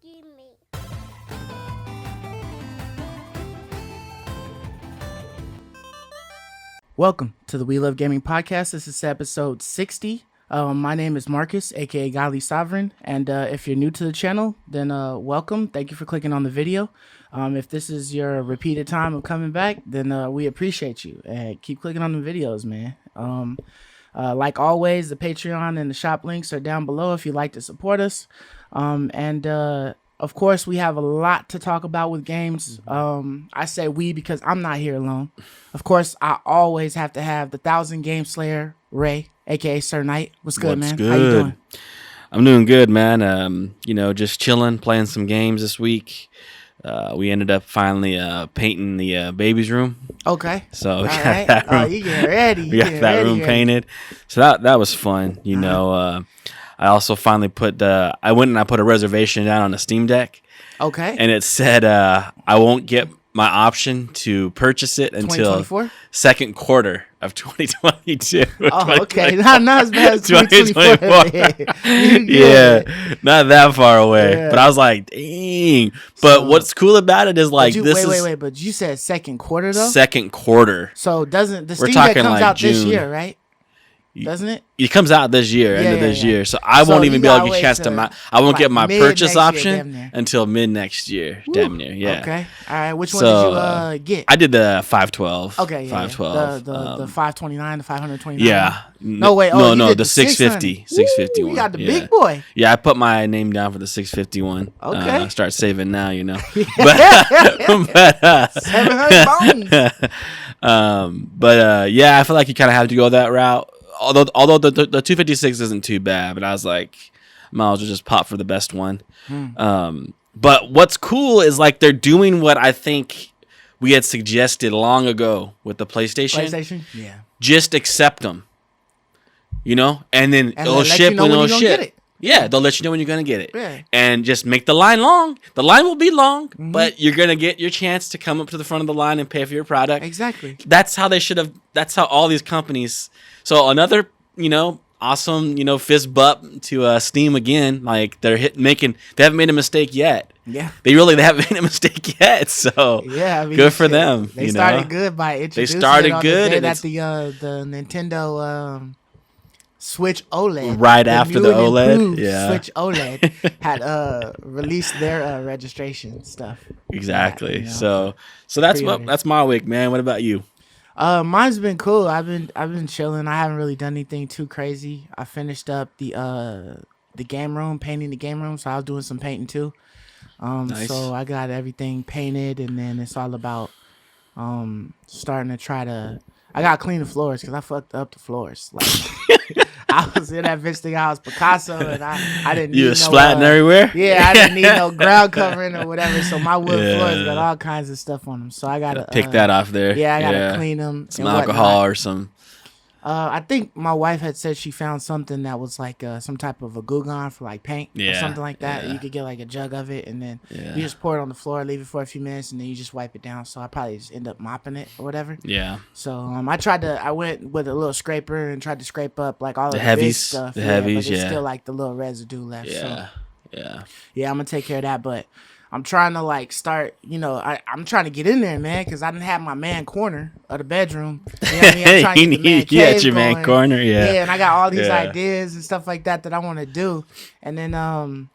me. Welcome to the We Love Gaming podcast. This is episode 60. My name is Marcus, aka Godly Sovereign, and if you're new to the channel, then welcome. Thank you for clicking on the video. If this is your repeated time of coming back, then we appreciate you. And keep clicking on the videos, man. Like always, the Patreon and the shop links are down below if you'd like to support us. Of course, we have a lot to talk about with games. I say we because I'm not here alone. Of course, I always have to have the 1,000 Game Slayer, Ray, aka Sirknight. What's good, man? Good? How you doing? I'm doing good, man. Just chilling, playing some games this week. We ended up finally painting the baby's room. Okay. So we All got right. that room. You get ready. We got that room painted. So that was fun. I also finally I went and I put a reservation down on the Steam Deck. Okay. And it said I won't get my option to purchase it until 2024? second quarter of 2022. Oh, okay. Not as bad as 2024. Yeah, not that far away. Yeah. But I was like, dang. But what's cool about it is like wait. But you said second quarter though. Second quarter. So doesn't the We're Steam Deck talking comes like out this June. year, right? Doesn't it? It comes out this year, end of this year. So I won't even be able to get a chance to I won't get my purchase option until mid next year. Damn near, yeah. Okay. All right. Which one did you get? I did the 512. Okay, yeah. 512. The 529, the 529. Yeah. No, wait. No, the 650. 650 one. one. You got the big boy. Yeah, I put my name down for the 650 one. Okay. Start saving now, but 700 bones. Yeah, I feel like you kind of have to go that route. Although the 256 isn't too bad, but I was like, might as well just pop for the best one. But what's cool is like they're doing what I think we had suggested long ago with the PlayStation. Yeah. Just accept them, and then it'll ship when it'll ship. Yeah, they'll let you know when you're going to get it. Yeah. And just make the line long. The line will be long, but you're going to get your chance to come up to the front of the line and pay for your product. Exactly. That's how they should have. That's how all these companies. So another, awesome, fist bump to Steam again. Like they haven't made a mistake yet. Yeah. They haven't made a mistake yet. So yeah, I mean, good for them. They started good by introducing the Nintendo Switch OLED right after the OLED. Yeah. Switch OLED had released their registration stuff. Exactly. So that's my week, man. What about you? Mine's been cool. I've been chilling. I haven't really done anything too crazy. I finished up the game room, painting the game room, so I was doing some painting too. Nice. So I got everything painted, and then it's all about starting to I gotta clean the floors because I fucked up the floors. Like I was in that bitch thing. I was Picasso, and I didn't. You need were splatting everywhere. Yeah, I didn't need no ground covering or whatever. So my wood floors got all kinds of stuff on them. So I gotta pick that off there. Yeah, I gotta clean them. Some alcohol or some. I think my wife had said she found something that was like some type of a goo gone for like paint or something like that. Yeah. You could get like a jug of it, and then you just pour it on the floor, leave it for a few minutes, and then you just wipe it down. So I probably just end up mopping it or whatever. Yeah. So I went with a little scraper and tried to scrape up like all the of the heavies, big stuff. The heavies, but there's still like the little residue left. Yeah. So, yeah, I'm gonna take care of that, but I'm trying to like start, I'm trying to get in there, man, because I didn't have my man corner of the bedroom. You know what I mean? I'm trying to get the man cave your man going. corner, yeah. Yeah, and I got all these ideas and stuff like that I want to do. And then, I'm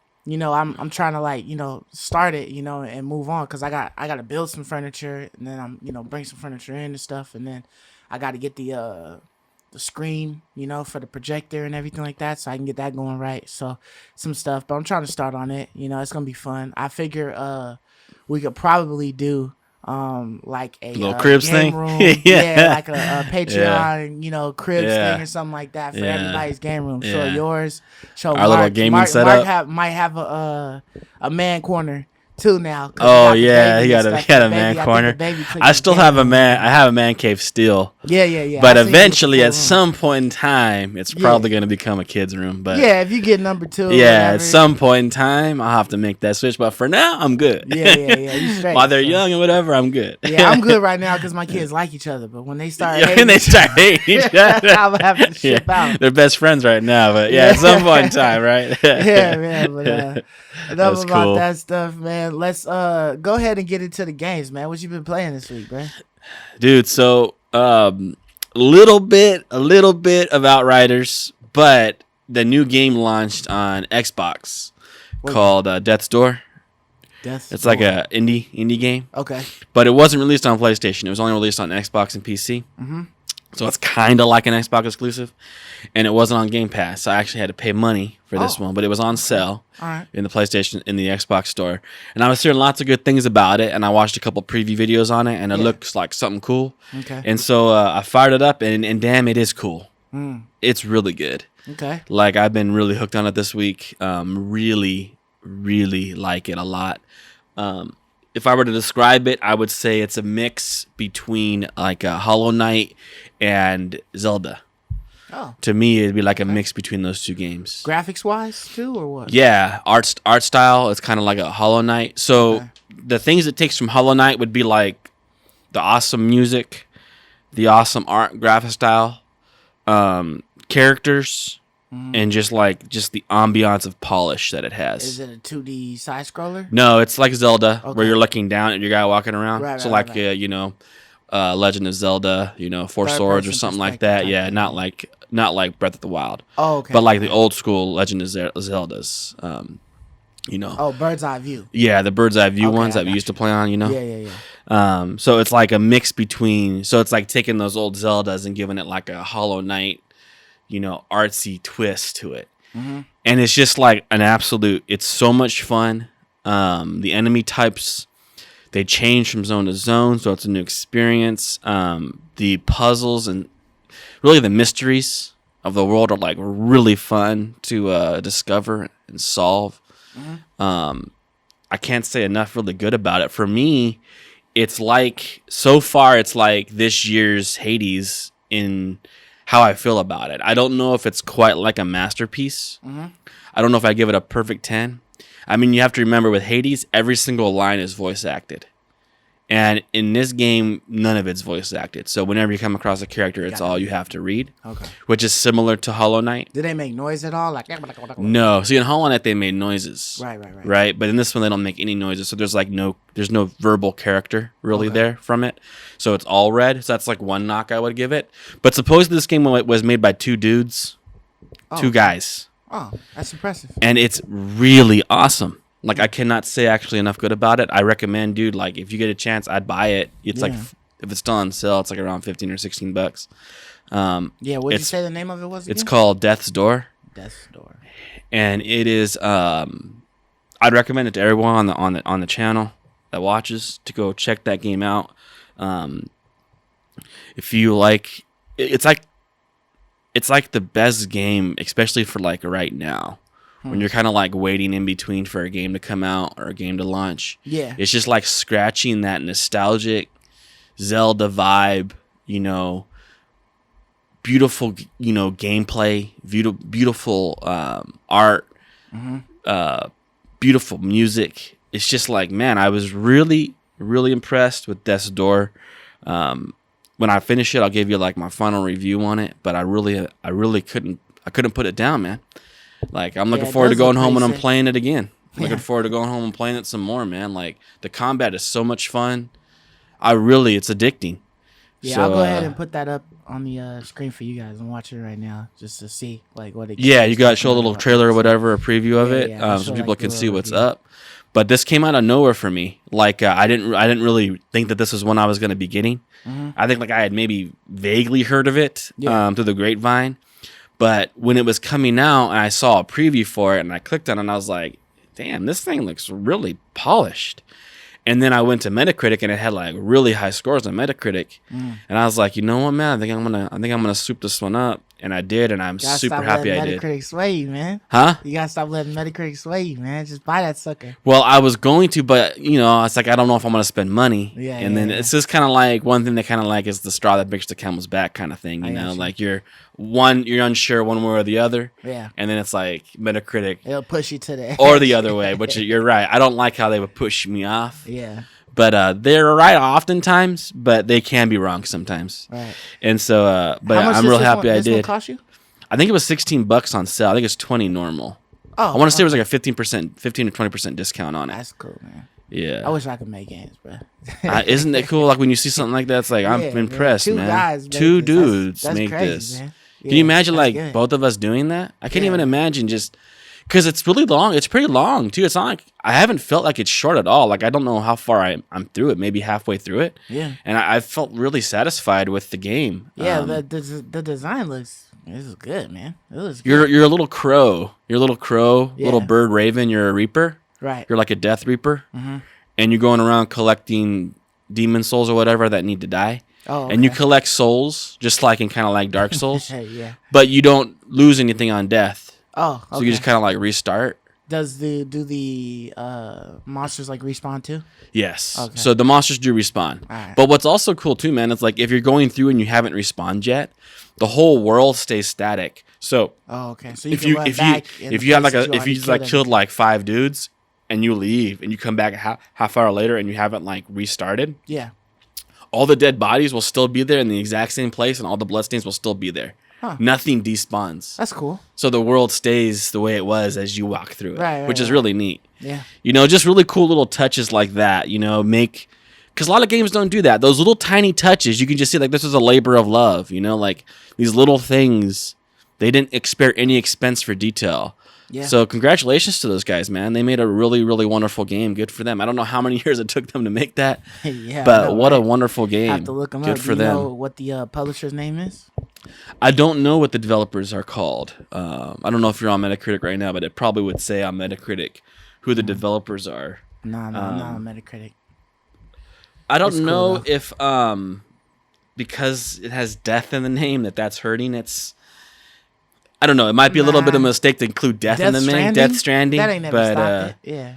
trying to like, start it, and move on because I got to build some furniture and then I'm, bring some furniture in and stuff. And then I got to get the screen, for the projector and everything like that, so I can get that going right. So some stuff, but I'm trying to start on it. It's gonna be fun. I figure we could probably do like a little cribs game thing, room. Like a Patreon, cribs thing or something like that for everybody's game room. So yours, our little gaming setup. Might have a man corner too now. 'Cause Oh he yeah, he got a The man baby- I think corner. the baby took I his still game have a room. man. I have a man cave still. Yeah. But I seen you with the eventually, full at room. some point in time, it's probably going to become a kid's room. But Yeah, if you get number 2. Or yeah, whatever. at some point in time, I'll have to make that switch. But for now, I'm good. Yeah. You straight. While they're so. young and whatever, I'm good. Yeah, I'm good right now because my kids like each other. But when they start hating, When they start hating each other, I'll have to ship out. They're best friends right now. But yeah, at some point in time, right? Yeah, man. But enough That's about cool. that stuff, man. Let's go ahead and get into the games, man. What you been playing this week, man? Dude, so a little bit of Outriders, but the new game launched on Xbox called Death's Door. It's like a indie game. Okay. But it wasn't released on PlayStation. It was only released on Xbox and PC. Mm-hmm. So it's kind of like an Xbox exclusive. And it wasn't on Game Pass. So I actually had to pay money for this one. But it was on sale in the PlayStation, in the Xbox store. And I was hearing lots of good things about it. And I watched a couple preview videos on it. And it looks like something cool. Okay. And so I fired it up. And damn, it is cool. It's really good. Okay. Like, I've been really hooked on it this week. Really like it a lot. If I were to describe it, I would say it's a mix between like a Hollow Knight and Zelda. Oh. To me, it'd be like a mix between those two games. Graphics wise too, or what? Yeah, art style. It's kind of like a Hollow Knight. So the things it takes from Hollow Knight would be like the awesome music, the awesome art, graphic style, characters. And just the ambiance of polish that it has. Is it a 2D side scroller? No, it's like Zelda, where you're looking down at your guy walking around. Right, Legend of Zelda, Four Swords or something like that. Yeah, not like Breath of the Wild. Oh, okay. But like the old school Legend of Zeldas. Oh, bird's eye view. Yeah, the bird's eye view ones that we used to play on. Yeah. So it's like a mix between. So it's like taking those old Zeldas and giving it like a Hollow Knight, artsy twist to it. And it's just like an absolute, it's so much fun. The enemy types, they change from zone to zone, so it's a new experience. The puzzles and really the mysteries of the world are like really fun to discover and solve. I can't say enough really good about it. For me, it's like, so far, it's like this year's Hades in how I feel about it. I don't know if it's quite like a masterpiece. I don't know if I give it a perfect 10. I mean, you have to remember with Hades, every single line is voice acted. And in this game, none of it's voice acted. So whenever you come across a character, it's all you have to read. Okay. Which is similar to Hollow Knight. Do they make noise at all? Like no. See, in Hollow Knight, they made noises. Right. But in this one, they don't make any noises. So there's no verbal character really there from it. So it's all read. So that's like one knock I would give it. But supposedly this game was made by two dudes, two guys. Oh, that's impressive. And it's really awesome. Like, I cannot say actually enough good about it. I recommend, dude, like, if you get a chance, I'd buy it. It's like, if it's still on sale, it's like around 15 or 16 bucks. What did you say the name of it was again? It's called Death's Door. Death's Door. And it is, I'd recommend it to everyone on the channel that watches to go check that game out. If you like, it's like the best game, especially for like right now. When you're kind of like waiting in between for a game to come out or a game to launch. Yeah. It's just like scratching that nostalgic Zelda vibe, beautiful, gameplay, beautiful art, beautiful music. It's just like, man, I was really, really impressed with Death's Door. When I finish it, I'll give you like my final review on it, but I really couldn't put it down, man. Like, I'm looking forward to going home and I'm playing it again. Looking forward to going home and playing it some more, man. Like, the combat is so much fun. It's addicting. Yeah, so, I'll go ahead and put that up on the screen for you guys and watch it right now just to see like what it. Yeah, you got to show a little trailer or whatever, a preview of it, so people can see what's up. But this came out of nowhere for me. Like, I didn't really think that this was one I was going to be getting. I think like I had maybe vaguely heard of it through the grapevine. But when it was coming out and I saw a preview for it and I clicked on it and I was like, damn, this thing looks really polished. And then I went to Metacritic and it had like really high scores on Metacritic. And I was like, you know what, man? I think I'm gonna soup this one up. and I did, and I'm Gotta super stop happy I letting did. Metacritic sway you, man. Huh? You gotta stop letting Metacritic sway you, man. Just buy that sucker. Well, I was going to, but it's like I don't know if I'm gonna spend money. Yeah, and then it's just kind of like one thing that kind of like is the straw that breaks the camel's back kind of thing. You know, like you're unsure one way or the other. Yeah. And then it's like Metacritic. It'll push you to the edge. Or the other way, but you're right. I don't like how they would push me off. Yeah. But they're right oftentimes, but they can be wrong sometimes. Right. And so, but I'm real happy I did. This one cost you? I think it was $16 on sale. I think it's $20 normal. Oh, I want to say it was like a 15% to 20% discount on it. That's cool, man. Yeah. I wish I could make games, bro. Isn't it cool? Like when you see something like that, it's like I'm impressed, man. Two guys, Two dudes that's make crazy, this. Man. Yeah, can you imagine like good. both of us doing that? I can't even imagine just because it's really long. It's pretty long too. It's not like I haven't felt like it's short at all. Like I don't know how far I'm through it. Maybe halfway through it. Yeah. And I felt really satisfied with the game. Yeah, the design looks. This is good, man. It looks good. You're a little crow. You're a little crow, little bird raven. You're a reaper. Right. You're like a death reaper, and you're going around collecting demon souls or whatever that need to die. Oh, okay. And you collect souls just like in kind of like Dark Souls. Yeah. But you don't lose anything on death. Oh, okay. So you just kind of like restart. Do the monsters like respawn too? Yes. Okay. So the monsters do respawn. Right. But what's also cool too, man, it's like if you're going through and you haven't respawned yet, the whole world stays static. So okay. So if you killed like 5 dudes and you leave and you come back a half hour later and you haven't like restarted, yeah, all the dead bodies will still be there in the exact same place and all the bloodstains will still be there. Huh. Nothing despawns. That's cool. So the world stays the way it was as you walk through it, right, which is really neat. Yeah. Just really cool little touches like that, because a lot of games don't do that. Those little tiny touches, you can just see like this is a labor of love, like these little things, they didn't spare any expense for detail. Yeah. So congratulations to those guys, man. They made a really, really wonderful game. Good for them. I don't know how many years it took them to make that, but what a wonderful game. Have to look them Good up. for Do you them. know what the publisher's name is? I don't know what the developers are called. I don't know if you're on Metacritic right now, but it probably would say on Metacritic who the developers are. No, I'm not on Metacritic. I don't know cool, if because it has death in the name that's hurting. I don't know. It might be a little bit of a mistake to include death in the name. Death Stranding. That ain't never stopped it. Yeah.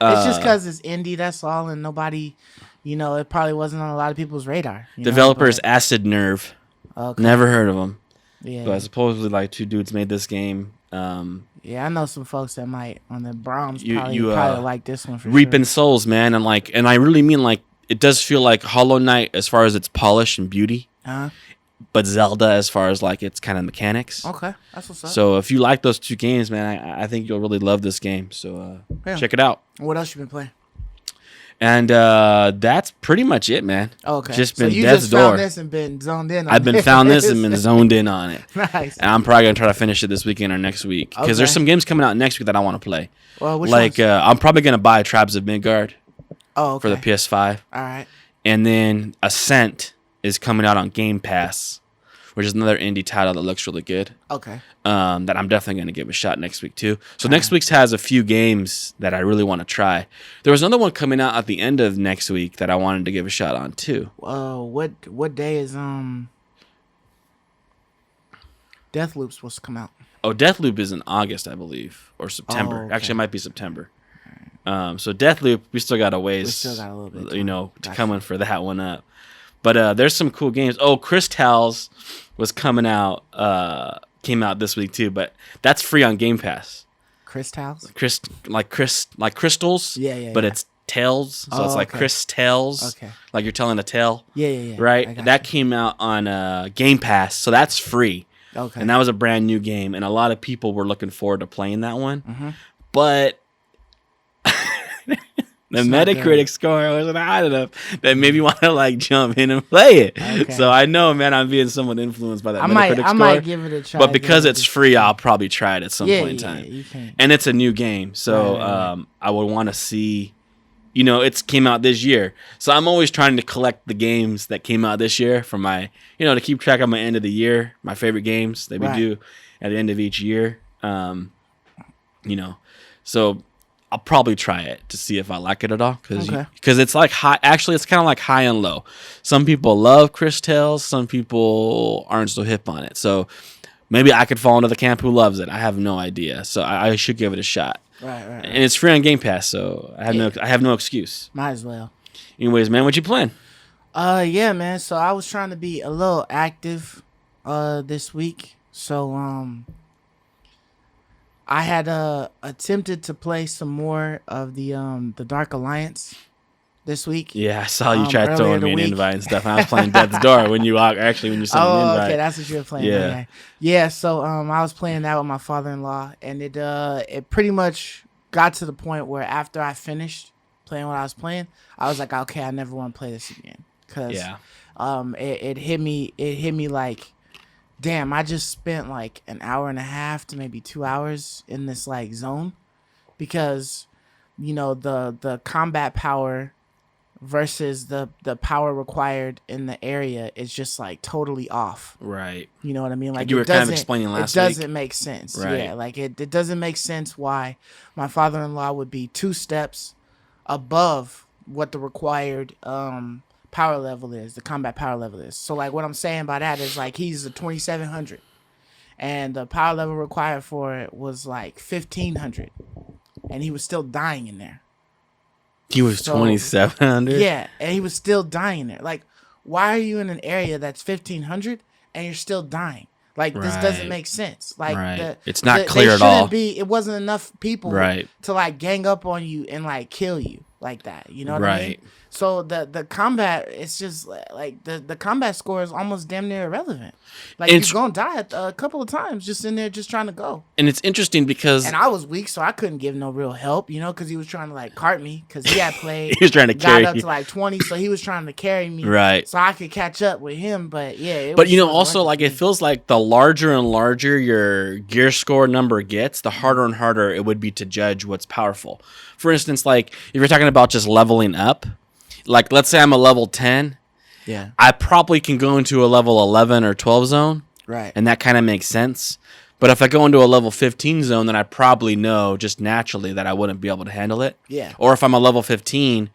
It's just because it's indie, that's all, and nobody, it probably wasn't on a lot of people's radar. Developers Acid Nerve. Okay. Never heard of them. Yeah. But supposedly like 2 dudes made this game. Yeah, I know some folks that might on the Browns You probably like this one for Reaping sure. Souls, man, and I really mean like it does feel like Hollow Knight as far as its polish and beauty. But Zelda as far as like its kind of mechanics. Okay, that's what's up. So if you like those 2 games, man, I think you'll really love this game. So check it out. What else you been playing? And that's pretty much it, man. Okay. Just so been you Death's just Door. found this and been zoned in on I've been found this and been zoned in on it. Nice. And I'm probably going to try to finish it this weekend or next week. Because there's some games coming out next week that I want to play. Well, which ones? ones? I'm probably going to buy Tribes of Midgard okay. for the PS5. All right. And then Ascent is coming out on Game Pass, which is another indie title that looks really good. Okay. That I'm definitely going to give a shot next week too. So next week's has a few games that I really want to try. There was another one coming out at the end of next week that I wanted to give a shot on too. What day is Deathloop supposed to come out? Oh, Deathloop is in August, I believe, or September. Oh, okay. Actually, it might be September. So Deathloop, we still got a ways. We still got a little bit. To coming for that one up. But there's some cool games. Oh, Crystals was came out this week too, but that's free on Game Pass. Crystals? Like crystals. Yeah. But it's tales, so it's like Crystals. Okay. Like you're telling a tale. Yeah. Right. That came out on Game Pass, so that's free. Okay. And that was a brand new game, and a lot of people were looking forward to playing that one. Mm-hmm. But the Metacritic score wasn't high enough that made me want to like jump in and play it. Okay. So I know, man, I'm being somewhat influenced by that Metacritic score. I might give it a try. But because it's free, I'll probably try it at some point in time. You can. And it's a new game, so right. I would want to see. It came out this year, so I'm always trying to collect the games that came out this year for my, to keep track of my end of the year, my favorite games that we do at the end of each year. So I'll probably try it to see if I like it at all, because it's like high. Actually, it's kind of like high and low. Some people love Crystals, some people aren't so hip on it. So Maybe I could fall into the camp who loves it. I have no idea. So I should give it a shot. Right. And it's free on Game Pass, so I have no excuse. Might as well. Anyways, man, what you playing? Yeah, man. So I was trying to be a little active this week. So I had attempted to play some more of the Dark Alliance this week. Yeah, I saw you try throwing me an week. invite and stuff. I was playing Death's Door when you sent me an invite. Okay, that's what you were playing. Yeah. Okay. Yeah, so I was playing that with my father-in-law, and it pretty much got to the point where after I finished playing what I was playing, I was like, okay, I never want to play this again. Cause it hit me like, damn, I just spent like an hour and a half to maybe 2 hours in this like zone, because the combat power versus the power required in the area is just like totally off. Right. You know what I mean? Like you were kind of explaining last week. It doesn't make sense. Right. Yeah, like it doesn't make sense why my father-in-law would be 2 steps above what the required power level is, the combat power level is. So like what I'm saying by that is like he's a 2700 and the power level required for it was like 1500 and he was still dying in there. He was 2700? Yeah, and he was still dying there. Like, why are you in an area that's 1500 and you're still dying? Like, this doesn't make sense. Like, it's not clear at all. It wasn't enough people to like gang up on you and like kill you like that. You know what I mean? So the combat, it's just like the combat score is almost damn near irrelevant. Like you're gonna die a couple of times just in there just trying to go. And it's interesting because I was weak, so I couldn't give no real help, because he was trying to like cart me because he had played. He was trying to carry got up to like 20, so he was trying to carry me, so I could catch up with him. But yeah, but also like it feels like the larger and larger your gear score number gets, the harder and harder it would be to judge what's powerful. For instance, like if you're talking about just leveling up. Like, let's say I'm a level 10. Yeah. I probably can go into a level 11 or 12 zone. Right. And that kind of makes sense. But if I go into a level 15 zone, then I probably know just naturally that I wouldn't be able to handle it. Yeah. Or if I'm a level 15,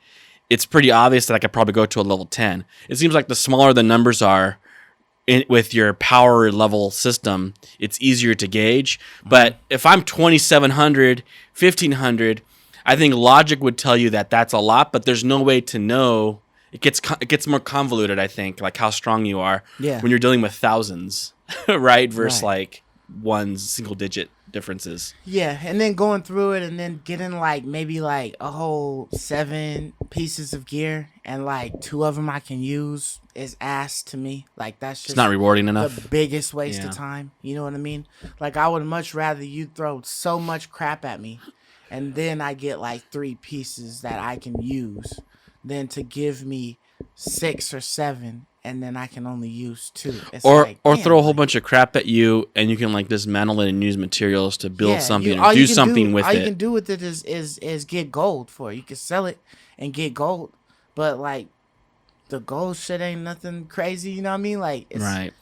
it's pretty obvious that I could probably go to a level 10. It seems like the smaller the numbers are with your power level system, it's easier to gauge. But if I'm 2700, 1500... I think logic would tell you that that's a lot, but there's no way to know. It gets more convoluted, I think, like how strong you are when you're dealing with thousands, right? Versus like one single digit differences. Yeah, and then going through it and then getting like maybe like a whole 7 pieces of gear and like 2 of them I can use is ass to me. Like that's just it's not rewarding enough. The biggest waste of time. You know what I mean? Like I would much rather you throw so much crap at me. And then I get like 3 pieces that I can use, than to give me 6 or 7, and then I can only use 2. It's or throw a whole bunch of crap at you, and you can like dismantle it and use materials to build something or do something with it. All you can do with it is get gold for it. You can sell it and get gold, but like the gold shit ain't nothing crazy. You know what I mean? Like it's, right.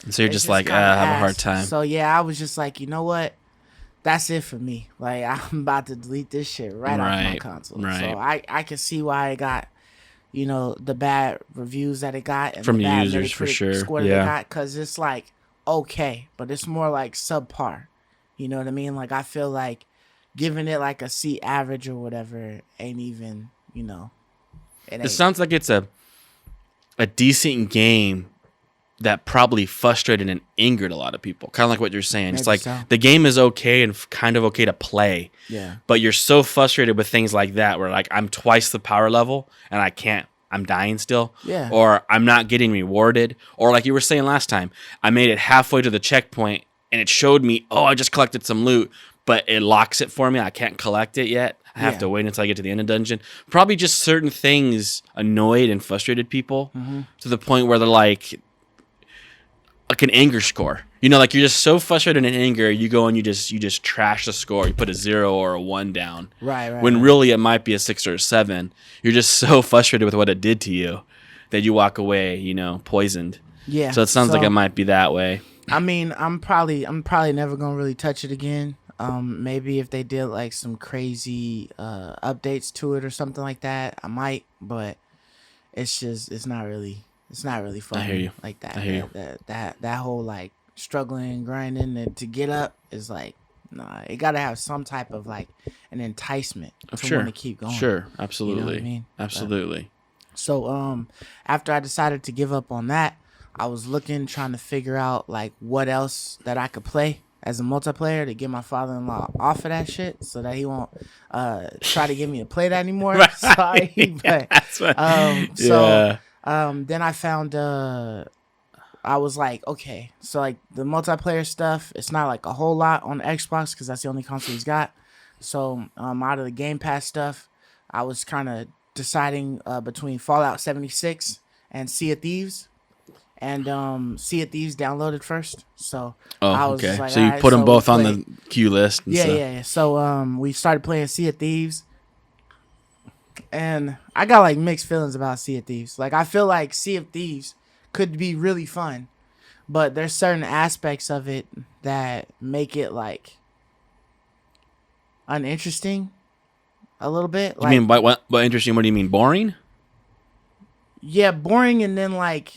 And so you're just like, I have a hard time. So yeah, I was just like, you know what? That's it for me. Like I'm about to delete this shit right off my console. Right. So I can see why it got, the bad reviews that it got and from the bad users for sure. Score that it got, because it's like okay, but it's more like subpar. You know what I mean? Like I feel like giving it like a C average or whatever ain't even. It sounds like it's a decent game that probably frustrated and angered a lot of people. Kind of like what you're saying. Maybe it's like so. The game is okay and kind of okay to play. Yeah. But you're so frustrated with things like that where like I'm twice the power level and I'm dying still. Yeah. Or I'm not getting rewarded. Or like you were saying last time, I made it halfway to the checkpoint and it showed me, I just collected some loot, but it locks it for me. I can't collect it yet. I have to wait until I get to the end of the dungeon. Probably just certain things annoyed and frustrated people to the point where they're like an anger score. Like you're just so frustrated and anger, you go and you just trash the score. You put a 0 or a 1 down. Right. When really it might be a 6 or a 7. You're just so frustrated with what it did to you that you walk away, poisoned. Yeah. So it sounds like it might be that way. I mean, I'm probably never gonna really touch it again. Maybe if they did like some crazy updates to it or something like that, I might. But it's not really fun. I hear you. Like that. I hear you. That whole like struggling and grinding, and to get up is like, nah, it got to have some type of like an enticement to want to keep going. Sure, absolutely. You know what I mean? Absolutely. So after I decided to give up on that, I was trying to figure out like what else that I could play as a multiplayer to get my father-in-law off of that shit, so that he won't try to get me to play that anymore. Right. Sorry, but then I found I was like, okay, so like the multiplayer stuff, it's not like a whole lot on Xbox because that's the only console he's got. So out of the Game Pass stuff, I was kind of deciding between Fallout 76 and Sea of Thieves. And Sea of Thieves downloaded first, so I was okay. like, So you put them both on the queue list. Yeah. So we started playing Sea of Thieves, and I got like mixed feelings about Sea of Thieves. Like I feel like Sea of Thieves could be really fun, but there's certain aspects of it that make it like uninteresting a little bit. You mean by what interesting? What do you mean, boring? Yeah, boring, and then like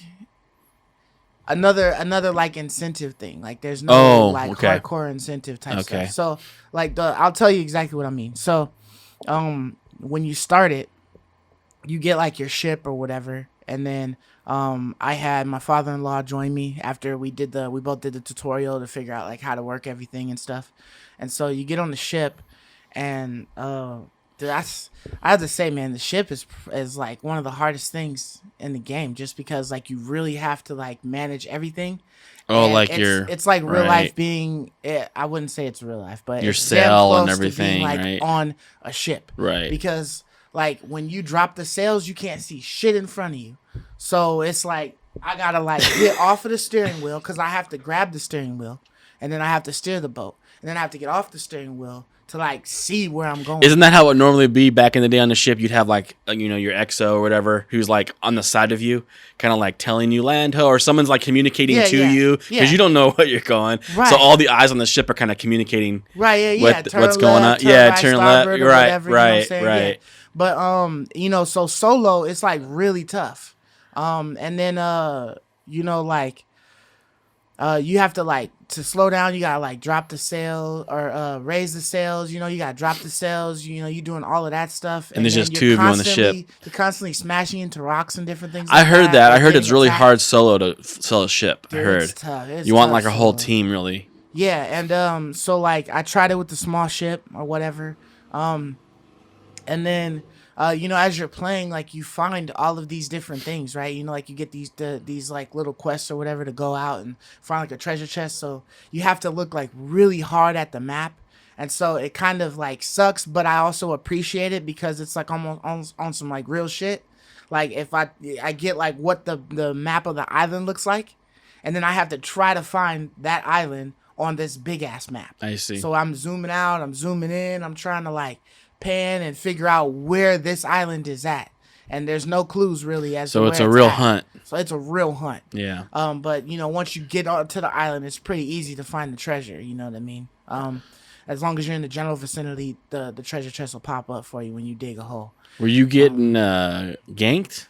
another like incentive thing. Like there's no hardcore incentive type stuff. So like I'll tell you exactly what I mean. So when you start it, you get like your ship or whatever, and then I had my father-in-law join me after we both did the tutorial to figure out like how to work everything and stuff. And so you get on the ship, and I have to say, man, the ship is like one of the hardest things in the game, just because like you really have to like manage everything. Oh, and like it's like real life being. I wouldn't say it's real life, but your it's sail damn and close to everything, being, like, right? on a ship, right? Because like when you drop the sails, you can't see shit in front of you, so it's like I gotta like get off of the steering wheel because I have to grab the steering wheel, and then I have to steer the boat, and then I have to get off the steering wheel to like see where I'm going. Isn't that how it would normally be back in the day on the ship? You'd have like your XO or whatever who's like on the side of you, kind of like telling you land ho, or someone's like communicating to you because you don't know where you're going. Right. So all the eyes on the ship are kind of communicating. Right. What's going on? Turn left. Right. Yeah. But so solo, it's like really tough. And then like you have to like to slow down, you gotta like drop the sail or raise the sails, you gotta drop the sails, you're doing all of that stuff. And there's just two of you on the ship. You're constantly smashing into rocks and different things. I heard that. I heard it's really hard solo to sell a ship. Dude, I heard. It's tough. You want like a whole team, really. Yeah, and so like I tried it with the small ship or whatever. And then as you're playing, like you find all of these different things, right? Like you get these like little quests or whatever to go out and find like a treasure chest. So you have to look like really hard at the map. And so it kind of like sucks, but I also appreciate it because it's like almost on some like real shit. Like if I get like what the map of the island looks like, and then I have to try to find that island on this big ass map. I see. So I'm zooming out, I'm zooming in, I'm trying to like pan and figure out where this island is at, and there's no clues really as to where it's a real hunt. So it's a real hunt. Yeah. But once you get onto the island, it's pretty easy to find the treasure. You know what I mean? As long as you're in the general vicinity, the treasure chest will pop up for you when you dig a hole. Were you getting ganked?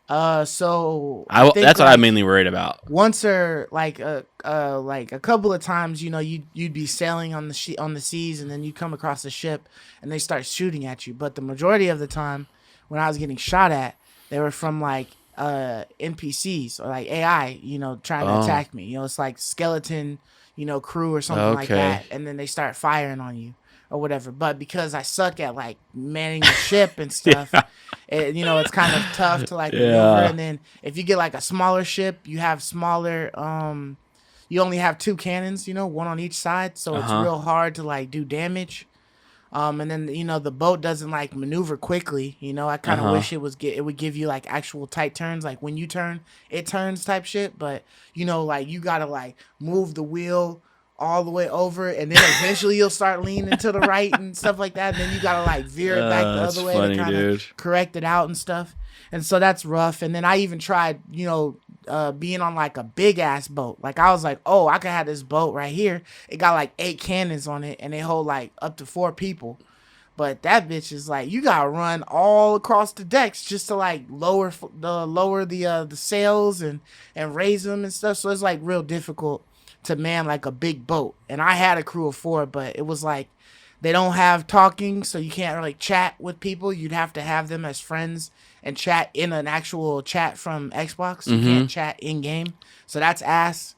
So that's what I'm mainly worried about. Once or like a couple of times, you'd be sailing on the seas, and then you come across a ship, and they start shooting at you. But the majority of the time, when I was getting shot at, they were from like NPCs or like AI, trying to attack me. It's like skeleton, crew or something like that, and then they start firing on you or whatever. But because I suck at like manning the ship and stuff, it's kind of tough to like maneuver. And then if you get like a smaller ship, you have smaller, you only have 2 cannons, one on each side, so it's real hard to like do damage. And then the boat doesn't like maneuver quickly. I kind of wish it would give you like actual tight turns, like when you turn, it turns type shit. But like you gotta like move the wheel all the way over, and then eventually you'll start leaning to the right and stuff like that. And then you gotta like veer it back the other way to kind of correct it out and stuff. And so that's rough. And then I even tried, being on like a big ass boat. Like I was like, oh, I could have this boat right here. It got like 8 cannons on it, and they hold like up to 4 people. But that bitch is like, you gotta run all across the decks just to like lower the sails and raise them and stuff. So it's like real difficult. to man like a big boat. And I had a crew of 4, but it was like they don't have talking, so you can't really chat with people. You'd have to have them as friends and chat in an actual chat from Xbox. You can't chat in game, so that's ass.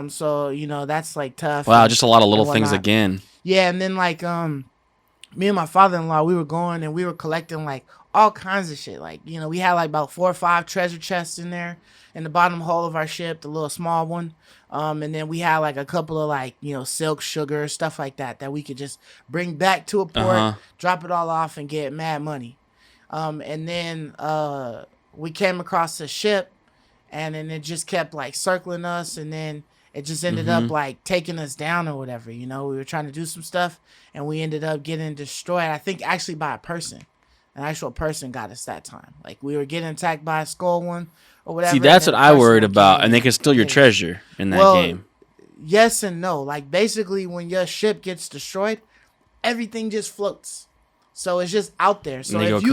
So that's like tough. Wow, just a lot of little things again. Yeah, and then like me and my father-in-law, we were going and we were collecting like all kinds of shit. Like, we had like about 4 or 5 treasure chests in there in the bottom hull of our ship, the little small one. And then we had like a couple of like, silk, sugar, stuff like that we could just bring back to a port, drop it all off and get mad money. And then we came across a ship and then it just kept like circling us, and then it just ended up like taking us down or whatever. We were trying to do some stuff and we ended up getting destroyed. I think actually by a person. An actual person got us that time. Like we were getting attacked by a skull one or whatever. See, that's what I worried about. And they can steal your treasure in that game. Yes and no. Like basically when your ship gets destroyed, everything just floats. So it's just out there. So if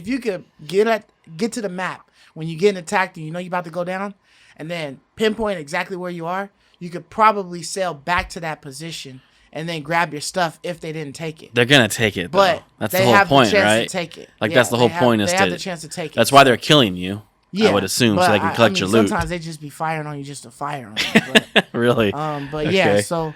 you could get to the map when you get attacked and you're about to go down, and then pinpoint exactly where you are, you could probably sail back to that position and then grab your stuff if they didn't take it. They're gonna take it, though. But that's the whole point, right? To take it. Like that's the whole point. They have the chance to take it. That's why they're killing you. Yeah, I would assume, so they can collect your loot. Sometimes they just be firing on you just to fire on you. But, really? But okay. Yeah, so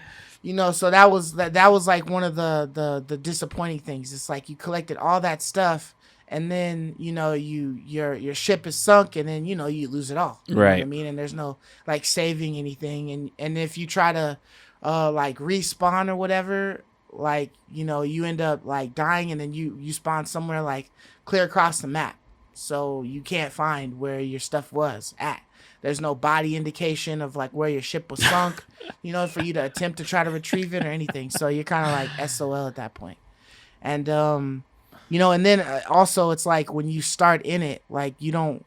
so that was like one of the disappointing things. It's like you collected all that stuff, and then your ship is sunk, and then you lose it all. You know what I mean? And there's no like saving anything, and if you try to like respawn or whatever, like you end up like dying, and then you spawn somewhere like clear across the map, so you can't find where your stuff was at. There's no body indication of like where your ship was sunk, for you to attempt to try to retrieve it or anything. So you're kind of like SOL at that point. And and then also it's like when you start in it, like you don't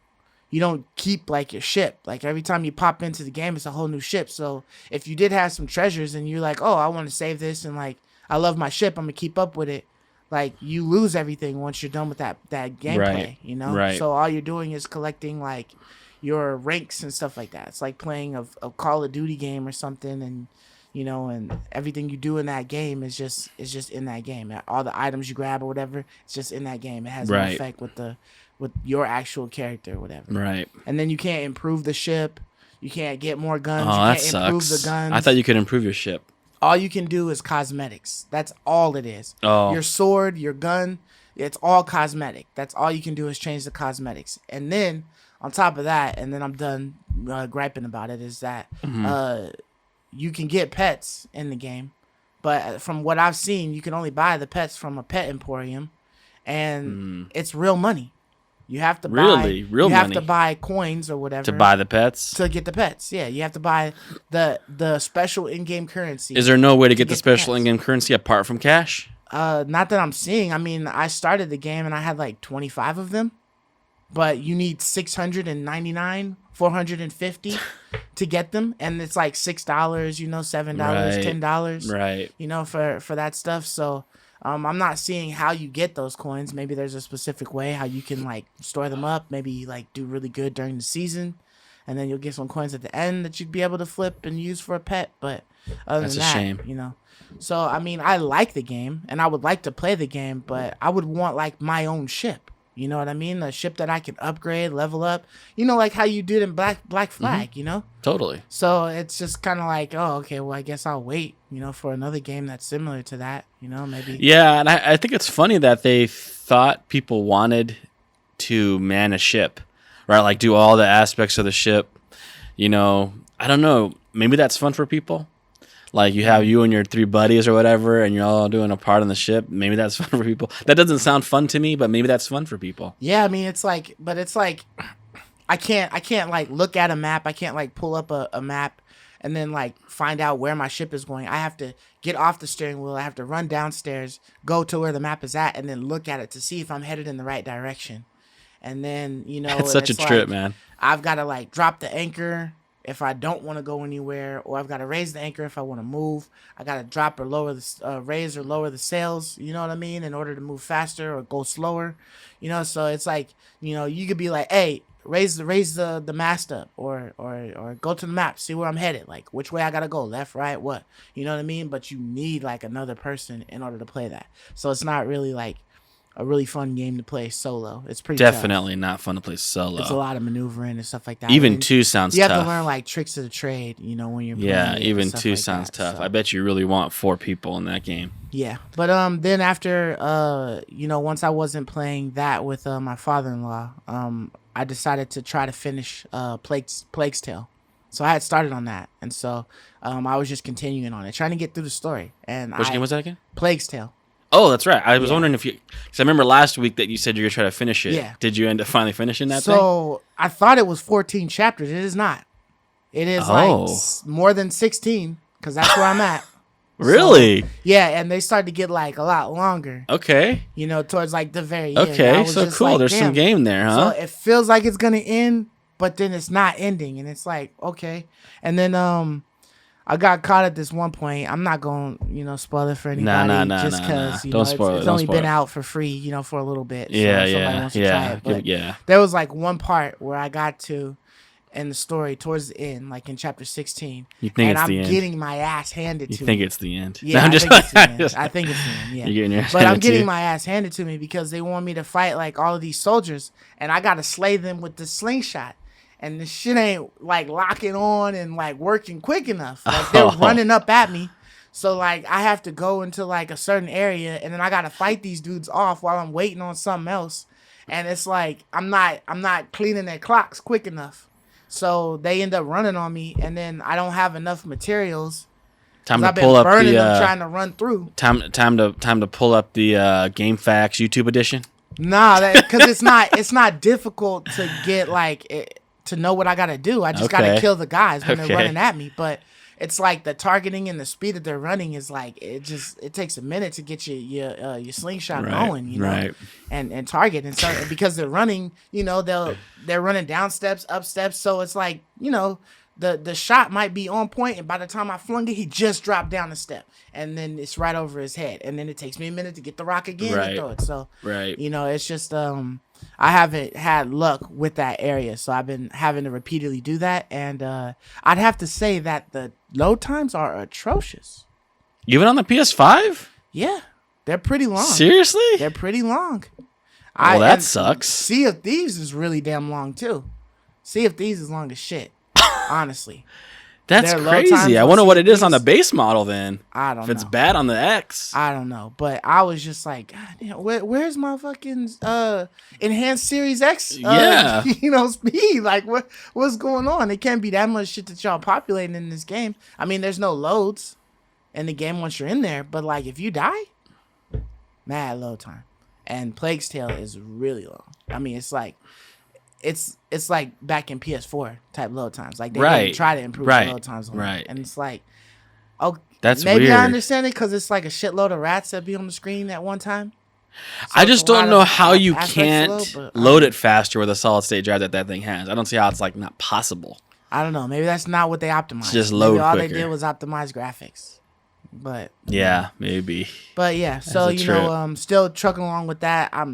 keep like your ship. Like every time you pop into the game, it's a whole new ship. So if you did have some treasures and you're like, oh, I want to save this and like I love my ship, I'm gonna keep up with it. Like you lose everything once you're done with that gameplay. Right. So all you're doing is collecting like your ranks and stuff like that. It's like playing a Call of Duty game or something, and and everything you do in that game is just in that game. All the items you grab or whatever, it's just in that game. It has no effect with your actual character or whatever. Right. And then you can't improve the ship. You can't get more guns. Oh, you that can't sucks. improve the guns. I thought you could improve your ship. All you can do is cosmetics. That's all it is. Oh. Your sword, your gun, it's all cosmetic. That's all you can do is change the cosmetics. And then on top of that, and then I'm done griping about it, is that you can get pets in the game. But from what I've seen, you can only buy the pets from a pet emporium. And it's real money. You have to have to buy coins or whatever to buy the pets. To get the pets, yeah, you have to buy the special in-game currency. Is there no way to get the special in-game currency apart from cash? Not that I'm seeing. I mean, I started the game and I had like 25 of them, but you need 699, 450 to get them, and it's like $6, $7, $10, right? For that stuff. So. I'm not seeing how you get those coins. Maybe there's a specific way how you can like store them up. Maybe like do really good during the season, and then you'll get some coins at the end that you'd be able to flip and use for a pet. But other That's than that, a shame. So I mean, I like the game and I would like to play the game, but I would want like my own ship. You know what I mean? A ship that I can upgrade, level up. Like how you did in Black Flag. Totally. So it's just kind of like, oh, okay, well, I guess I'll wait, for another game that's similar to that, maybe. Yeah, and I think it's funny that they thought people wanted to man a ship, right? Like do all the aspects of the ship. I don't know. Maybe that's fun for people. Like you have you and your 3 buddies or whatever, and you're all doing a part on the ship. Maybe that's fun for people. That doesn't sound fun to me, but maybe that's fun for people. Yeah, I mean, it's like I can't like look at a map. I can't like pull up a map and then like find out where my ship is going. I have to get off the steering wheel. I have to run downstairs, go to where the map is at, and then look at it to see if I'm headed in the right direction. And then, it's such a trip, man. I've got to like drop the anchor if I don't want to go anywhere, or I've got to raise the anchor if I want to move. I got to drop or lower the raise or lower the sails, you know what I mean, in order to move faster or go slower, so it's like, you could be like, hey, raise the mast up, or go to the map, see where I'm headed, like which way I gotta go, left, right, what, you know what I mean? But you need like another person in order to play that. So it's not really like a really fun game to play solo. It's pretty Definitely tough. not fun to play solo. It's a lot of maneuvering and stuff like that. Even 2 sounds you tough. You have to learn like tricks of the trade, you know, when you're playing. Yeah, it even and stuff 2 like sounds that. tough. So, I bet you really want 4 people in that game. yeah, but then after you know, once I wasn't playing that with my father-in-law, I decided to try to finish Plague's Tale. So I had started on that, and so I was just continuing on it, trying to get through the story. And Which game was that again? Plague's Tale. Oh, that's right. I was wondering if you, because I remember last week that you said you were going to try to finish it. Yeah. Did you end up finally finishing that thing? So I thought it was 14 chapters. It is not. It is like more than 16, because that's where I'm at. Really? So, yeah, and they started to get like a lot longer. Okay. You know, towards like the very end. Okay, so cool. Like, there's some game there, huh? So it feels like it's gonna end, but then it's not ending, and it's like, okay. And then I got caught at this one point. I'm not gonna, you know, spoil it for anybody. Just because you know, it's only been out for free, you know, for a little bit. Yeah, so somebody wants to try it. But there was like one part where I got to in the story towards the end, like in chapter 16. You think it's I'm the end? getting my ass handed to me. You think it's the end? Yeah, no, I think it's the end. I think it's the end, yeah. You're getting your ass but I'm handed to getting you. my ass handed to me because they want me to fight like all of these soldiers, and I got to slay them with the slingshot. And the shit ain't like locking on and like working quick enough. Like they're running up at me. So like I have to go into like a certain area, and then I got to fight these dudes off while I'm waiting on something else. And it's like I'm not cleaning their clocks quick enough. So they end up running on me, and then I don't have enough materials. Time to I've been pull up burning the them trying to run through. Time to pull up the GameFAQs YouTube edition. Nah, because it's not difficult to get like to know what I gotta do. I just gotta kill the guys when they're running at me. But it's like the targeting and the speed that they're running is like it takes a minute to get your slingshot going, you know, and target. And so because they're running, you know, they're running down steps, up steps. So it's like, you know, the shot might be on point, and by the time I flung it, he just dropped down a step, and then it's right over his head, and then it takes me a minute to get the rock again and throw it. So you know, it's just I haven't had luck with that area, so I've been having to repeatedly do that, and I'd have to say that the load times are atrocious. Even on the PS5? Yeah, they're pretty long. Seriously? They're pretty long. Well, that sucks. Sea of Thieves is really damn long too. Sea of Thieves is long as shit. Honestly, that's crazy. I wonder what it is on the base model then. I don't know. If it's bad on the X. I don't know, but I was just like, God damn, where's my fucking enhanced Series X? You know, speed. Like, what's going on? It can't be that much shit that y'all populating in this game. I mean, there's no loads in the game once you're in there, but like, if you die, mad load time. And Plague's Tale is really long. I mean, it's like. It's like back in PS4 type load times. Like they didn't try to improve the load times on it. And it's like, oh, that's maybe weird. I understand it because it's like a shitload of rats that be on the screen at one time. So I just don't know how you can't load it it faster with a solid state drive that thing has. I don't see how it's like not possible. I don't know. Maybe that's not what they optimized. It's just load maybe all quicker. they did was optimize graphics. But yeah, maybe. But yeah, so you know, still trucking along with that. I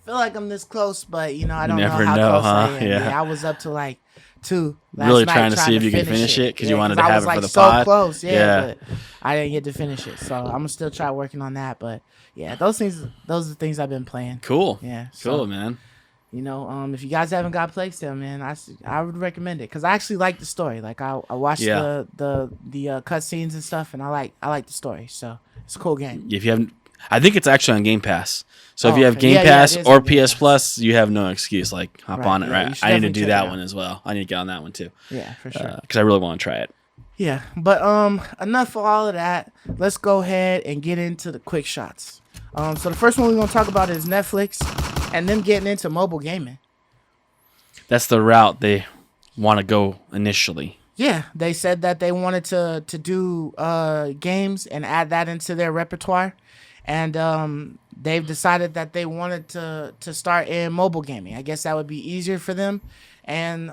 feel like I'm this close, but you know, I don't know how close I am. Yeah, I was up to like 2 last really night trying to see if you can finish it because you wanted to have it for the so pod. Close, but I didn't get to finish it, so I'm gonna still try working on that. But yeah, those are the things I've been playing. Cool. Yeah. Cool, man. You know, if you guys haven't got Plague Tale, man, I would recommend it because I actually like the story. Like I watched the cutscenes and stuff, and I like the story. So it's a cool game. If you haven't, I think it's actually on Game Pass. So if you have Game Pass or PS Plus, you have no excuse. Like hop on it, right? I need to do that one as well. I need to get on that one too. Yeah, for sure. Because I really want to try it. Yeah, but enough for all of that. Let's go ahead and get into the quick shots. So the first one we're gonna talk about is Netflix and them getting into mobile gaming. That's the route they want to go initially. Yeah, they said that they wanted to do games and add that into their repertoire, and they've decided that they wanted to start in mobile gaming. I guess that would be easier for them, and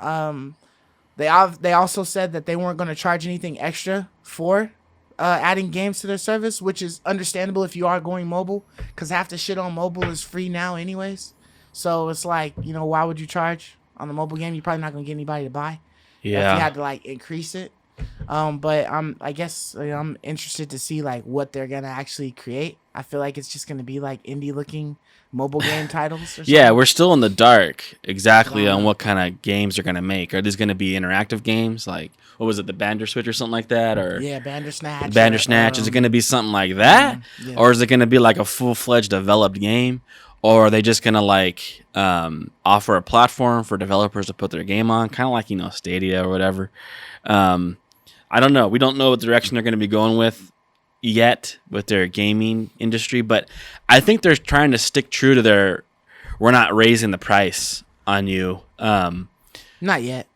they also said that they weren't going to charge anything extra for adding games to their service, which is understandable if you are going mobile, because half the shit on mobile is free now anyways. So it's like, you know, why would you charge on the mobile game, you're probably not gonna get anybody to buy. Yeah. If you had to like increase it. But I guess I'm interested to see like what they're gonna actually create. I feel like it's just gonna be like indie looking mobile game titles. Or something. Yeah, we're still in the dark exactly on what kind of games they're gonna make. Are these gonna be interactive games like what was it, the Bandersnatch or something like that, or Bandersnatch? Bandersnatch. Is it gonna be something like that, or is it gonna be like a full-fledged developed game, or are they just gonna like offer a platform for developers to put their game on, kind of like Stadia or whatever? I don't know. We don't know what direction they're going to be going with yet with their gaming industry, but I think they're trying to stick true to their we're not raising the price on you. Not yet.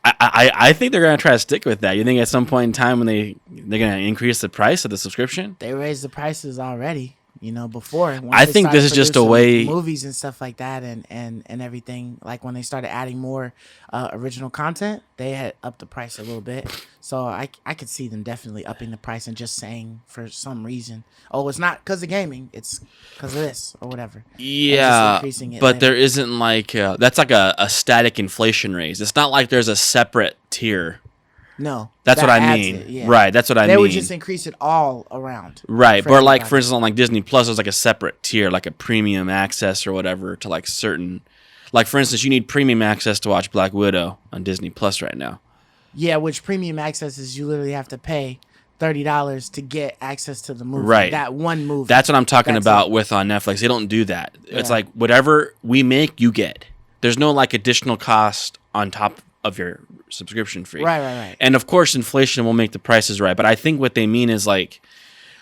I think they're going to try to stick with that. You think at some point in time when they're going to increase the price of the subscription? They raised the prices already. Before. I think this is just a way movies and stuff like that, and everything. Like when they started adding more original content, they had upped the price a little bit. So I could see them definitely upping the price and just saying for some reason, oh, it's not because of gaming, it's because of this or whatever. Yeah, but later. There isn't like that's like a static inflation raise. It's not like there's a separate tier. No, that's what I mean. Yeah. Right, that's what I mean. They would just increase it all around. Right, but like for instance, on like Disney Plus, there's like a separate tier, like a premium access or whatever to like certain. Like for instance, you need premium access to watch Black Widow on Disney Plus right now. Yeah, which premium access is you literally have to pay $30 to get access to the movie. Right, that one movie. That's what I'm talking about with on Netflix. They don't do that. Yeah. It's like whatever we make, you get. There's no like additional cost on top of your subscription fee. Right. And of course, inflation will make the prices right. But I think what they mean is like,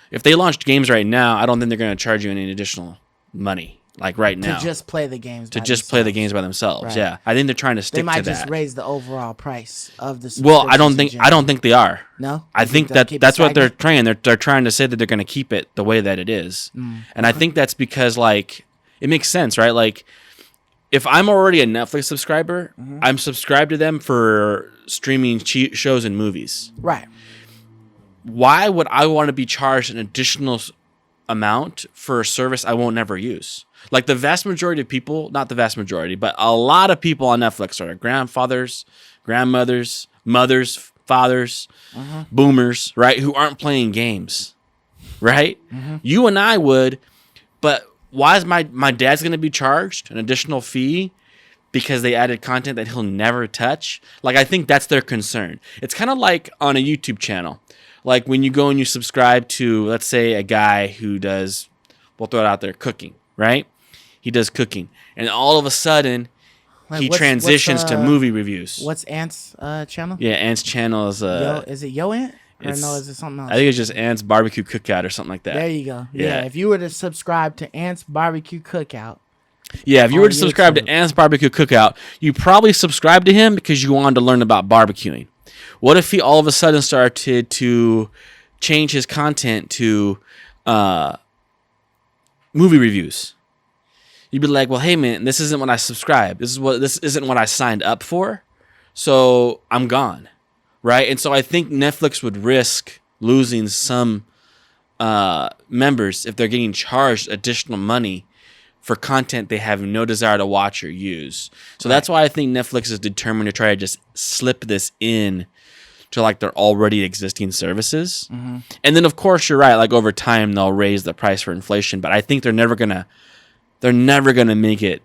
if they launched games right now, I don't think they're going to charge you any additional money. Like right now, to just play the games. Play the games by themselves. Right. Yeah, I think they're trying to stick to that. They might just raise the overall price of the. Well, I don't think they are. No, I think that's what they're trying. They're trying to say that they're going to keep it the way that it is, and I think that's because like it makes sense, right? Like. If I'm already a Netflix subscriber, I'm subscribed to them for streaming shows and movies. Right. Why would I want to be charged an additional amount for a service I won't never use? Like the vast majority of people, not the vast majority, but a lot of people on Netflix are grandfathers, grandmothers, mothers, fathers, boomers, right? Who aren't playing games, right? You and I would, but why is my dad's going to be charged an additional fee because they added content that he'll never touch? Like, I think that's their concern. It's kind of like on a YouTube channel. Like when you go and you subscribe to, let's say, a guy who does, we'll throw it out there, cooking, right? He does cooking. And all of a sudden, he transitions to movie reviews. What's Ant's channel? Yeah, Ant's channel is... is it Yo Ant? Or no, is it something else? I think it's just Ant's Barbecue Cookout or something like that. There you go. Yeah, if you were to subscribe to Ant's Barbecue Cookout. Yeah, if you were to subscribe to Ant's Barbecue Cookout, you probably subscribed to him because you wanted to learn about barbecuing. What if he all of a sudden started to change his content to movie reviews? You'd be like, well, hey, man, this isn't what I subscribed. This isn't what I signed up for, so I'm gone. Right, and so I think Netflix would risk losing some members if they're getting charged additional money for content they have no desire to watch or use. So that's why I think Netflix is determined to try to just slip this in to like their already existing services. And then, of course, you're right. Like over time, they'll raise the price for inflation, but I think they're never gonna make it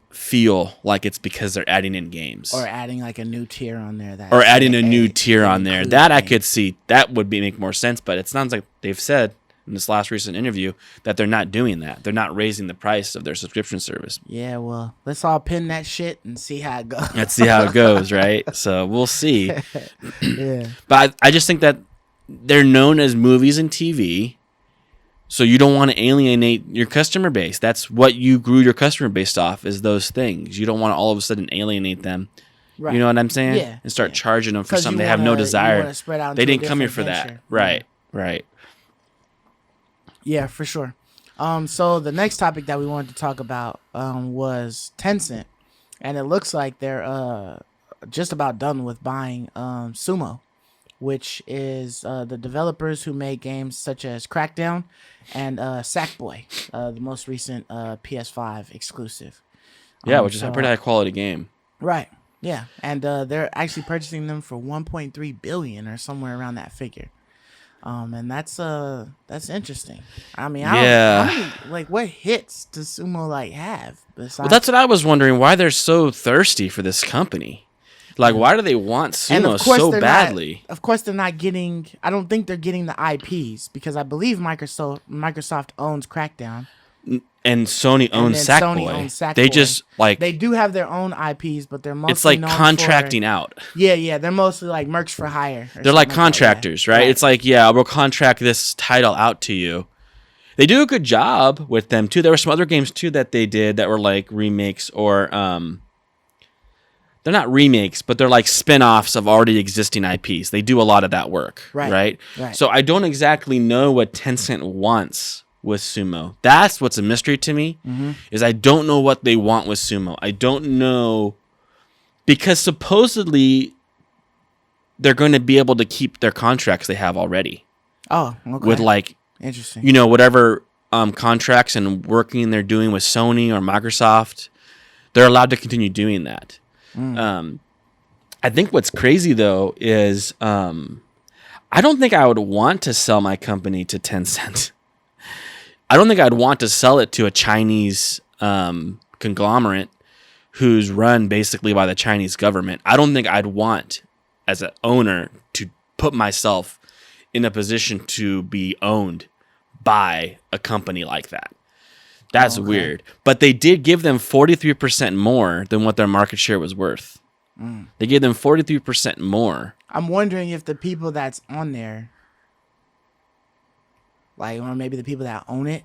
feel like it's because they're adding in games or adding like a new tier on there that I could see that would make more sense, but it sounds like they've said in this last recent interview that they're not doing that. They're not raising the price of their subscription service. Yeah, well, let's all pin that shit and see how it goes. Let's see how it goes, right? So we'll see. Yeah, but I just think that they're known as movies and TV. So you don't want to alienate your customer base. That's what you grew your customer base off, is those things. You don't want to all of a sudden alienate them. Right. You know what I'm saying? Yeah. And start charging them for something they have no desire. They didn't come here for that. Right. Right. Yeah, for sure. So the next topic that we wanted to talk about was Tencent. And it looks like they're just about done with buying Sumo, which is the developers who made games such as Crackdown and Sackboy, the most recent PS5 exclusive. Yeah, which is a pretty high quality game. Right. Yeah, and they're actually purchasing them for 1.3 billion or somewhere around that figure. And that's interesting. I mean, I don't how Yeah. many like what hits does Sumo like have Well, that's besides what I was wondering. Why they're so thirsty for this company? Like, why do they want and Sumo so they're not badly? of course they're not getting I don't think they're getting the IPs because I believe Microsoft owns Crackdown And Sony and owns then Sony Sackboy. owns Sackboy. They just like They do have their own IPs, but they're mostly it's like known contracting out. Yeah, they're mostly like merch for hire. They're like contractors, right? It's like, yeah, we'll contract this title out to you. They do a good job with them too. There were some other games too that they did that were like remakes or they're not remakes, but they're like spin-offs of already existing IPs. They do a lot of that work, right? So I don't exactly know what Tencent wants with Sumo. That's what's a mystery to me, is I don't know what they want with Sumo. I don't know, because supposedly they're going to be able to keep their contracts they have already. Oh, okay. With like, interesting. Whatever contracts and working they're doing with Sony or Microsoft, they're allowed to continue doing that. I think what's crazy though is I don't think I would want to sell my company to Tencent. I don't think I'd want to sell it to a Chinese conglomerate who's run basically by the Chinese government. I don't think I'd want, as an owner, to put myself in a position to be owned by a company like that. That's weird. But they did give them 43% more than what their market share was worth. They gave them 43% more. I'm wondering if the people that's on there, like, or maybe the people that own it,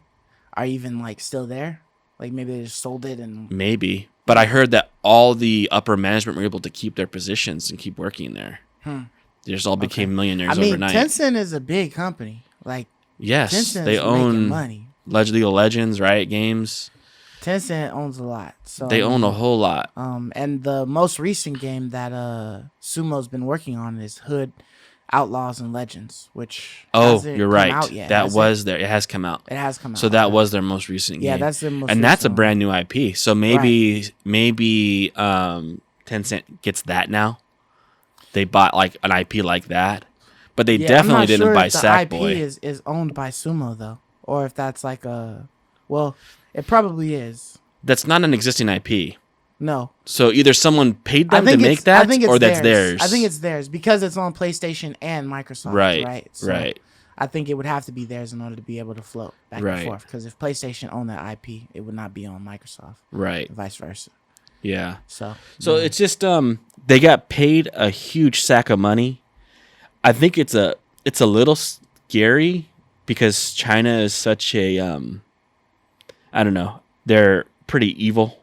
are even like still there. Like maybe they just sold it and maybe. But I heard that all the upper management were able to keep their positions and keep working there. They just all became millionaires overnight. Tencent is a big company. Like, yes, Tencent they is own making money. League of Legends, Riot Games. Tencent owns a lot. So they own a whole lot. And the most recent game that Sumo's been working on is Hood, Outlaws and Legends, which you're right. That was there. It has come out. It has come out. So that was their most recent game. Yeah, that's their most. And that's a brand new IP. So maybe Tencent gets that now. They bought like an IP like that, but they definitely didn't buy Sackboy. The IP is owned by Sumo though, or if that's like it probably is. That's not an existing IP. No. So either someone paid them to make that, or that's theirs. I think it's theirs because it's on PlayStation and Microsoft. Right. So right. I think it would have to be theirs in order to be able to float back and forth. Because if PlayStation owned that IP, it would not be on Microsoft. Right. And vice versa. Yeah. So it's just they got paid a huge sack of money. I think it's a little scary because China is such a I don't know. They're pretty evil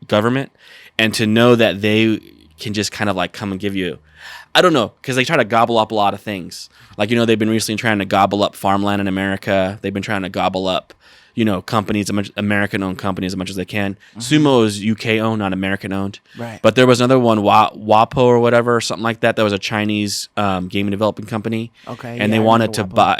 government, and to know that they can just kind of like come and give you, I don't know, because they try to gobble up a lot of things. Like, they've been recently trying to gobble up farmland in America. They've been trying to gobble up, companies, American-owned companies as much as they can. Sumo is UK-owned, not American-owned. Right. But there was another one, WAPO or whatever, or something like that. That was a Chinese gaming developing company. Okay. And they wanted to buy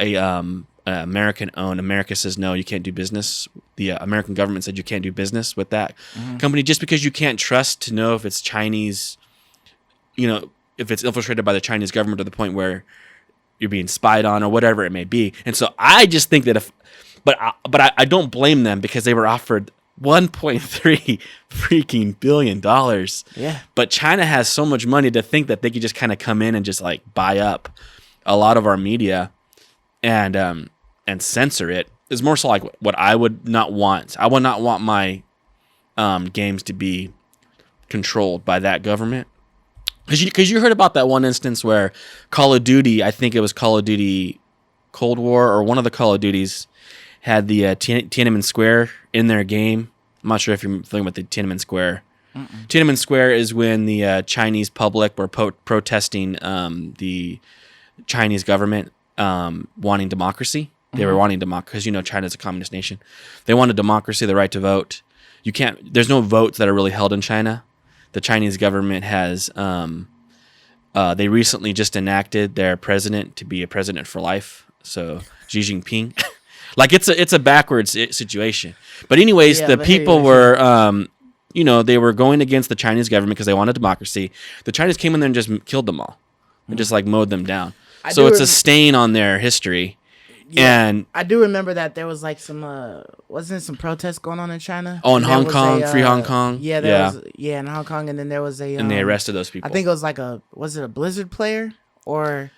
American-owned. America says, no, you can't do business. The American government said you can't do business with that company just because you can't trust to know if it's Chinese, if it's infiltrated by the Chinese government to the point where you're being spied on or whatever it may be. And so I just think that but I don't blame them because they were offered $1.3 freaking billion. Yeah. But China has so much money to think that they could just kind of come in and just like buy up a lot of our media and censor it. Is more so like what I would not want. I would not want my games to be controlled by that government. Because you heard about that one instance where Call of Duty, I think it was Call of Duty Cold War or one of the Call of Duties, had the Tiananmen Square in their game. I'm not sure if you're familiar with the Tiananmen Square. Tiananmen Square is when the Chinese public were protesting the Chinese government wanting democracy. They were wanting democracy because China's a communist nation. They wanted democracy, the right to vote. There's no votes that are really held in China. The Chinese government has. They recently just enacted their president to be a president for life. So Xi Jinping, like it's a backwards situation. But anyways, the people were they were going against the Chinese government because they wanted democracy. The Chinese came in there and just killed them all and just like mowed them down. So it's a stain on their history. Yeah, and I do remember that there was like some wasn't some protests going on in China? Oh, in Hong Kong, free Hong Kong. Yeah, was in Hong Kong, and then there was and they arrested those people. I think it was like was it a Blizzard player or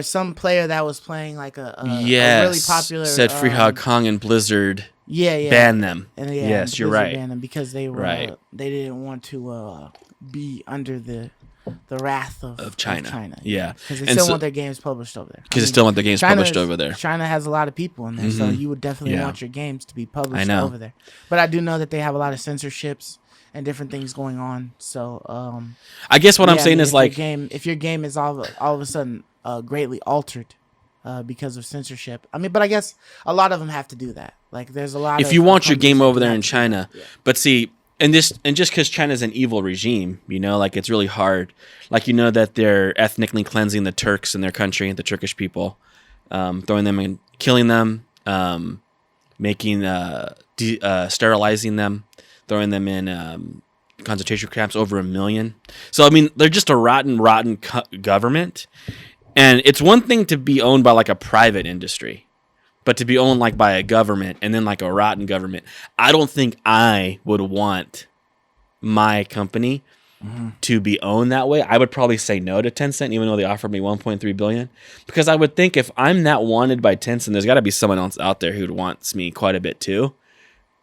some player that was playing like a really popular said free Hong Kong and Blizzard ban them. And yes, you're right. Ban them because they were they didn't want to be under the wrath of China. Yeah. Because they still want their games published over there. Because they still want their games published over there. China has a lot of people in there, so you would definitely want your games to be published over there. But I do know that they have a lot of censorships and different things going on. So I guess what I'm saying is like if your game is all of a sudden greatly altered because of censorship. I mean, but I guess a lot of them have to do that. Like there's a lot if you want your game over there in China, but see, and just because China's an evil regime, like it's really hard. Like that they're ethnically cleansing the Turks in their country, the Turkish people, throwing them and killing them, making sterilizing them, throwing them in concentration camps, over 1 million. So I mean, they're just a rotten government, and it's one thing to be owned by like a private industry. But to be owned like by a government and then like a rotten government, I don't think I would want my company to be owned that way. I would probably say no to Tencent, even though they offered me 1.3 billion, because I would think if I'm that wanted by Tencent, there's got to be someone else out there who wants me quite a bit too.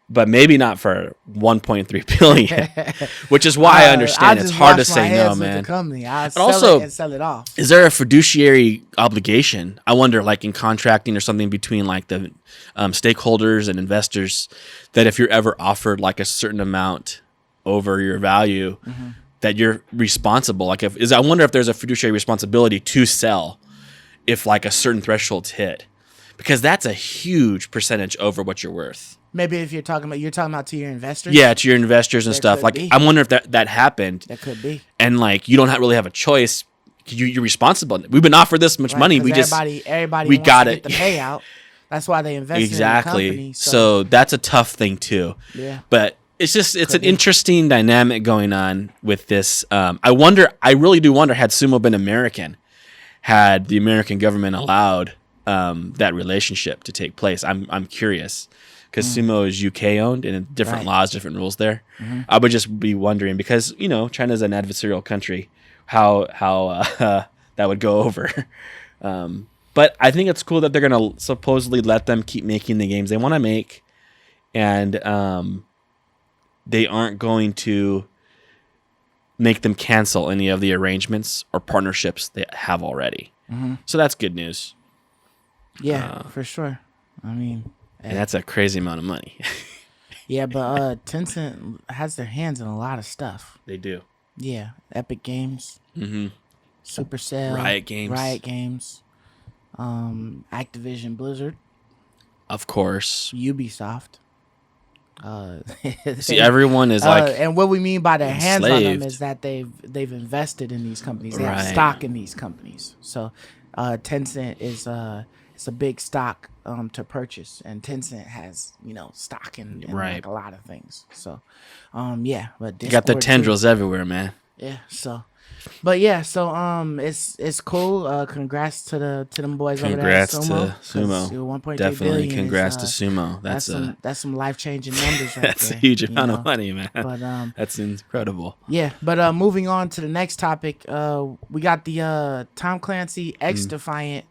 But maybe not for 1.3 billion, which is why I understand it's hard to say no, man. But also, and sell it off. Is there a fiduciary obligation? I wonder, like in contracting or something between like the stakeholders and investors, that if you're ever offered like a certain amount over your value, that you're responsible. Like I wonder if there's a fiduciary responsibility to sell if like a certain threshold's hit, because that's a huge percentage over what you're worth. Maybe if you're talking about to your investors. Yeah, to your investors and stuff. Like, I wonder if that happened. That could be. And like, you don't really have a choice. You're responsible. We've been offered this much money. We everybody got it. The payout. That's why they invested in the company. So that's a tough thing too. Yeah. But it's an interesting dynamic going on with this. I really do wonder, had Sumo been American, had the American government allowed that relationship to take place. I'm curious. Because Sumo is UK owned and different laws, different rules there. I would just be wondering, because China's an adversarial country, how that would go over. But I think it's cool that they're gonna supposedly let them keep making the games they want to make, and they aren't going to make them cancel any of the arrangements or partnerships they have already. So that's good news. Yeah, for sure. I mean. And that's a crazy amount of money. Yeah, but Tencent has their hands in a lot of stuff. They do. Yeah, Epic Games, Supercell, Riot Games, Activision Blizzard, of course, Ubisoft. See, everyone is like, and what we mean by their hands on enslaved. them is that they've invested in these companies. They have stock in these companies. So Tencent is it's a big stock to purchase, and Tencent has stock in like a lot of things. So yeah, but you got the tendrils everywhere, man. Yeah. So, but yeah, so it's cool. Congrats to them boys over there at Sumo. Congrats to Sumo. 1.3 Definitely billion congrats to Sumo. That's some life changing numbers right that's there. A huge amount of money, man. But that's incredible. Yeah, but moving on to the next topic, we got the Tom Clancy XDefiant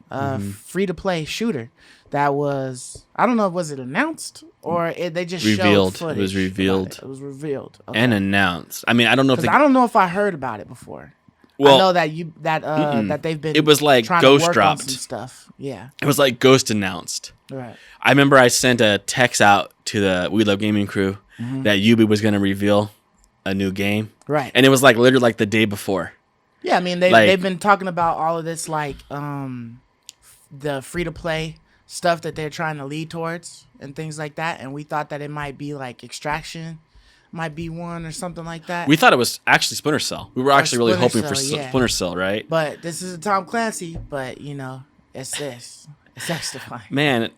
free to play shooter that was, I don't know, was it announced or they just revealed? Showed footage? It was revealed. It was revealed and announced. I mean, I don't know if I don't know if I heard about it before. Well, I know that they've been. It was like ghost dropped some stuff. Yeah, it was like ghost announced. Right. I remember I sent a text out to the We Love Gaming crew that Ubi was going to reveal a new game. Right. And it was like literally like the day before. Yeah, I mean they've been talking about all of this like the free to play stuff that they're trying to lead towards and things like that, and we thought that it might be like Extraction. Might be one or something like that. We thought it was actually Splinter Cell. We were actually really hoping for Splinter Cell, right? But this is a Tom Clancy, but it's this. It's XDefiant. Man,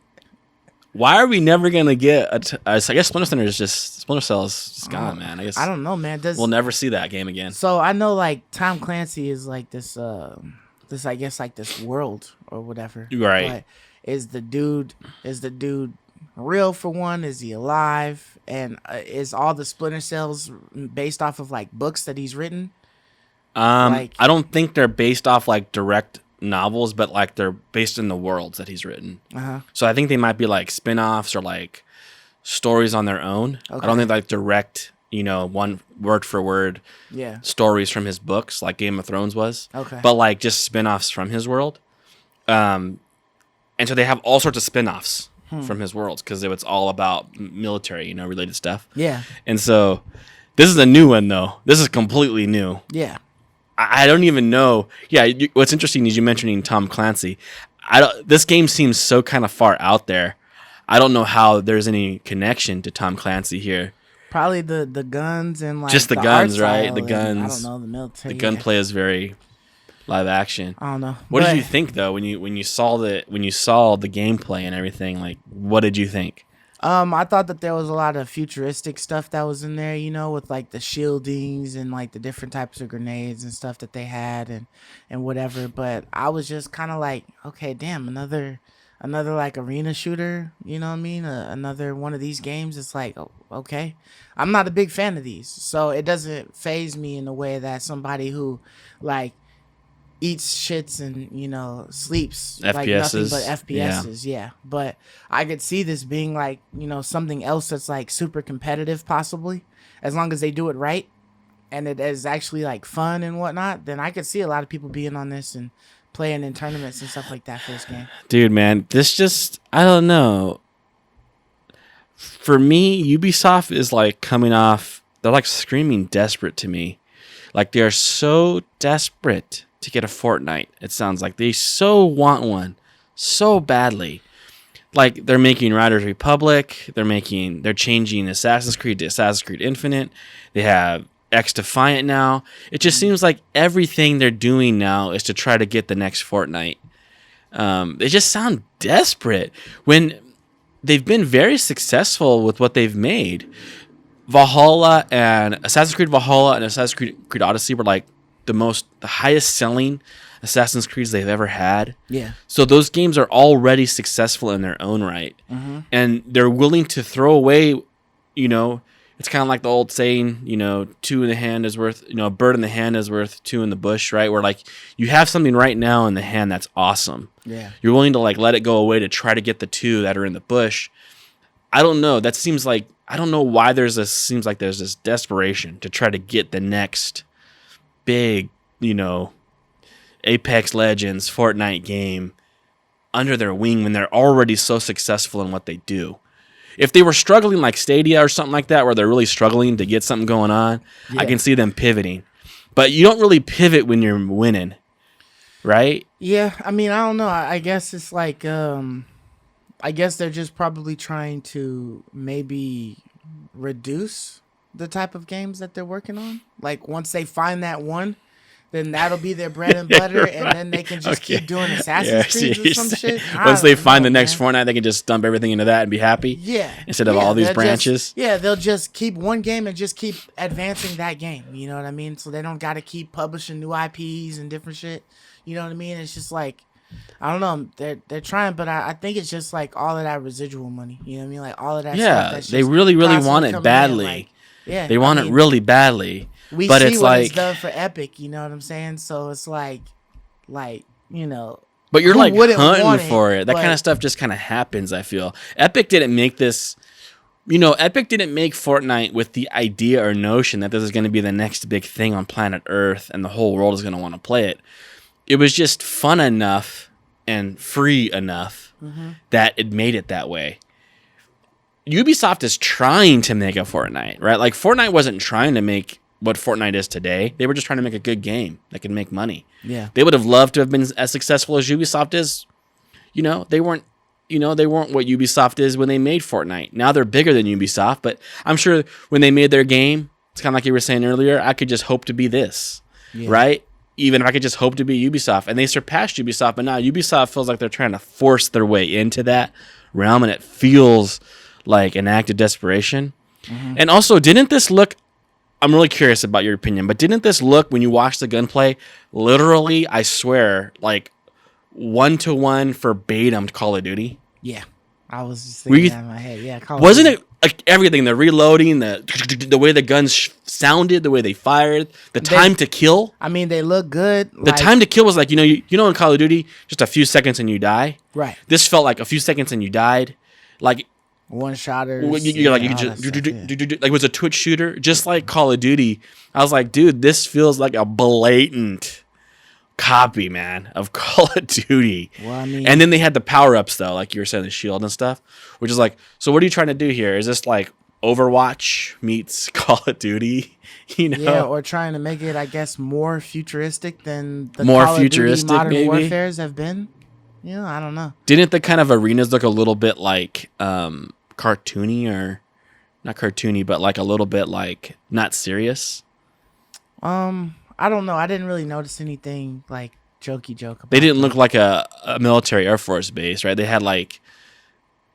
Why are we never gonna get I guess Splinter Cell is just gone, man. I guess I don't know, man. we'll never see that game again. So I know like Tom Clancy is like this I guess like this world or whatever. Right. But is the dude real for one? Is he alive? And is all the Splinter Cells based off of like books that he's written? I don't think they're based off like direct novels, but like they're based in the worlds that he's written. So I think they might be like spin-offs or like stories on their own. Okay. I don't think like direct, one word for word stories from his books like Game of Thrones was. Okay. But like just spin-offs from his world. And so they have all sorts of spin-offs from his worlds because it's all about military, related stuff. Yeah. And so this is a new one though. This is completely new. Yeah. I don't even know. Yeah, what's interesting is you mentioning Tom Clancy. This game seems so kind of far out there. I don't know how there's any connection to Tom Clancy here. Probably the guns and like just the guns, right? The guns. I don't know, the military. The gunplay is very live action. I don't know. What did you think though when you saw the gameplay and everything? Like, what did you think? I thought that there was a lot of futuristic stuff that was in there, with like the shieldings and like the different types of grenades and stuff that they had and whatever. But I was just kind of like, okay, damn, another like arena shooter, you know what I mean? Another one of these games. It's like, oh, okay. I'm not a big fan of these, so it doesn't faze me in a way that somebody who like eats shits and sleeps FPSs. like nothing but FPSs. Yeah. But I could see this being like something else that's like super competitive, possibly, as long as they do it right and it is actually like fun and whatnot. Then I could see a lot of people being on this and playing in tournaments and stuff like that for this game. Dude, man, this just, I don't know. For me, Ubisoft is like coming off, they're like screaming desperate to me. Like they are so desperate to get a Fortnite. It sounds like they so want one so badly. Like they're making Riders Republic, they're changing Assassin's Creed to Assassin's Creed Infinite. They have XDefiant now. It just seems like everything they're doing now is to try to get the next Fortnite. They just sound desperate when they've been very successful with what they've made. Valhalla and Assassin's Creed Valhalla and Assassin's Creed Odyssey were like the highest selling Assassin's Creeds they've ever had. Yeah. So those games are already successful in their own right. Mm-hmm. And they're willing to throw away, it's kind of like the old saying, two in the hand is worth, a bird in the hand is worth two in the bush, right? Where like you have something right now in the hand that's awesome. Yeah. You're willing to like let it go away to try to get the two that are in the bush. I don't know. That seems like, I don't know why there's this desperation to try to get the next big, Apex Legends, Fortnite game under their wing when they're already so successful in what they do. If they were struggling like Stadia or something like that, where they're really struggling to get something going on, I can see them pivoting. But you don't really pivot when you're winning, right? Yeah, I mean, I don't know. I guess it's like, I guess they're just probably trying to maybe reduce the type of games that they're working on. Like once they find that one, then that'll be their bread and butter, right. And then they can just keep doing Assassin's Creed or some shit. Once they find the next Fortnite, they can just dump everything into that and be happy. Yeah. Instead of all these branches. They'll just keep one game and just keep advancing that game. You know what I mean? So they don't got to keep publishing new IPs and different shit. You know what I mean? It's just like, I don't know. They're trying, but I think it's just like all of that residual money. You know what I mean? Like all of that stuff. That's they really want it badly. They want it really badly. But see it's what it's done for Epic, you know what I'm saying? So it's like, But you're like hunting for it. That kind of stuff just kind of happens, I feel. Epic didn't make this, Epic didn't make Fortnite with the idea or notion that this is going to be the next big thing on planet Earth and the whole world is going to want to play it. It was just fun enough and free enough that it made it that way. Ubisoft is trying to make a Fortnite, right? Like Fortnite wasn't trying to make what Fortnite is today. They were just trying to make a good game that could make money. Yeah. They would have loved to have been as successful as Ubisoft is. They weren't what Ubisoft is when they made Fortnite. Now they're bigger than Ubisoft, but I'm sure when they made their game, it's kind of like you were saying earlier, I could just hope to be this, right? Even if I could just hope to be Ubisoft. And they surpassed Ubisoft, but now Ubisoft feels like they're trying to force their way into that realm, and it feels like an act of desperation. And also, didn't this look? I'm really curious about your opinion, but didn't this look, when you watch the gunplay, literally, I swear, like 1-to-1 verbatim Call of Duty? Yeah, I was just thinking that in my head. Yeah, wasn't it like everything? The reloading, the way the guns sounded, the way they fired, the time to kill. I mean, they look good. The time to kill was like, you know, in Call of Duty, just a few seconds and you die. Right. This felt like a few seconds and you died. Like one shotters. You're like, you just like it was a Twitch shooter, just like Call of Duty. I was like, dude, this feels like a blatant copy, man, of Call of Duty. Well, I mean, and then they had the power-ups though, like you were saying, the shield and stuff, which is like, so what are you trying to do here? Is this like Overwatch meets Call of Duty? You know? Yeah, or trying to make it, I guess, more futuristic than the more Call futuristic, of Duty Modern maybe? Warfares have been. You know, I don't know. Didn't the kind of arenas look a little bit like cartoony, or not cartoony, but like a little bit like not serious? I don't know. I didn't really notice anything like jokey about They didn't them. look like a military Air Force base, right? They had like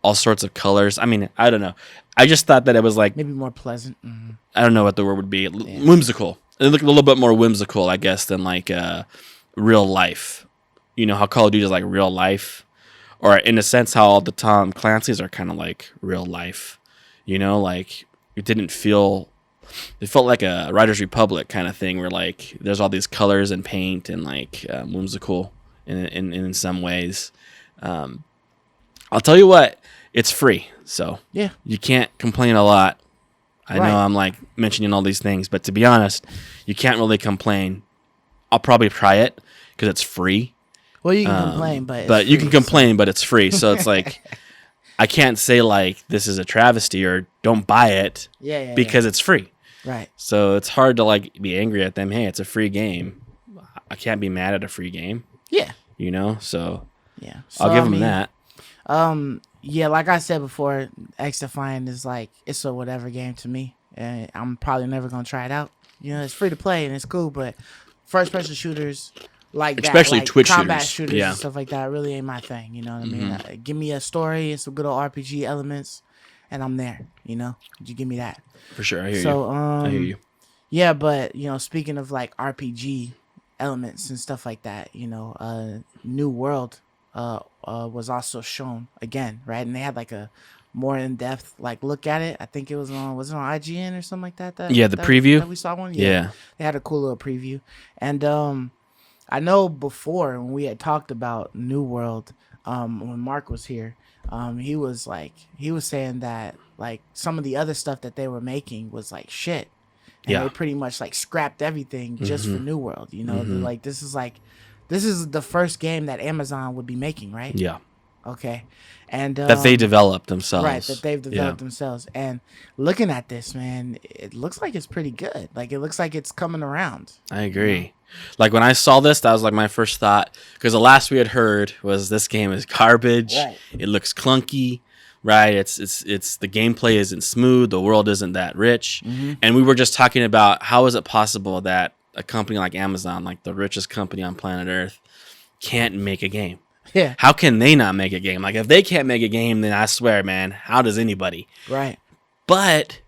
all sorts of colors. I mean, I don't know. I just thought that it was like, maybe more pleasant. Mm-hmm. I don't know what the word would be. Whimsical. It looked a little bit more whimsical, I guess, than like real life. You know how Call of Duty is like real life, or in a sense how all the Tom Clancy's are kind of like real life. You know, like it didn't feel. It felt like a Riders Republic kind of thing, where like there's all these colors and paint and like whimsical in some ways. I'll tell you what, it's free, so Yeah. you can't complain a lot. I Right. know I'm like mentioning all these things, but to be honest, you can't really complain. I'll probably try it because it's free. Well, you can complain, but You can complain, but it's free. So it's like I can't say like this is a travesty or don't buy it because it's free. Right. So it's hard to like be angry at them. Hey, it's a free game. I can't be mad at a free game. Yeah. You know, so Yeah. I'll give them that. Yeah, like I said before, XDefiant is like, it's a whatever game to me. And I'm probably never gonna try it out. You know, it's free to play and it's cool, but first person shooters like Especially that, like Twitch combat shooters. and stuff like that really ain't my thing. You know what I mean? Give me a story and some good old RPG elements, and I'm there. You know, you give me that. For sure, I hear you. So, I hear you. yeah, but you know, speaking of like RPG elements and stuff like that, you know, New World was also shown again, right? And they had like a more in depth like look at it. I think it was on IGN or something like that. Yeah, the preview that we saw one. Yeah, they had a cool little preview, and I know before when we had talked about New World, when Mark was here, he was saying that like some of the other stuff that they were making was like shit. And they pretty much like scrapped everything just for New World. You know, like this is the first game that Amazon would be making, right? Yeah. Okay. And that they developed themselves. Right, that they've developed themselves. And looking at this, man, it looks like it's pretty good. Like it looks like it's coming around. I agree. Like when I saw this, that was like my first thought, because the last we had heard was this game is garbage. Right. It looks clunky, right? It's the gameplay isn't smooth, the world isn't that rich. And we were just talking about how is it possible that a company like Amazon, like the richest company on planet Earth, can't make a game? Yeah. How can they not make a game? Like if they can't make a game, then I swear, man, how does anybody? Right. But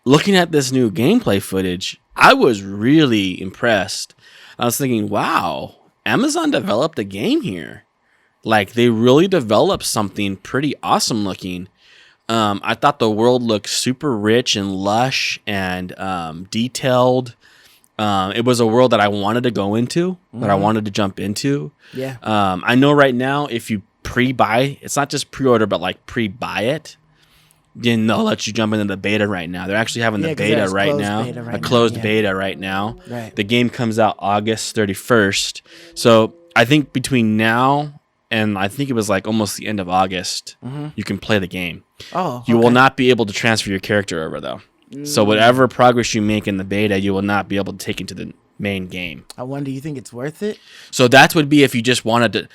looking at this new gameplay footage, I was really impressed. I was thinking, wow, Amazon developed a game here. Like they really developed something pretty awesome looking. I thought the world looked super rich and lush and detailed. It was a world that I wanted to go into, that I wanted to jump into. Yeah. I know right now if you pre-buy, it's not just pre-order, but like pre-buy it, then they'll let you jump into the beta right now. They're actually having the beta right now, a closed beta right now. Right. The game comes out August 31st. So I think between now and I think it was like almost the end of August, you can play the game. Oh, You will not be able to transfer your character over though. So whatever progress you make in the beta, you will not be able to take into the main game. I wonder, you think it's worth it? So that would be if you just wanted to.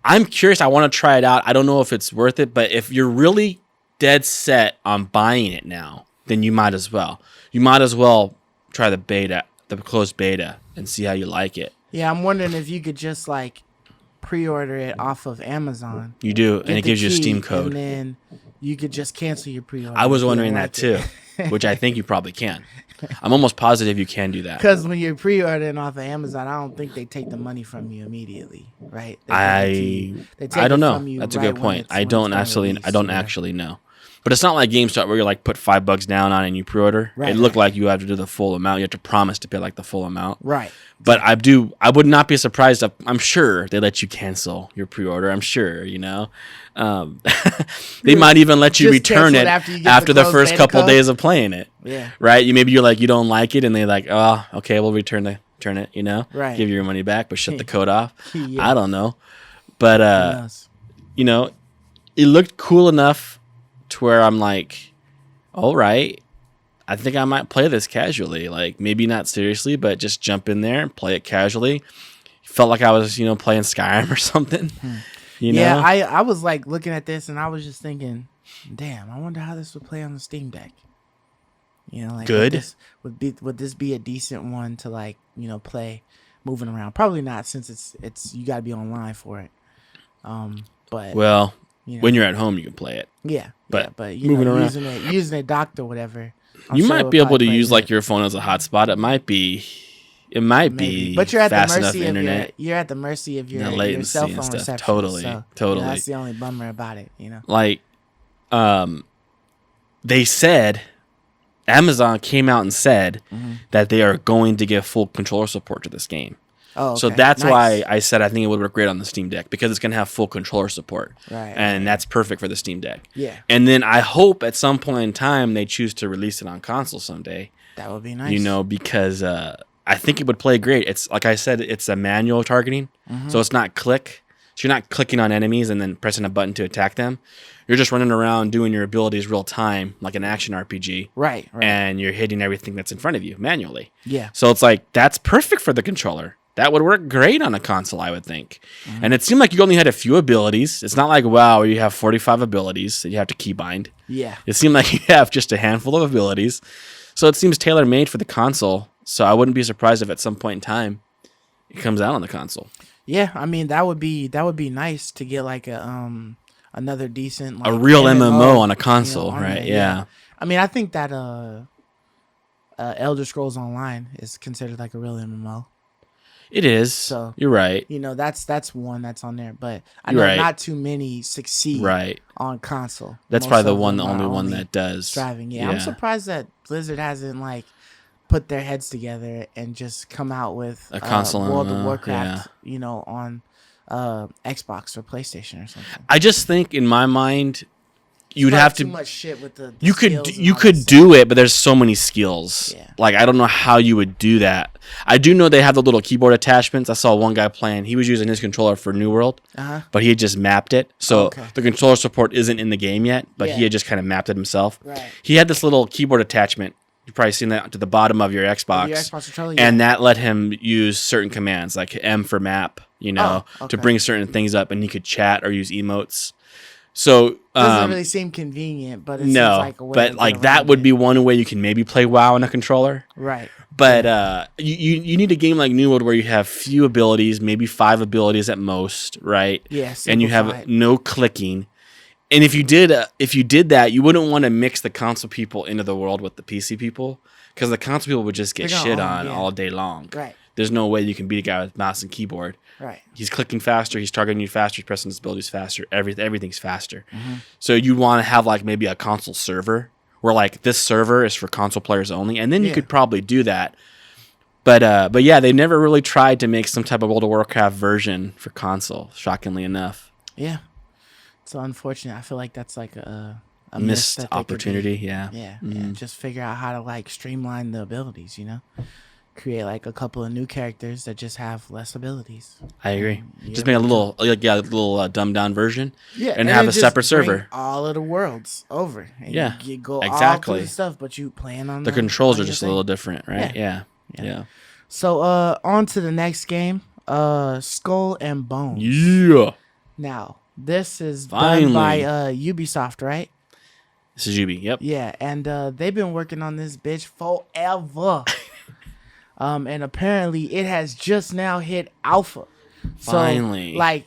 I'm curious. I want to try it out. I don't know if it's worth it, but if you're really dead set on buying it now, then you might as well. You might as well try the closed beta, and see how you like it. Yeah, I'm wondering if you could just like pre-order it off of Amazon. You do, and it gives you a Steam key, code. and then you could just cancel your pre-order. I was if you wondering don't that like too, which I think you probably can. I'm almost positive you can do that. Because when you're pre-ordering off of Amazon, I don't think they take the money from you immediately, right? They take I don't it know. from you That's a right good point. when I it's don't been actually released, know. But it's not like GameStop where you're like put $5 down on it and you pre-order. Right, It looked like you have to do the full amount. You have to promise to pay like the full amount. Right. But I would not be surprised if, I'm sure they let you cancel your pre-order. I'm sure, they might even let you Just return it cancel it after the closed first beta couple code? days of playing it. Yeah. Right? You're like, you don't like it, and they like, oh, okay, we'll return it, Right. Give you your money back, but shut the code off. Yeah. I don't know. But Who knows? it looked cool enough to where I'm like, all right, I think I might play this casually. Like, maybe not seriously, but just jump in there and play it casually. Felt like I was, playing Skyrim or something. Yeah, I was like looking at this and I was just thinking, damn, I wonder how this would play on the Steam Deck. Like Good. Would this be a decent one to like, play moving around? Probably not, since it's you got to be online for it. But well, when you're at home, you can play it. yeah, but but moving around, using it docked or whatever. You might be able to use like your phone as a hotspot. It might be, but you're at the fast mercy enough of internet. you're at the mercy of your latency cell and phone stuff. reception. Totally. That's the only bummer about it. Like, they said, Amazon came out and said that they are going to give full controller support to this game. Oh, okay. So that's Nice. why I said I think it would work great on the Steam Deck, because it's going to have full controller support. Right. And that's perfect for the Steam Deck. Yeah. And then I hope at some point in time they choose to release it on console someday. That would be nice. Because I think it would play great. It's like I said, it's a manual targeting. So it's not click. So you're not clicking on enemies and then pressing a button to attack them. You're just running around doing your abilities real time, like an action RPG. Right. And you're hitting everything that's in front of you manually. Yeah. So it's like, that's perfect for the controller. That would work great on a console, I would think. And it seemed like you only had a few abilities. It's not like WoW where you have 45 abilities that you have to keybind. Yeah. It seemed like you have just a handful of abilities. So it seems tailor-made for the console. So I wouldn't be surprised if at some point in time it comes out on the console. Yeah, I mean that would be nice to get like a another decent like, a real MMO on a on console, right? there, Yeah. I mean, I think that Elder Scrolls Online is considered like a real MMO. It is. So you're right. That's one that's on there, but I You're know right. not too many succeed on console. That's Most probably of the them only are one that does. striving. Yeah, I'm surprised that Blizzard hasn't like put their heads together and just come out with a console World of MMO, Warcraft, on Xbox or PlayStation or something. I just think in my mind, you'd Probably have to. too much shit with the You skills could and you all could that do stuff. it, but there's so many skills. Yeah. Like I don't know how you would do that. I do know they have the little keyboard attachments. I saw one guy playing. He was using his controller for New World, but he had just mapped it. So the controller support isn't in the game yet, but he had just kind of mapped it himself. Right. He had this little keyboard attachment. You've probably seen that to the bottom of your Xbox. Your Xbox controller, and that let him use certain commands like M for map, to bring certain things up, and he could chat or use emotes. So doesn't really seem convenient, but it seems like a way but to like get that around would it. be one way you can maybe play WoW on a controller. Right. But you need a game like New World where you have few abilities, maybe 5 abilities at most, right? Yeah. And you have simplified. no clicking. And if you did that, you wouldn't want to mix the console people into the world with the PC people, because the console people would just get shit on all day long. Right. There's no way you can beat a guy with mouse and keyboard. Right. He's clicking faster. He's targeting you faster. He's pressing his abilities faster. Everything's faster. So you want to have like maybe a console server where like this server is for console players only, and then you could probably do that. But yeah, they never really tried to make some type of World of Warcraft version for console. Shockingly enough. Yeah. So unfortunate. I feel like that's like a missed opportunity. Yeah. Yeah. Just figure out how to like streamline the abilities. Create like a couple of new characters that just have less abilities. I agree. Just make a little dumbed down version. Yeah, and have a just separate bring server. all of the worlds over. And Yeah, you go exactly. all through the stuff, but you playing on The controls on are your just a thing. little different, right? Yeah. So on to the next game, Skull and Bones. Yeah. Now this is Finally. done by Ubisoft, right? This is Ubi. Yep. Yeah, and they've been working on this bitch forever. And apparently it has just now hit alpha. Finally. So, like,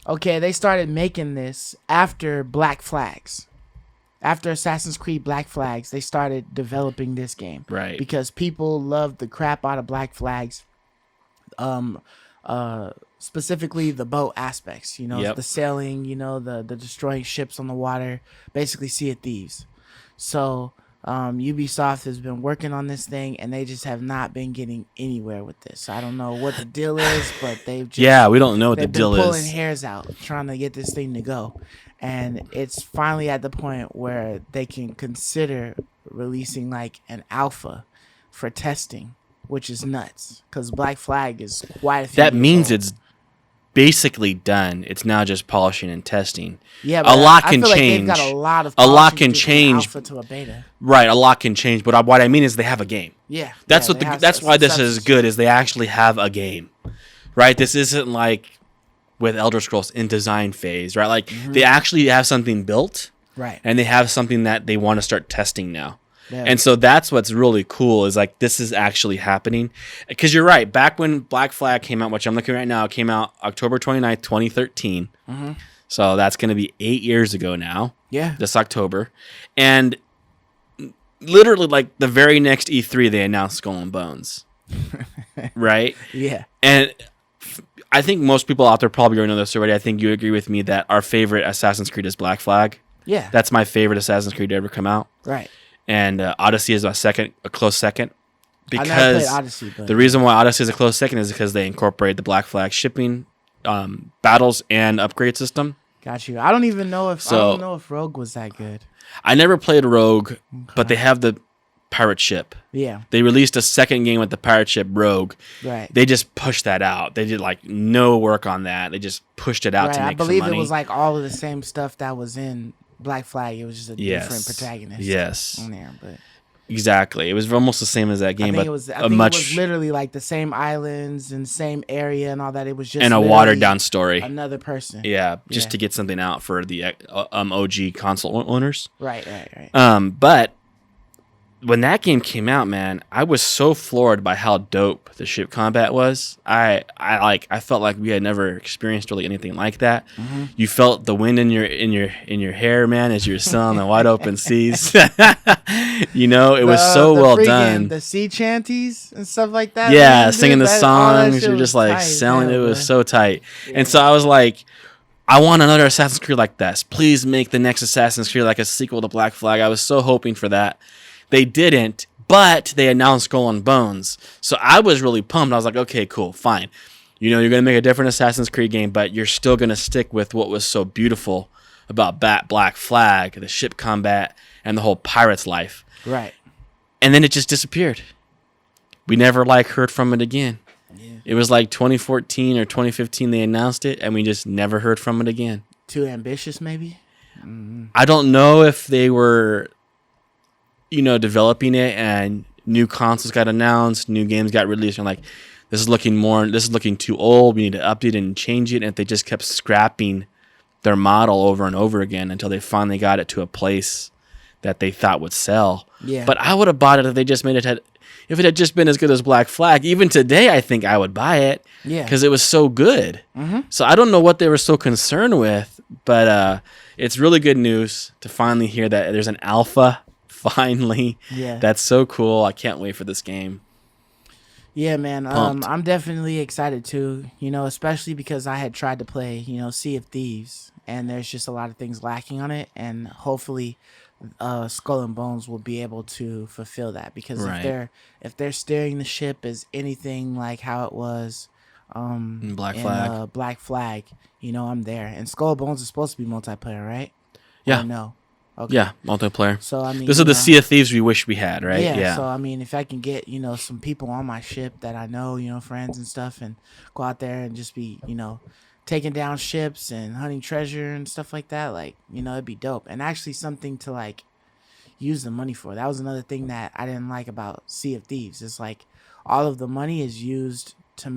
okay, they started making this after Black Flags. After Assassin's Creed Black Flags, they started developing this game. Right. Because people loved the crap out of Black Flags. Specifically the boat aspects, the sailing, the destroying ships on the water, basically Sea of Thieves. So Ubisoft has been working on this thing, and they just have not been getting anywhere with this. I don't know what the deal is, but they've just we don't know what the deal is. They've been pulling hairs out trying to get this thing to go, and it's finally at the point where they can consider releasing like an alpha for testing, which is nuts because Black Flag is quite a few That years means old. it's basically done. It's now just polishing and testing. Yeah, but a lot I can feel change. Like they've got a lot of a lot polishing can to do from change. alpha to a beta. Right, a lot can change. But what I mean is they have a game. Yeah, That's that's why this substance. is good. Is they actually have a game, right? This isn't like with Elder Scrolls in design phase, right? Like they actually have something built, Right. and they have something that they want to start testing now. Yeah. And so that's what's really cool is like this is actually happening. Because you're right. Back when Black Flag came out, which I'm looking right now, it came out October 29th, 2013. So that's going to be 8 years ago now. Yeah. This October. And literally like the very next E3, they announced Skull and Bones. Right? Yeah. And I think most people out there probably already know this already. I think you agree with me that our favorite Assassin's Creed is Black Flag. Yeah. That's my favorite Assassin's Creed to ever come out. Right. And Odyssey is a close second. I never Because played Odyssey, but the reason why Odyssey is a close second is because they incorporate the Black Flag shipping, battles, and upgrade system. got you. I don't know if Rogue was that good. I never played Rogue, but they have the pirate ship. Yeah. They released a second game with the pirate ship Rogue. Right. They just pushed that out. They did like no work on that. They just pushed it out to make I believe some money. it was like all of the same stuff that was in Black Flag. It was just a different protagonist. Yes. On there, but exactly. It was almost the same as that game, but it was literally like the same islands and same area and all that. It was just a watered down story. Another person. Yeah, just to get something out for the OG console owners. Right. But when that game came out, man, I was so floored by how dope the ship combat was. I felt like we had never experienced really anything like that. You felt the wind in your hair, man, as you were sailing the wide open seas. It was so well done. The sea chanties and stuff like that. Yeah, man, singing the songs. You're just like sailing. It was so tight. Yeah. And so I was like, I want another Assassin's Creed like this. Please make the next Assassin's Creed like a sequel to Black Flag. I was so hoping for that. They didn't, but they announced Skull and Bones. So I was really pumped. I was like, okay, cool, fine. You're going to make a different Assassin's Creed game, but you're still going to stick with what was so beautiful about Black Flag, the ship combat, and the whole pirate's life. Right. And then it just disappeared. We never heard from it again. Yeah. It was like 2014 or 2015 they announced it, and we just never heard from it again. Too ambitious, maybe? I don't know if they were developing it and new consoles got announced, new games got released, and like, this is looking too old. We need to update it and change it. And if they just kept scrapping their model over and over again until they finally got it to a place that they thought would sell. Yeah. But I would have bought it if they just made it. If it had just been as good as Black Flag, even today, I think I would buy it. Yeah. Because it was so good. So I don't know what they were so concerned with, but it's really good news to finally hear that there's an alpha. Finally. Yeah. That's so cool. I can't wait for this game. Yeah, man. I'm definitely excited too, especially because I had tried to play, Sea of Thieves, and there's just a lot of things lacking on it, and hopefully Skull and Bones will be able to fulfill that, because if they're steering the ship as anything like how it was Black Flag, I'm there. And Skull and Bones is supposed to be multiplayer, right? Yeah. Or no. Okay. Yeah, multiplayer. So I mean, this is the Sea of Thieves we wish we had, right? Yeah. So I mean, if I can get some people on my ship that I know, friends and stuff, and go out there and just be taking down ships and hunting treasure and stuff like that, like it'd be dope. And actually something to like use the money for. That was another thing that I didn't like about Sea of Thieves. It's like all of the money is used to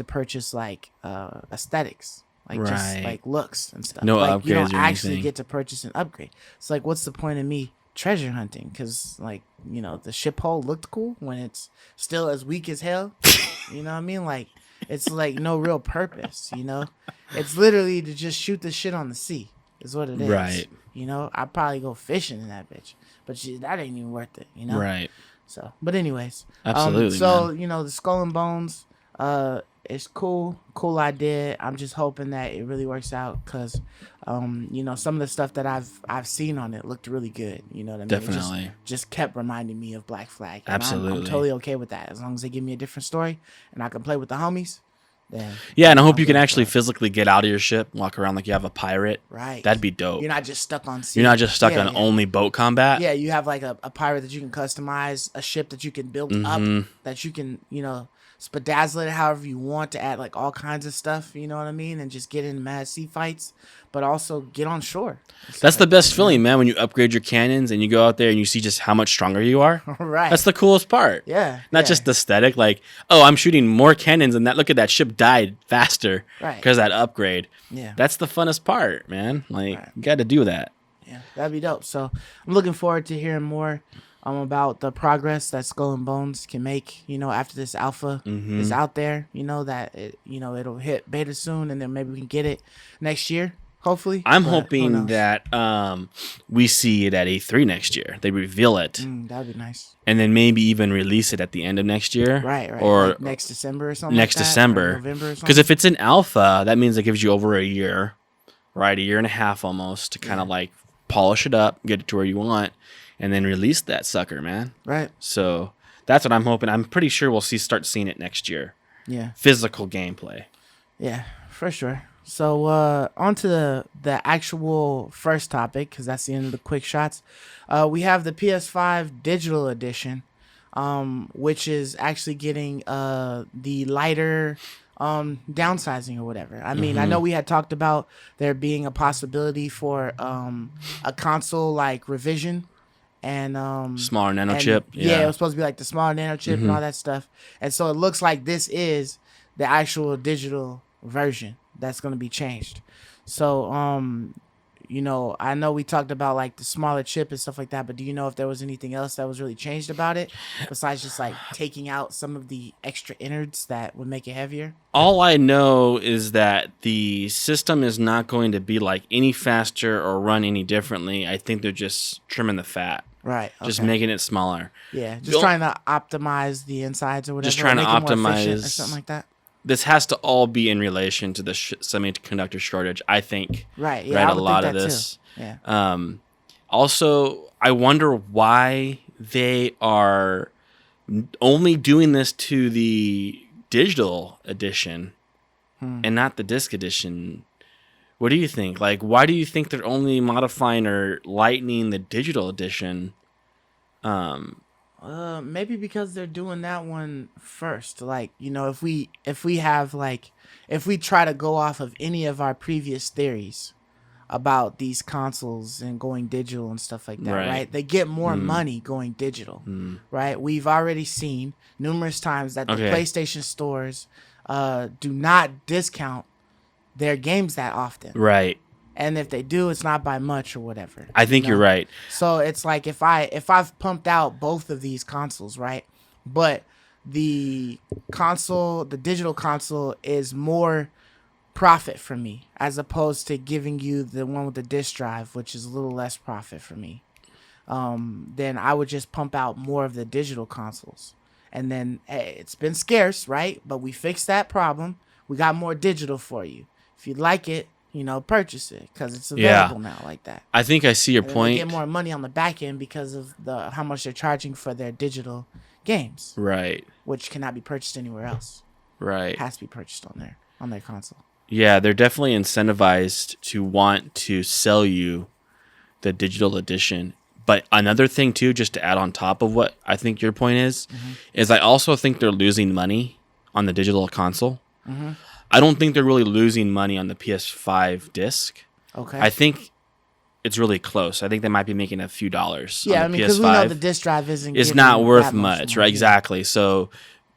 purchase like aesthetics. Like just like looks and stuff. No like upgrades you don't or actually anything. get to purchase an upgrade. It's like, what's the point of me treasure hunting? Because the ship hull looked cool when it's still as weak as hell. You know what I mean? Like It's like no real purpose, you know. It's literally to just shoot the shit on the sea. Is what it is. Right. You know, I'd probably go fishing in that bitch, but that ain't even worth it. You know. Right. So, but anyways, Absolutely. So man. you know, the Skull and Bones, it's cool idea. I'm just hoping that it really works out because, you know, some of the stuff that I've seen on it looked really good. You know what I mean? Definitely. It just kept reminding me of Black Flag. And Absolutely. I'm totally okay with that as long as they give me a different story and I can play with the homies. Then yeah, and I hope you can actually physically get out of your ship, walk around like you have a pirate. Right. That'd be dope. You're not just stuck on sea. You're not just stuck on only boat combat. Yeah, you have like a pirate that you can customize, a ship that you can build up, that you can, you know, spadazzle it however you want to add like all kinds of stuff, you know what I mean? And just get in mad sea fights, but also get on shore. That's the best feeling, man, when you upgrade your cannons and you go out there and you see just how much stronger you are. Right. That's the coolest part. Yeah. Not just aesthetic, like, oh, I'm shooting more cannons and that, look at that ship died faster because of that upgrade. Yeah. That's the funnest part, man. Like, you got to do that. Yeah, that'd be dope. So I'm looking forward to hearing more about the progress that Skull and Bones can make, you know, after this alpha is out there, you know, that it'll hit beta soon and then maybe we can get it next year, hopefully. I'm hoping that we see it at E3 next year. They reveal it. That'd be nice. And then maybe even release it at the end of next year. Right. Or like next December or something. Next December. November or something. Because if it's an alpha, that means it gives you over a year, right? A year and a half almost to kind of like polish it up, get it to where you want. And then release that sucker, man. Right. So that's what I'm hoping. I'm pretty sure we'll start seeing it next year. Yeah. Physical gameplay. Yeah, for sure. So on to the actual first topic, because that's the end of the quick shots. We have the PS5 Digital Edition, which is actually getting the lighter downsizing or whatever. I mean, I know we had talked about there being a possibility for a console like revision. And smaller nano chip. Yeah, it was supposed to be like the smaller nano chip and all that stuff. And so it looks like this is the actual digital version that's going to be changed. So, you know, I know we talked about like the smaller chip and stuff like that, but do you know if there was anything else that was really changed about it besides just like taking out some of the extra innards that would make it heavier? All I know is that the system is not going to be like any faster or run any differently. I think they're just trimming the fat. Right. Okay. Just making it smaller. Yeah. Just trying to optimize the insides or whatever. Just trying to optimize or something like that. This has to all be in relation to the semiconductor shortage, I think. Right. Yeah. Right. I would a lot think of that this. Too. Yeah. Also, I wonder why they are only doing this to the digital edition and not the disc edition. What do you think? Like, why do you think they're only modifying or lightening the digital edition? Maybe because they're doing that one first. Like, you know, if we try to go off of any of our previous theories about these consoles and going digital and stuff like that, right? They get more money going digital, right? We've already seen numerous times that the PlayStation stores do not discount their games that often. Right. And if they do, it's not by much or whatever. I think you're right. So it's like if I've pumped out both of these consoles, right? But the digital console is more profit for me as opposed to giving you the one with the disc drive, which is a little less profit for me. Then I would just pump out more of the digital consoles. And then hey, it's been scarce, right? But we fixed that problem. We got more digital for you. If you like it, you know, purchase it because it's available now like that. I think I see your point. They get more money on the back end because of how much they're charging for their digital games. Right. Which cannot be purchased anywhere else. Right. It has to be purchased on their console. Yeah, they're definitely incentivized to want to sell you the digital edition. But another thing too, just to add on top of what I think your point is I also think they're losing money on the digital console. I don't think they're really losing money on the PS5 disc. Okay. I think it's really close. I think they might be making a few dollars. Yeah, on the I mean, because we know the disc drive is not worth much, right? Exactly. So,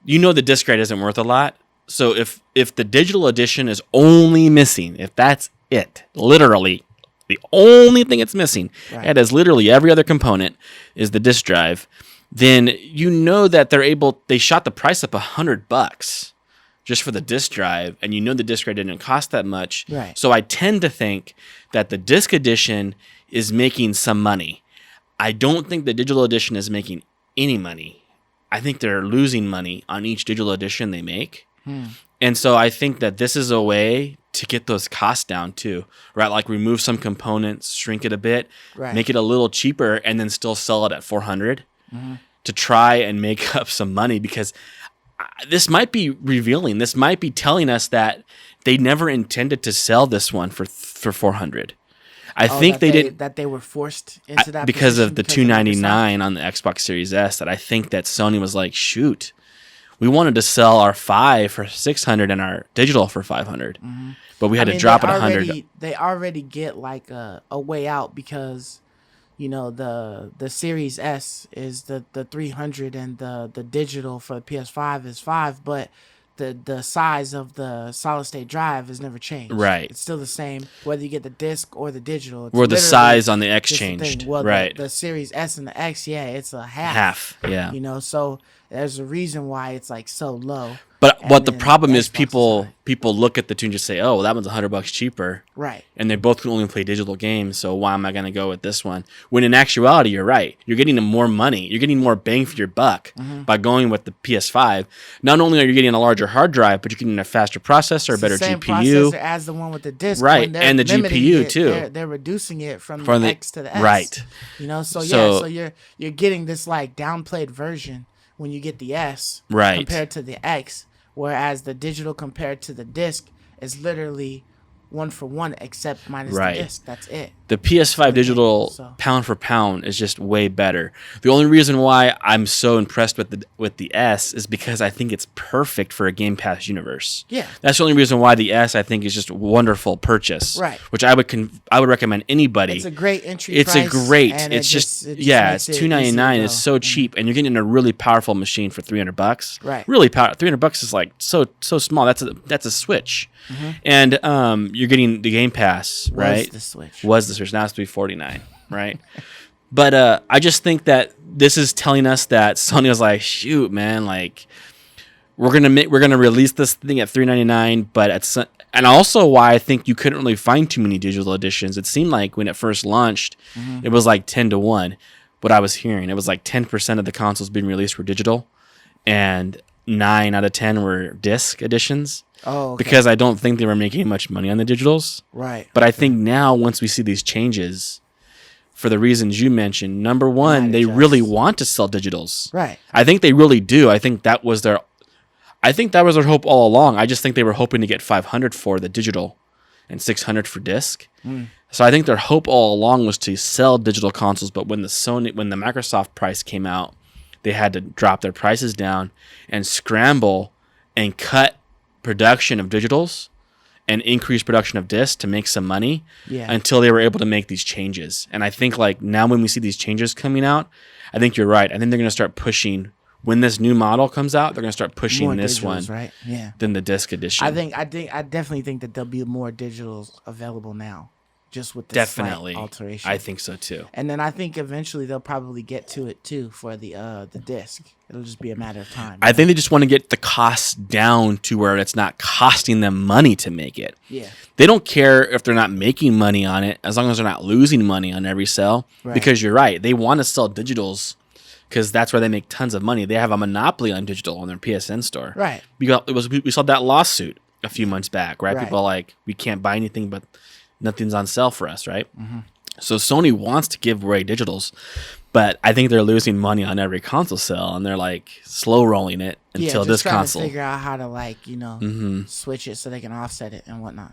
you know, the disc drive isn't worth a lot. So if the digital edition is only missing, if that's it, literally the only thing it's missing, it is literally every other component is the disc drive, then you know that they shot the price up $100 just for the disc drive, and the disc drive didn't cost that much. Right. So I tend to think that the disc edition is making some money. I don't think the digital edition is making any money. I think they're losing money on each digital edition they make. And so I think that this is a way to get those costs down too, right? Like remove some components, shrink it a bit, make it a little cheaper, and then still sell it at 400 to try and make up some money, because this might be revealing. This might be telling us that they never intended to sell this one for 400. I think they did that they were forced into that because of the $299 Microsoft. on the Xbox Series S. That I think that Sony was like, shoot, we wanted to sell our 5 for 600 and our digital for 500, but we had to drop it 100. They already get like a way out, because the Series S is the 300 and the digital for the PS5 is 5, but the size of the solid state drive has never changed. Right. It's still the same whether you get the disc or the digital. It's or the size on the X just the changed. thing. Well, right. The Series S and the X, it's a half. Half, yeah. So there's a reason why it's like so low. But And what the then problem is, Xbox people look at the two and just say, "Oh, well, that one's $100 cheaper," right? And they both can only play digital games. So why am I going to go with this one? When in actuality, you're right. You're getting more money. You're getting more bang for your buck by going with the PS5. Not only are you getting a larger hard drive, but you're getting a faster processor, a better same GPU, processor as the one with the disc, right? And the limiting GPU it, too. They're reducing it from the X to the S, right? So you're getting this like downplayed version when you get the S, right, compared to the X. Whereas the digital compared to the disc is literally 1 for 1, except minus the disc. That's it. The PS5 digital pound for pound is just way better. The only reason why I'm so impressed with the S is because I think it's perfect for a Game Pass universe. Yeah, that's the only reason why the S I think is just a wonderful purchase. Right. Which I would recommend anybody. It's a great entry. It's price, a great. And it's it's $299. It's so cheap, and you're getting a really powerful machine for $300. Right. Really powerful. $300 is like so small. That's a Switch, and you're getting the Game Pass. Right. Was the Switch. Now it's $349, right? But I just think that this is telling us that Sony was like, shoot, man, like we're gonna release this thing at $399, but and also why I think you couldn't really find too many digital editions. It seemed like when it first launched, it was like 10-1. What I was hearing, it was like 10% of the consoles being released were digital, and 9 out of 10 were disc editions. Oh, okay. Because I don't think they were making much money on the digitals. Right. But I think now, once we see these changes, for the reasons you mentioned, number one, they really want to sell digitals. Right. I think they really do. I think that was their hope all along. I just think they were hoping to get 500 for the digital and 600 for disc. So I think their hope all along was to sell digital consoles. But when the Microsoft price came out, they had to drop their prices down and scramble and cut production of digitals and increase production of discs to make some money until they were able to make these changes. And I think like now when we see these changes coming out, I think you're right. I think they're going to start pushing when this new model comes out. They're going to start pushing more this digitals, one right? Yeah. than the disc edition. I definitely think that there'll be more digitals available now, just with the slight alteration. I think so too. And then I think eventually they'll probably get to it too for the disc. It'll just be a matter of time. I think they just want to get the costs down to where it's not costing them money to make it. Yeah. They don't care if they're not making money on it as long as they're not losing money on every sale. Right. Because you're right. They want to sell digitals because that's where they make tons of money. They have a monopoly on digital on their PSN store. Right. We saw that lawsuit a few months back, right? People are like, we can't buy anything, but nothing's on sale for us, right? So Sony wants to give away digitals, but I think they're losing money on every console sale, and they're like slow rolling it until this console. To figure out how to switch it so they can offset it and whatnot.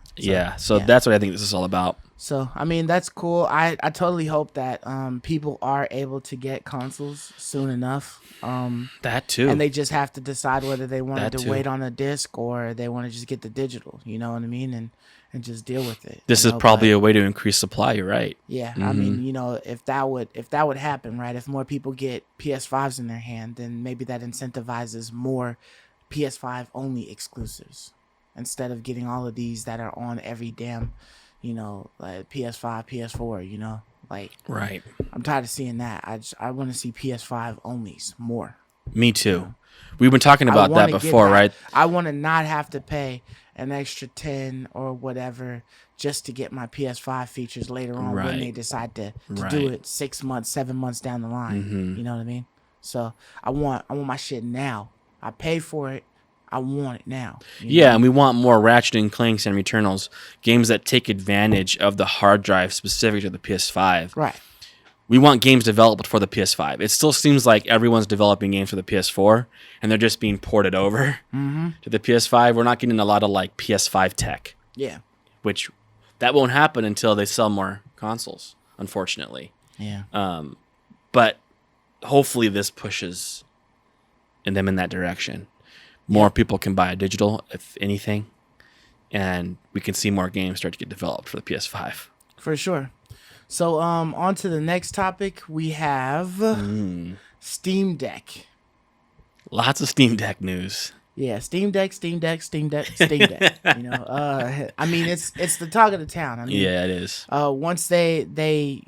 So that's what I think this is all about. So I mean that's cool. I totally hope that people are able to get consoles soon enough. That too. And they just have to decide whether they wanted to wait on a disc or they want to just get the digital. You know what I mean? And just deal with it. This is probably a way to increase supply. You're right. Yeah, I mean, if that would happen, right? If more people get PS5s in their hand, then maybe that incentivizes more PS5 only exclusives instead of getting all of these that are on every damn, like PS5, PS4. Like, right. I'm tired of seeing that. I want to see PS5 onlys more. Me too. We've been talking about that before, right? I want to not have to pay an extra 10 or whatever just to get my PS5 features later on when they decide to do it 6 months, 7 months down the line. You know what I mean? So I want my shit now. I paid for it. I want it now. Yeah, and we want more Ratchet and Clanks and Returnals, games that take advantage of the hard drive specific to the PS5. Right. We want games developed for the PS5. It still seems like everyone's developing games for the PS4, and they're just being ported over to the PS5. We're not getting a lot of like PS5 tech. Yeah. Which that won't happen until they sell more consoles, unfortunately. Yeah. But hopefully this pushes them in that direction. More people can buy a digital, if anything, and we can see more games start to get developed for the PS5. For sure. So on to the next topic, we have Steam Deck. Lots of Steam Deck news. Yeah, Steam Deck. You know, I mean, it's the talk of the town. I mean, yeah, it is. Once they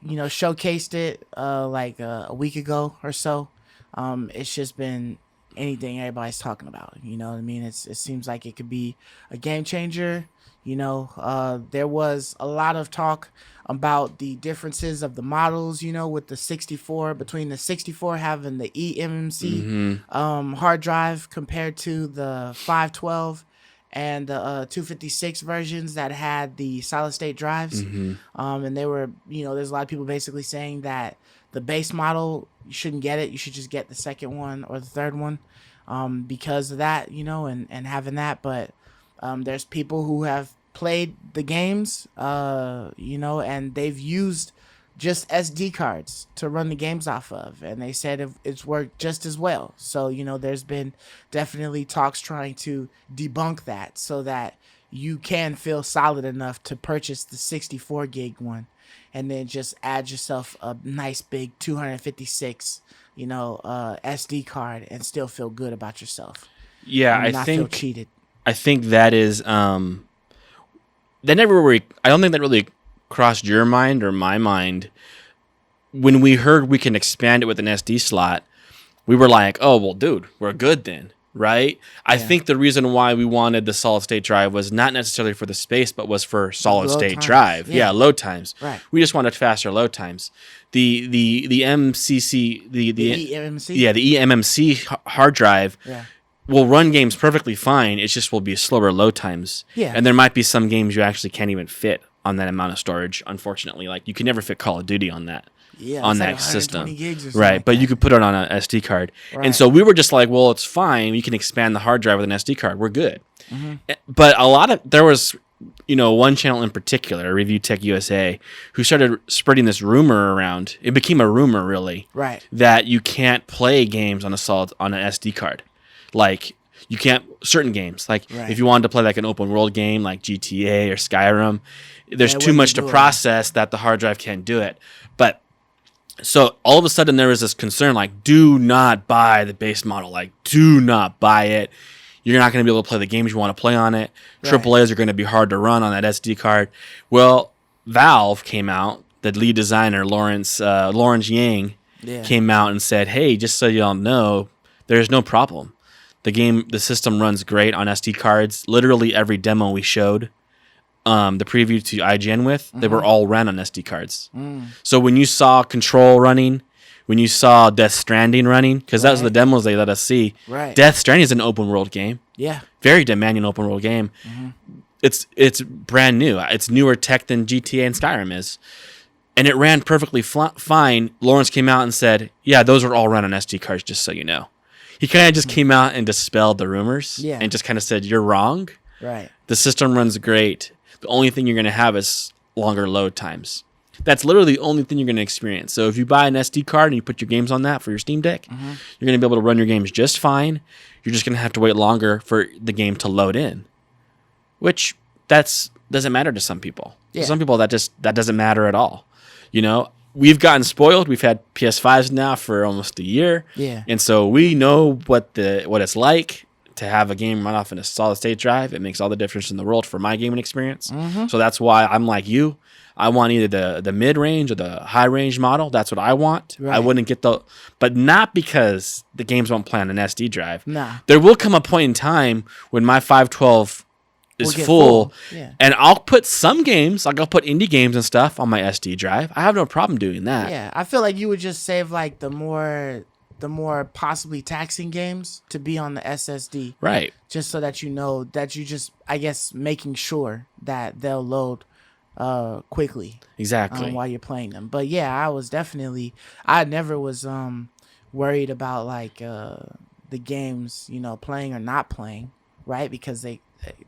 showcased it like a week ago or so, it's just been anything everybody's talking about. You know what I mean? It seems like it could be a game changer. You know, there was a lot of talk about the differences of the models, you know, with the 64, between the 64 having the eMMC hard drive compared to the 512 and the 256 versions that had the solid state drives. And they were, you know, there's a lot of people basically saying that the base model, you shouldn't get it. You should just get the second one or the third one because of that, you know, and having that. But there's people who have played the games, you know, and they've used just SD cards to run the games off of, and they said it's worked just as well. So, you know, there's been definitely talks trying to debunk that so that you can feel solid enough to purchase the 64 gig one and then just add yourself a nice big 256, you know, SD card and still feel good about yourself. Yeah, and not feel cheated. I think that is that never really, I don't think that really crossed your mind or my mind. When we heard we can expand it with an SD slot, we were like, oh, well, dude, we're good then, right? I think the reason why we wanted the solid state drive was not necessarily for the space, but was for solid state drive. Yeah, load times. Right. We just wanted faster load times. The MCC, the eMMC? Yeah, the eMMC hard drive will run games perfectly fine. It just will be slower load times. Yeah. And there might be some games you actually can't even fit on that amount of storage, unfortunately. Like, you can never fit Call of Duty on that. Yeah, on that system. Right. But you could put it on an SD card. Right. And so we were just like, well, it's fine. We can expand the hard drive with an SD card. We're good. But there was, you know, one channel in particular, Review Tech USA, who started spreading this rumor around. It became a rumor, really. Right. That you can't play games on an SD card. Like, you can't, certain games, like if you wanted to play like an open world game like GTA or Skyrim, there's too much to process that the hard drive can't do it. But so all of a sudden there was this concern, like, do not buy the base model. Like, do not buy it. You're not going to be able to play the games you want to play on it. AAAs are going to be hard to run on that SD card. Well, Valve came out, the lead designer, Lawrence Yang, came out and said, hey, just so y'all know, there's no problem. The system runs great on SD cards. Literally every demo we showed, the preview to IGN with, they were all ran on SD cards. So when you saw Control running, when you saw Death Stranding running, because that was the demos they let us see. Right. Death Stranding is an open world game. Yeah. Very demanding open world game. It's brand new. It's newer tech than GTA and Skyrim is. And it ran perfectly fine. Lawrence came out and said, yeah, those are all run on SD cards, just so you know. He kind of just came out and dispelled the rumors and just kind of said, you're wrong. Right. The system runs great. The only thing you're going to have is longer load times. That's literally the only thing you're going to experience. So if you buy an SD card and you put your games on that for your Steam Deck, you're going to be able to run your games just fine. You're just going to have to wait longer for the game to load in, which doesn't matter to some people. Yeah. To some people, that doesn't matter at all. You know, we've gotten spoiled. We've had PS5s now for almost a year. Yeah. And so we know what it's like to have a game run off in a solid state drive. It makes all the difference in the world for my gaming experience. So that's why I'm like you. I want either the mid range or the high range model. That's what I want. Right. I wouldn't get but not because the games won't play on an SD drive. Nah. There will come a point in time when my 512 is Will get full. Yeah. And I'll put some games, like I'll put indie games and stuff on my SD drive. I have no problem doing that. Yeah, I feel like you would just save like the more possibly taxing games to be on the SSD. Right. Just so that you know that you just, I guess, making sure that they'll load quickly. Exactly. While you're playing them. But yeah, I never was worried about like the games, playing or not playing, right? Because they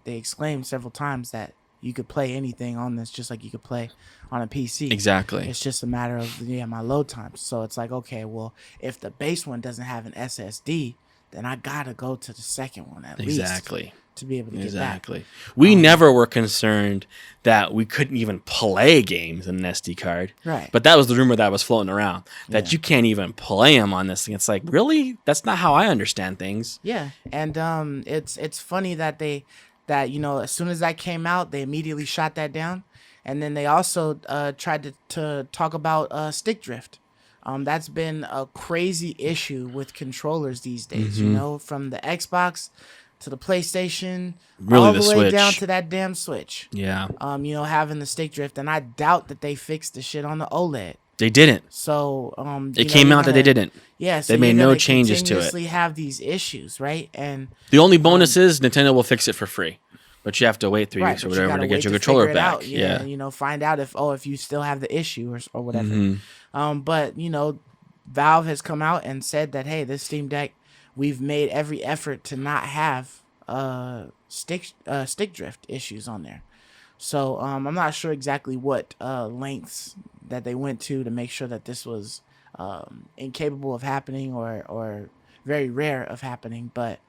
exclaimed several times that you could play anything on this just like you could play on a PC. Exactly. It's just a matter of my load times. So it's like, okay, well, if the base one doesn't have an SSD, then I gotta go to the second one at least to be able to get that. We never were concerned that we couldn't even play games in an SD card. Right. But that was the rumor that was floating around, that you can't even play them on this thing. It's like, really? That's not how I understand things. Yeah, and it's funny that as soon as that came out, they immediately shot that down. And then they also tried to talk about stick drift. That's been a crazy issue with controllers these days, from the Xbox to the PlayStation, really all the way Switch. down to that damn Switch. Yeah. Having the stick drift. And I doubt that they fixed the shit on the OLED. They didn't. So it came out that they didn't. Yeah, so they made no changes to it. Continuously have these issues, right? And the only bonus is Nintendo will fix it for free. But you have to wait 3 weeks or whatever to get your controller back. Find out if you still have the issue or whatever. But Valve has come out and said that, hey, this Steam Deck, we've made every effort to not have stick drift issues on there. So I'm not sure exactly what lengths that they went to make sure that this was incapable of happening or very rare of happening, but.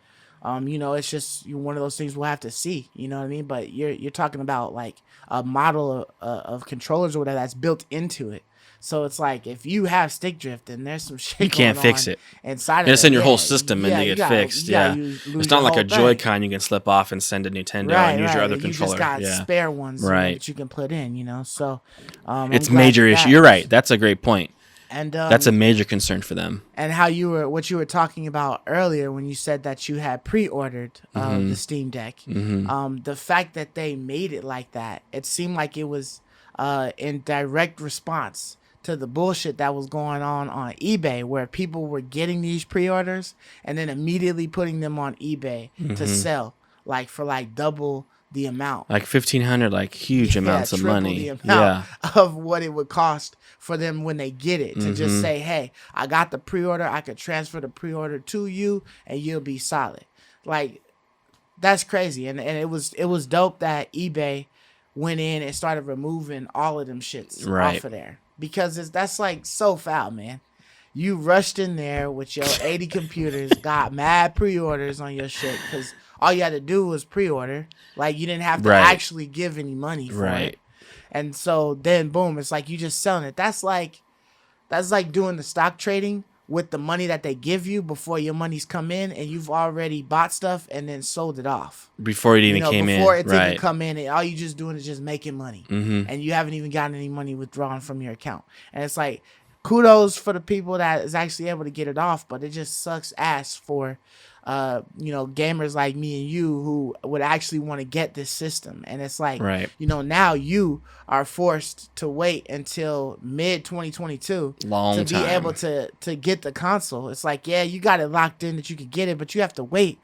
It's just one of those things we'll have to see. You know what I mean? But you're talking about like a model of controllers or whatever that's built into it. So it's like if you have stick drift and there's some shit you can't fix it inside of it. It's in your whole system and they get fixed. Yeah, it's not like a thing. Joy-Con you can slip off and send to Nintendo and use your other controller. You just got spare ones that you can put in. So it's major issue. You're right. That's a great point. And that's a major concern for them. And what you were talking about earlier when you said that you had pre-ordered the Steam Deck, the fact that they made it like that, it seemed like it was in direct response to the bullshit that was going on eBay, where people were getting these pre-orders and then immediately putting them on eBay to sell, like for like double the amount, like $1,500, like huge amounts of money, the amount of what it would cost for them when they get it to just say, hey, I got the pre-order, I could transfer the pre-order to you and you'll be solid. Like, that's crazy. And it was dope that eBay went in and started removing all of them shits off of there, because that's like so foul, man. You rushed in there with your 80 computers, got mad pre-orders on your shit because all you had to do was pre-order. Like, you didn't have to actually give any money for it. And so then, boom, it's like you just selling it. That's like doing the stock trading with the money that they give you before your money's come in, and you've already bought stuff and then sold it off. Before it even came in. Before it didn't come in, and all you just doing is just making money. And you haven't even gotten any money withdrawn from your account. And it's like, kudos for the people that is actually able to get it off, but it just sucks ass for gamers like me and you who would actually want to get this system. And it's like, now you are forced to wait until mid 2022 to be able to get the console. It's like, yeah, you got it locked in that you could get it, but you have to wait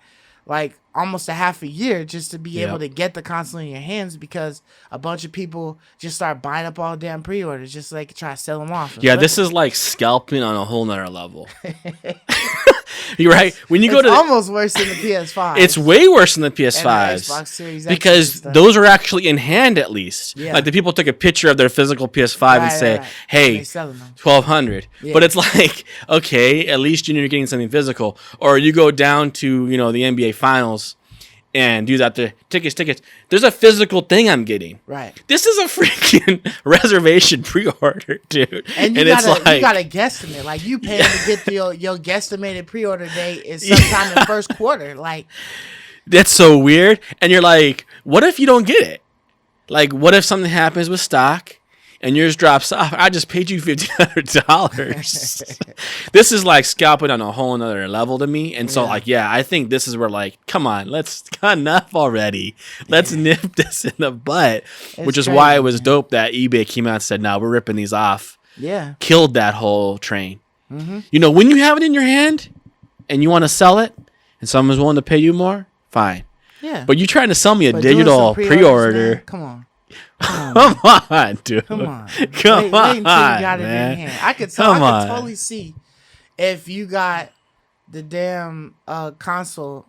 like almost a half a year just to be able to get the console in your hands, because a bunch of people just start buying up all damn pre-orders just so they can try to sell them off. Yeah, this is like scalping on a whole nother level. You're right. When you go to almost worse than the PS5. It's way worse than the PS5s. Xbox Series X because those are actually in hand at least. Yeah. Like the people took a picture of their physical PS5 and say, "Hey, $1,200." Yeah. But it's like, okay, at least you're getting something physical. Or you go down to the NBA Finals and do that. The tickets. There's a physical thing I'm getting. Right. This is a freaking reservation pre-order, dude. And you gotta guesstimate. Like, you paying to get your guesstimated pre-order date is sometime in the first quarter. Like, that's so weird. And you're like, what if you don't get it? Like, what if something happens with stock and yours drops off. I just paid you $1,500. This is like scalping on a whole nother level to me. And so like, I think this is where like, come on, let's enough already. Let's nip this in the butt, which is why it was dope that eBay came out and said, no, we're ripping these off. Yeah. Killed that whole train. You know, when you have it in your hand and you want to sell it and someone's willing to pay you more, fine. Yeah. But you trying to sell me a digital pre-order. Come on. Come on, dude. Come on. Come wait on, until you got it man. in hand. I could totally see if you got the damn console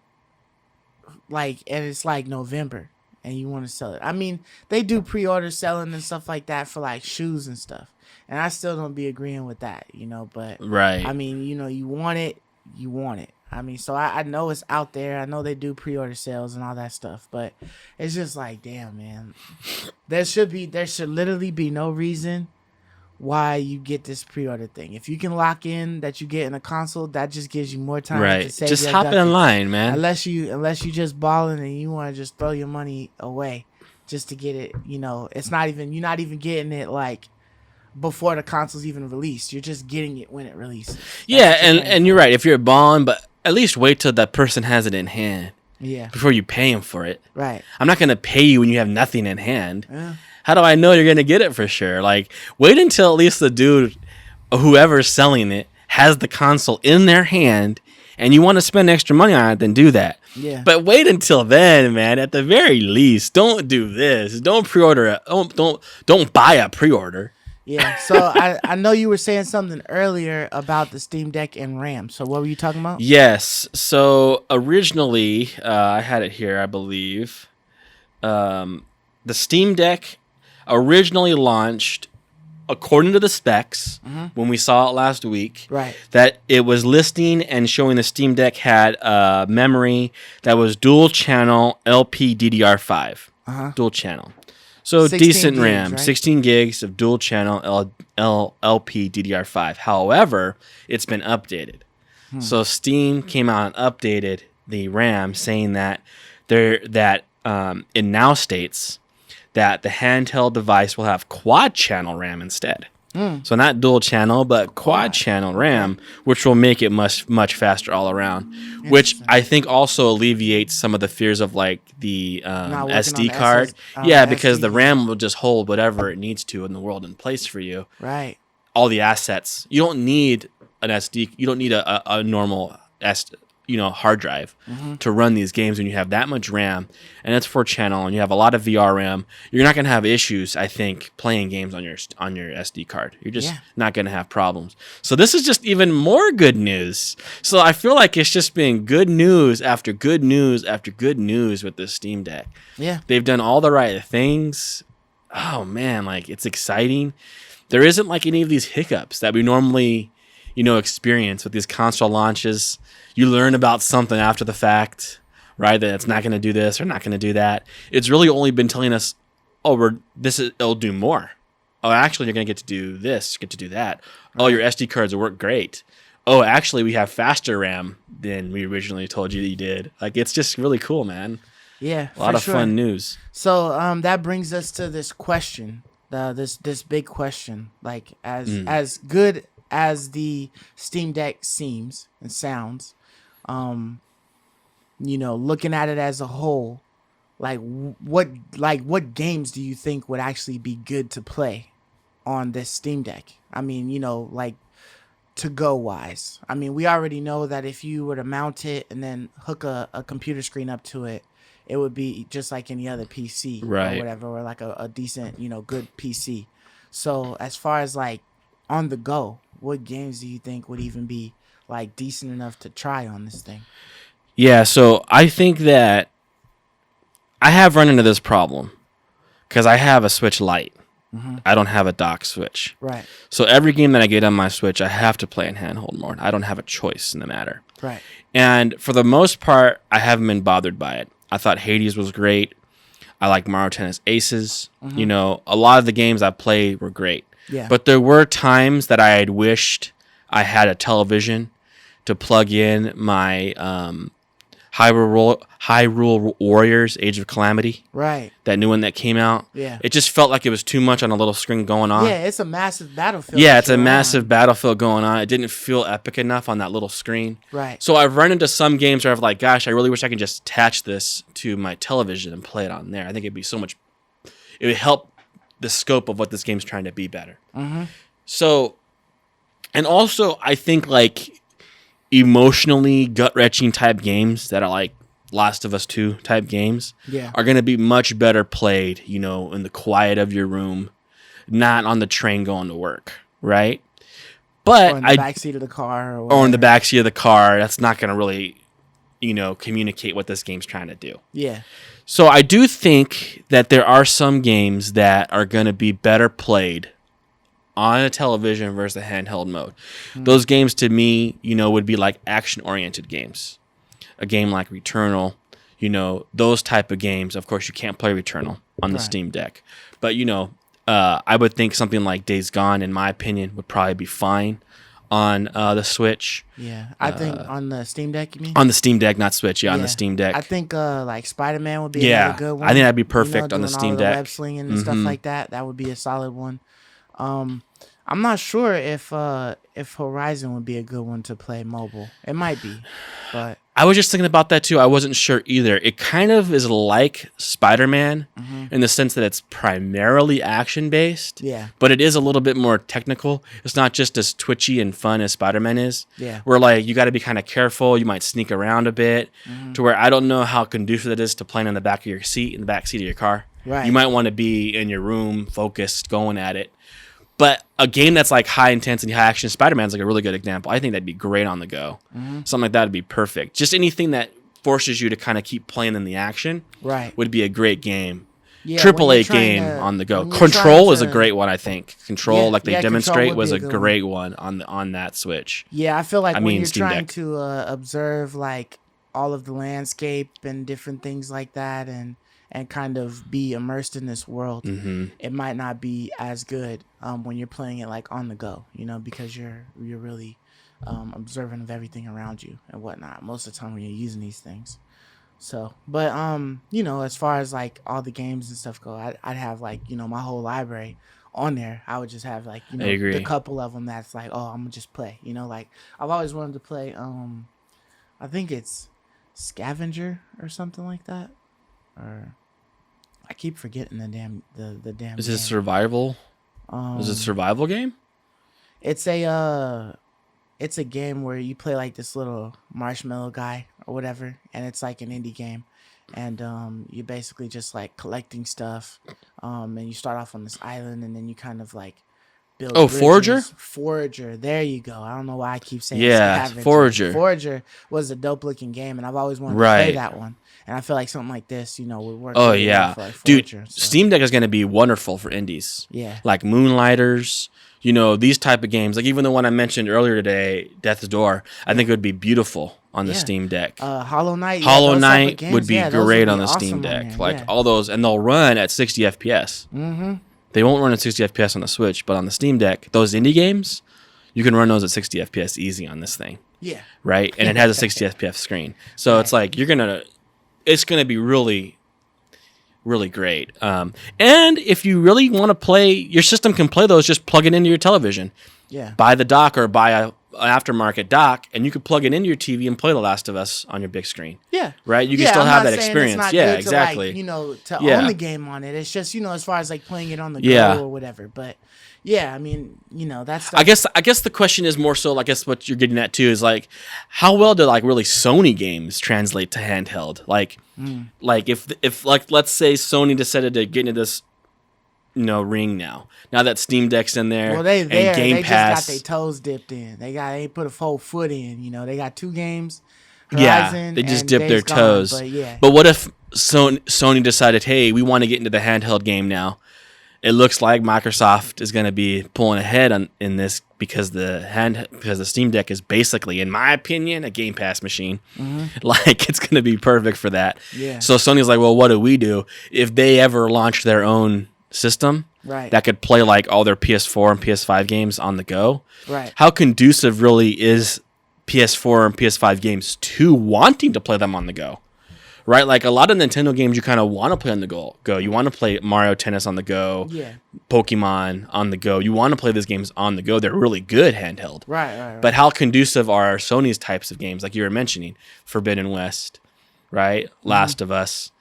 like and it's like November and you want to sell it. I mean, they do pre-order selling and stuff like that for like shoes and stuff. And I still don't be agreeing with that, you know, but right. I mean, you know, you want it. I mean, so I know it's out there. I know they do pre-order sales and all that stuff, but it's just like, damn, man. There should literally be no reason why you get this pre-order thing. If you can lock in that you get in a console, that just gives you more time to save. Just hop in line, man. Unless you just balling and you want to just throw your money away just to get it, you know, you're not even getting it like before the console's even released. You're just getting it when it releases. And you're right. If you're balling, but at least wait till that person has it in hand. Yeah. Before you pay him for it. Right. I'm not going to pay you when you have nothing in hand. Yeah. How do I know you're going to get it for sure? Like, wait until at least the dude, whoever's selling it, has the console in their hand and you want to spend extra money on it, then do that. Yeah. But wait until then, man. At the very least, don't do this. Don't pre-order it. Don't buy a pre-order. Yeah, so I know you were saying something earlier about the Steam Deck and RAM. So what were you talking about? Yes. So originally, I had it here, I believe. The Steam Deck originally launched, according to the specs, when we saw it last week, right, that it was listing and showing the Steam Deck had memory that was dual channel LP DDR5. Dual channel. So decent gigs, RAM, right? 16 gigs of dual channel LP DDR5. However, it's been updated. So Steam came out and updated the RAM, saying that it now states that the handheld device will have quad channel RAM instead. So not dual channel, but quad channel RAM, which will make it much faster all around. Which I think also alleviates some of the fears of like the SD card. Because the RAM will just hold whatever it needs to in the world in place for you. Right. All the assets. You don't need an SD. You don't need a normal hard drive to run these games when you have that much RAM and it's 4-channel and you have a lot of VR RAM. You're not going to have issues, I think, playing games on your SD card. You're just not going to have problems. So this is just even more good news. So I feel like it's just been good news after good news after good news with this Steam Deck. Yeah. They've done all the right things. Oh man, like it's exciting. There isn't like any of these hiccups that we normally, experience with these console launches. You learn about something after the fact, right? That it's not going to do this or not going to do that. It's really only been telling us, it'll do more. Oh, actually, you're going to get to do this, get to do that. Oh, your SD cards will work great. Oh, actually, we have faster RAM than we originally told you that you did. Like, it's just really cool, man. Yeah, a lot of fun news. So, that brings us to this question, this big question. Like, as good as the Steam Deck seems and sounds, looking at it as a whole, what games do you think would actually be good to play on this Steam Deck? I mean, to go wise. I mean, we already know that if you were to mount it and then hook a computer screen up to it, it would be just like any other PC or whatever, or like a decent, good PC. So as far as like on the go, what games do you think would even be like decent enough to try on this thing? Yeah, so I think that I have run into this problem because I have a Switch Lite. I don't have a dock Switch. Right. So every game that I get on my Switch, I have to play in handheld mode. I don't have a choice in the matter. Right. And for the most part, I haven't been bothered by it. I thought Hades was great. I like Mario Tennis Aces. A lot of the games I played were great. Yeah. But there were times that I had wished I had a television to plug in my Hyrule Warriors: Age of Calamity. Right. That new one that came out. Yeah. It just felt like it was too much on a little screen going on. Yeah, it's a massive battlefield. Yeah, it's a massive battlefield going on. It didn't feel epic enough on that little screen. Right. So I've run into some games where I've like, gosh, I really wish I could just attach this to my television and play it on there. I think it'd be so much. It would help the scope of what this game's trying to be better. Mm-hmm. So, and also I think like emotionally gut-wrenching type games that are like Last of Us 2 type games are going to be much better played, you know, in the quiet of your room, not on the train going to work, right? But or in the backseat of the car. Or in the backseat of the car. That's not going to really, you know, communicate what this game's trying to do. Yeah. So I do think that there are some games that are going to be better played on a television versus a handheld mode. Those games to me, you know, would be like action-oriented games. A game like Returnal, you know, those type of games. Of course, you can't play Returnal on the Steam Deck. But, you know, I would think something like Days Gone, in my opinion, would probably be fine on the Switch. Yeah, I think on the Steam Deck, you mean? On the Steam Deck, not Switch. Yeah, on the Steam Deck. I think like Spider-Man would be another good one. I think that'd be perfect on the doing Steam all Deck. Web slinging and stuff like that. That would be a solid one. I'm not sure if Horizon would be a good one to play mobile. It might be, but I was just thinking about that too. I wasn't sure either. It kind of is like Spider-Man in the sense that it's primarily action-based. Yeah. But it is a little bit more technical. It's not just as twitchy and fun as Spider-Man is. Yeah. Where like you got to be kind of careful. You might sneak around a bit to where I don't know how conducive it is to playing in the back of your seat, in the back seat of your car. Right. You might want to be in your room, focused, going at it. But a game that's like high intensity, high action, Spider-Man's like a really good example. I think that'd be great on the go. Something like that would be perfect. Just anything that forces you to kind of keep playing in the action would be a great game. Yeah, AAA game on the go. Control is a great one, I think. Control, like they demonstrate, was a great one on that Switch. Yeah, I feel like when you're trying to observe like all of the landscape and different things like that and kind of be immersed in this world, it might not be as good when you're playing it like on the go, you know, because you're really observant of everything around you and whatnot most of the time when you're using these things. So, but you know, as far as like all the games and stuff go, I'd have like, you know, my whole library on there. I would just have like, you know, the couple of them that's like, oh, I'm gonna just play, you know, like I've always wanted to play I think it's Scavenger or something like that, or I keep forgetting the damn Is it survival? Is it a survival game? It's a game where you play like this little marshmallow guy or whatever, and it's like an indie game, and you're basically just like collecting stuff, and you start off on this island, and then you kind of like build. Oh, bridges. Forager. There you go. I don't know why I keep saying Scavenger. Forager. Forager was a dope looking game, and I've always wanted to play that one. And I feel like something like this, you know, would work. Oh yeah, for like dude, Steam Deck is going to be wonderful for indies. Yeah, like Moonlighters, you know, these type of games. Like even the one I mentioned earlier today, Death's Door. I think it would be beautiful on the Steam Deck. Hollow Knight. Hollow Knight would be great on the Steam Deck. Like all those, and they'll run at 60 FPS. They won't run at 60 FPS on the Switch, but on the Steam Deck, those indie games, you can run those at 60 FPS easy on this thing. Yeah. Right, and it has a 60 FPS screen, so it's like it's gonna be really, really great. And if you really want to play, your system can play those. Just plug it into your television. Yeah. Buy the dock or buy an aftermarket dock, and you can plug it into your TV and play The Last of Us on your big screen. Yeah. Right. You can still have that experience. Yeah. Exactly. To, like, you know, to own the game on it. It's just, you know, as far as like playing it on the go or whatever. But yeah, I mean, you know, that's. I guess the question is more so. I guess what you're getting at too is like, how well do like really Sony games translate to handheld? Like if like let's say Sony decided to get into this, you know, ring now that Steam Deck's in there. Well, Game they Pass. just got their toes dipped in. They put a full foot in. You know, they got 2 games. Horizon they just and dipped their Days Gone, toes. But what if Sony decided, hey, we want to get into the handheld game now? It looks like Microsoft is going to be pulling ahead in this because the Steam Deck is basically, in my opinion, a Game Pass machine. Like it's going to be perfect for that. Yeah. So Sony's like, well, what do we do if they ever launch their own system that could play like all their PS4 and PS5 games on the go? Right. How conducive really is PS4 and PS5 games to wanting to play them on the go. Right? Like a lot of Nintendo games you kind of want to play on the go. You want to play Mario Tennis on the go. Yeah. Pokemon on the go. You want to play these games on the go. They're really good handheld. Right. But how conducive are Sony's types of games, like you were mentioning, Forbidden West, right? Last of Us,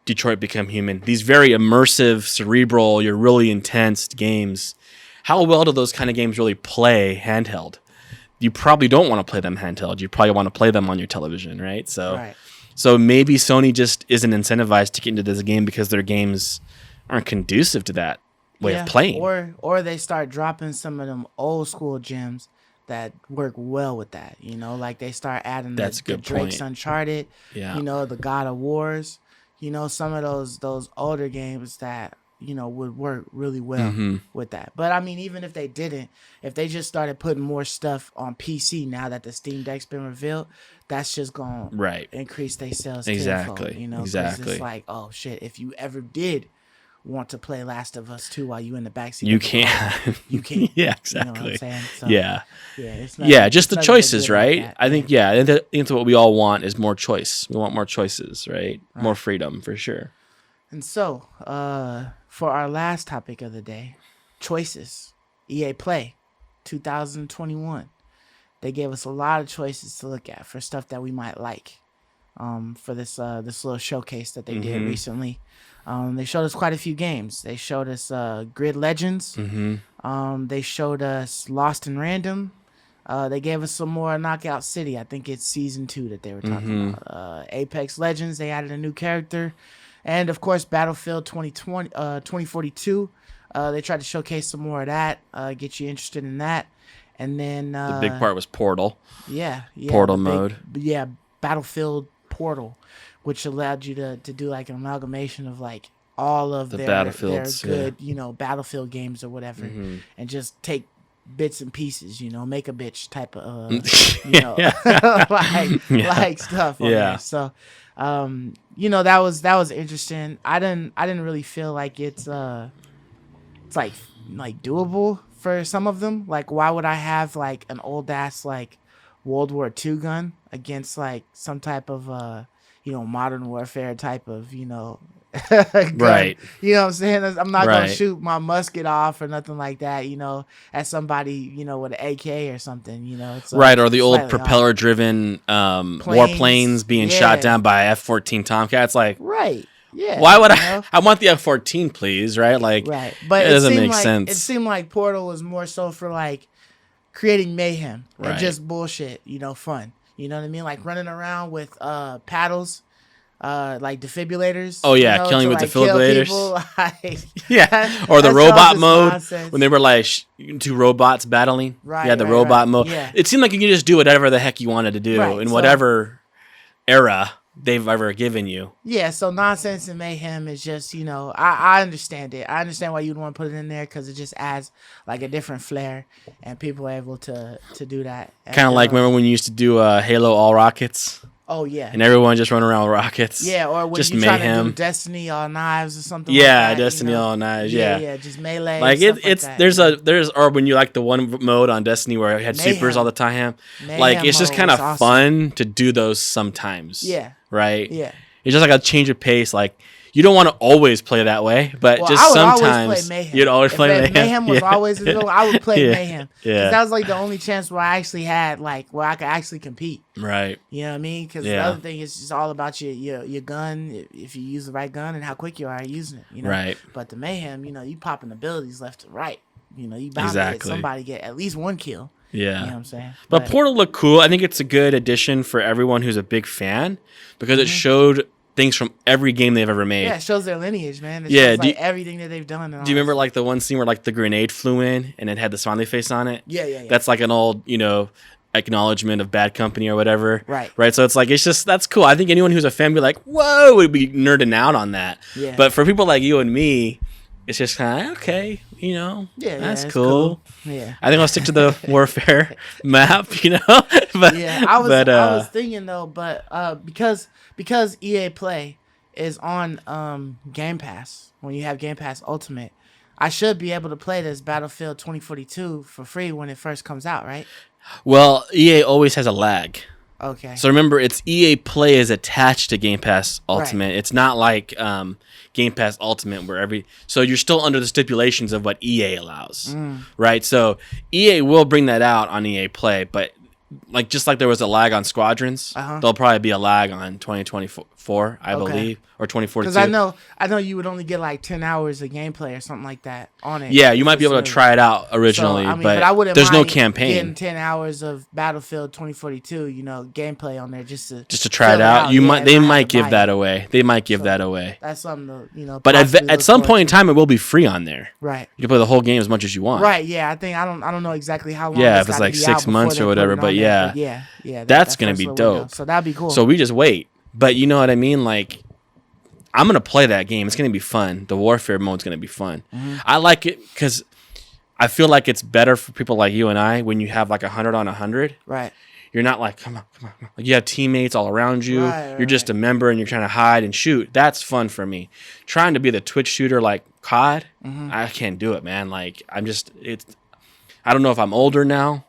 Detroit Become Human. These very immersive, cerebral, you're really intense games. How well do those kind of games really play handheld? You probably don't want to play them handheld. You probably want to play them on your television, right? So maybe Sony just isn't incentivized to get into this game because their games aren't conducive to that way of playing. Or they start dropping some of them old school gems that work well with that. Like they start adding the Drake's Uncharted, the God of Wars, some of those older games that would work really well with that. But I mean, even if they didn't, if they just started putting more stuff on PC now that the Steam Deck's been revealed, that's just going to increase their sales tenfold, Exactly. It's like, oh shit, if you ever did want to play Last of Us 2 while you in the backseat, you can't. You can't. Yeah, exactly. You know what I'm saying? So, it's not, just the choices, right? Like I think that's what we all want is more choice. We want more choices, right? More freedom for sure. And so, for our last topic of the day, choices. EA Play 2021. They gave us a lot of choices to look at for stuff that we might like. For this little showcase that they did recently. They showed us quite a few games. They showed us Grid Legends. They showed us Lost in Random. They gave us some more Knockout City. I think it's season 2 that they were talking about. Apex Legends. They added a new character. And, of course, Battlefield 2042. They tried to showcase some more of that, get you interested in that. And then... the big part was Portal. Yeah. Portal mode. Yeah, Battlefield Portal, which allowed you to do, like, an amalgamation of, like, all of their good, Battlefield games or whatever. And just take bits and pieces, make a bitch type of, like stuff on there. So... that was interesting. I didn't really feel like it's like doable for some of them. Like, why would I have like an old ass like World War II gun against like some type of modern warfare type of gun. Right. You know what I'm saying? I'm not gonna shoot my musket off or nothing like that, at somebody, with an AK or something, It's or the old propeller driven warplanes being shot down by F-14 Tomcats. Like, yeah. Why would I want the F-14, please, right? Like, but it doesn't make sense. It seemed like Portal was more so for like creating mayhem and just bullshit, fun. You know what I mean? Like running around with paddles. Like defibrillators. Oh yeah, killing with defibrillators. Like, or the robot mode when they were like 2 robots battling. The robot mode. Yeah. It seemed like you could just do whatever the heck you wanted to do in whatever era they've ever given you. Yeah, so nonsense and mayhem is just I understand it. I understand why you'd want to put it in there because it just adds like a different flair, and people are able to do that. Kind of like remember when you used to do Halo All Rockets. Oh yeah, and everyone just running around with rockets. Yeah, or when just you mayhem. Trying to do Destiny All Knives or something. Like that, Destiny All Knives. Yeah, just melee. Like it's like there's or when you like the one mode on Destiny where it had supers all the time. Like it's just kind of fun to do those sometimes. Yeah. Right. Yeah. It's just like a change of pace. Like you don't want to always play that way, but just sometimes you'd always play Mayhem. Mayhem was always available. I would play Mayhem. Yeah, that was like the only chance where I actually had where I could actually compete. Right. You know what I mean? Because the other thing is just all about your gun. If you use the right gun and how quick you are using it. Right. But the Mayhem, you popping abilities left to right. You bound to hit somebody get at least 1 kill. Yeah. You know what I'm saying? But Portal looked cool. I think it's a good addition for everyone who's a big fan because it showed things from every game they've ever made. Yeah, it shows their lineage, man. It shows, everything that they've done. Do you remember like the one scene where like the grenade flew in and it had the smiley face on it? Yeah. That's like an old, acknowledgement of Bad Company or whatever. Right. So it's like, that's cool. I think anyone who's a fan would be like, whoa, would be nerding out on that. Yeah. But for people like you and me, it's just kind of, okay, that's cool. Yeah. I think I'll stick to the Warfare map, But yeah, I was thinking though, but because EA Play is on Game Pass, when you have Game Pass Ultimate, I should be able to play this Battlefield 2042 for free when it first comes out, right? Well, EA always has a lag. Okay. So remember, it's EA Play is attached to Game Pass Ultimate. Right. It's not like Game Pass Ultimate where so you're still under the stipulations of what EA allows, right? So EA will bring that out on EA Play, but like just like there was a lag on Squadrons, there'll probably be a lag on 2024, I believe, or 2042. Because I know you would only get like 10 hours of gameplay or something like that on it. Yeah, you might be able to try it out originally, but I wouldn't there's no mind campaign. Getting 10 hours of Battlefield 2042, gameplay on there just to try it out. They might give that away. They might give that away. That's something to But at some point in time, it will be free on there. Right. You can play the whole game as much as you want. Right. Yeah. I don't know exactly how long. Yeah, if it's like 6 months or whatever. But yeah. That's gonna be dope. So that'd be cool. So we just wait. But you know what I mean? Like, I'm gonna play that game. It's gonna be fun. The warfare mode's gonna be fun. I like it because I feel like it's better for people like you and I when you have like 100 on 100. Right. You're not like, come on. Like you have teammates all around you. You're just a member and you're trying to hide and shoot. That's fun for me. Trying to be the Twitch shooter like COD, I can't do it, man. Like I don't know if I'm older now.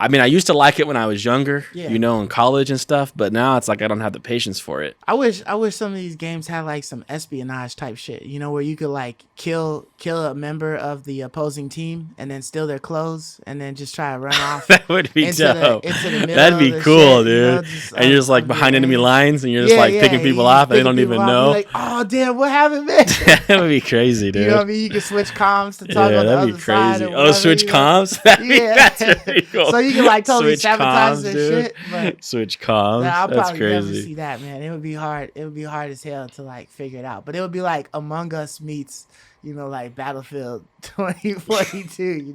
I mean, I used to like it when I was younger, in college and stuff, but now it's like I don't have the patience for it. I wish some of these games had like some espionage type shit, where you could like kill a member of the opposing team and then steal their clothes and then just try to run off. That would be dope. That'd be cool, dude. And you're just like behind enemy lines and you're just like picking people off and they don't even know. Like, oh damn, what happened, man? That would be crazy, dude. You know what I mean? You can switch comms to talk on the other side. Oh, switch comms? That's really cool. So you can like totally sabotage their shit. But switch comms. I'll That's probably crazy. never see that, man. It would be hard. It would be hard as hell to like figure it out. But it would be like Among Us meets, like Battlefield 2042. You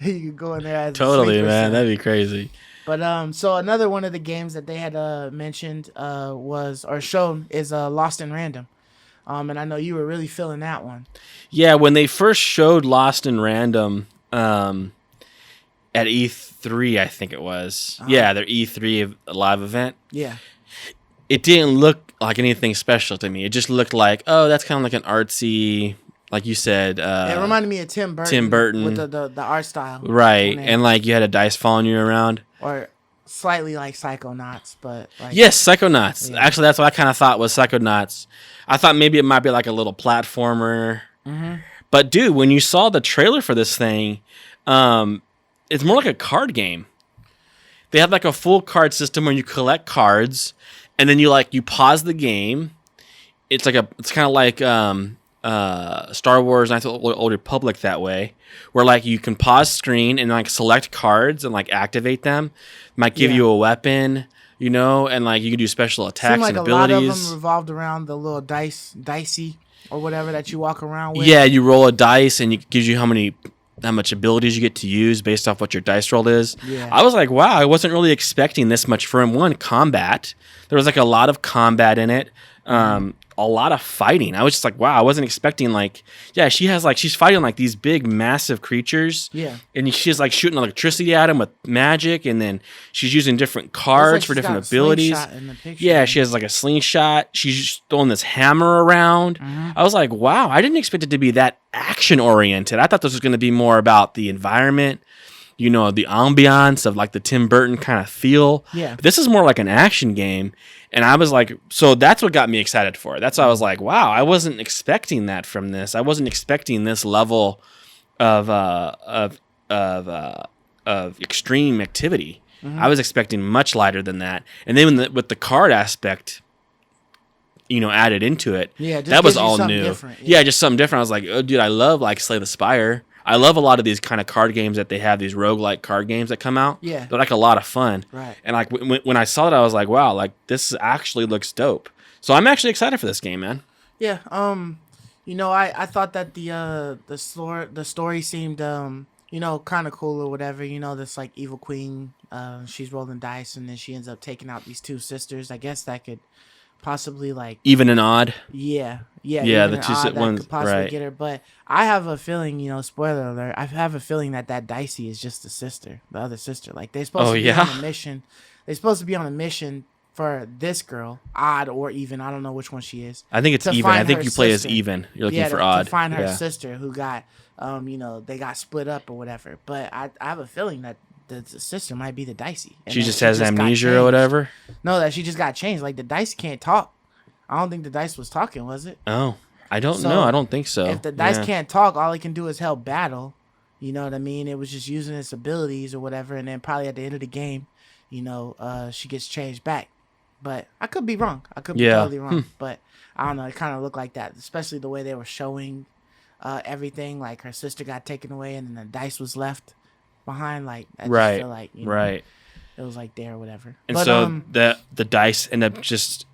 could go in there as totally, man. That'd be crazy. But so another one of the games that they had mentioned shown is Lost in Random. And I know you were really feeling that one. Yeah, when they first showed Lost in Random, at E3, I think it was. Yeah, their E3 live event. Yeah. It didn't look like anything special to me. It just looked like, oh, that's kind of like an artsy, like you said. It reminded me of Tim Burton. With the art style. Right. And like you had a dice following you around. Or slightly like Psychonauts, but like. Yes, Psychonauts. Yeah. Actually, that's what I kind of thought was Psychonauts. I thought maybe it might be like a little platformer. But dude, when you saw the trailer for this thing, it's more like a card game. They have like a full card system where you collect cards, and then you pause the game. It's kind of like Star Wars Knights of the Old Republic that way, where like you can pause screen and like select cards and like activate them. Might give you a weapon, and like you can do special attacks and abilities. A lot of them revolved around the little dicey or whatever that you walk around with. Yeah, you roll a dice and it gives you how much abilities you get to use based off what your dice roll is. Yeah. I was like, wow, I wasn't really expecting this much from one combat. There was like a lot of combat in it. A lot of fighting. I was just like, wow, I wasn't expecting she's fighting like these big, massive creatures. Yeah. And she's like shooting electricity at them with magic, and then she's using different cards for different abilities. Yeah, she has like a slingshot. She's just throwing this hammer around. I was like, wow, I didn't expect it to be that action oriented. I thought this was going to be more about the environment, the ambiance of like the Tim Burton kind of feel. Yeah. This is more like an action game. And I was like, so that's what got me excited for it. That's why I was like, wow, I wasn't expecting that from this. I wasn't expecting this level of extreme activity. I was expecting much lighter than that. And then with the card aspect, added into it, that was all new. Yeah, just something different. I was like, oh, dude, I love like Slay the Spire. I love a lot of these kind of card games that they have, these roguelike card games that come out. Yeah. They're like a lot of fun. Right. And like when I saw it, I was like, wow, like this actually looks dope. So I'm actually excited for this game, man. Yeah. I thought that the story seemed kind of cool or whatever. This like evil queen, she's rolling dice and then she ends up taking out these two sisters. I guess that could possibly like even and odd. Yeah, the two ones could possibly right. get her. But I have a feeling, spoiler alert, I have a feeling that Dicey is just the other sister. Like they're supposed to be on a mission. They're supposed to be on a mission for this girl, odd or even, I don't know which one she is. I think it's to even. I find think her you play as sister. even. You're looking Yeah, for to odd. find her Yeah. sister who got, they got split up or whatever. But I have a feeling that the sister might be the Dicey. And She that just has got amnesia or changed. whatever. No, that she just got changed. Like the Dice can't talk. I don't think the Dice was talking, was it? Oh, I don't So, know. I don't think so. If the Dice Yeah. can't talk, all it can do is help battle. You know what I mean? It was just using its abilities or whatever, and then probably at the end of the game, she gets changed back. But I could be wrong. I could be totally wrong. But I don't know. It kind of looked like that, especially the way they were showing everything. Like her sister got taken away, and then the Dice was left behind. Like I just feel like Right. it was like there or whatever. And but, so the Dice end up just.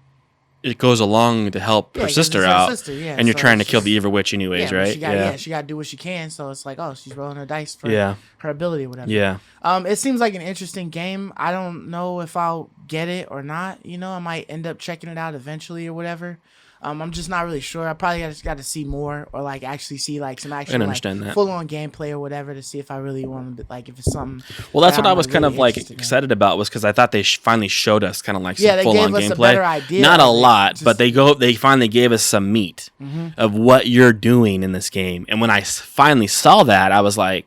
It goes along to help her 'cause sister it's her out, sister, yeah, and you're so trying to it's kill just- the evil witch anyways, but right? she got, she got to do what she can. So it's like, oh, she's rolling her dice for Yeah. her ability or whatever. Yeah. It seems like an interesting game. I don't know if I'll get it or not. I might end up checking it out eventually or whatever. I'm just not really sure. I probably just got to see more or like actually see like some actual understand that. full on gameplay or whatever to see if I really want to like if it's something. Well, that's that what I I'm, was kind really of like interested in. excited about was because I thought they finally showed us kind of like some Yeah, they full on gave us a gameplay. better idea Not of a it, lot, just- but they finally gave us some meat of what you're doing in this game. And when I finally saw that, I was like,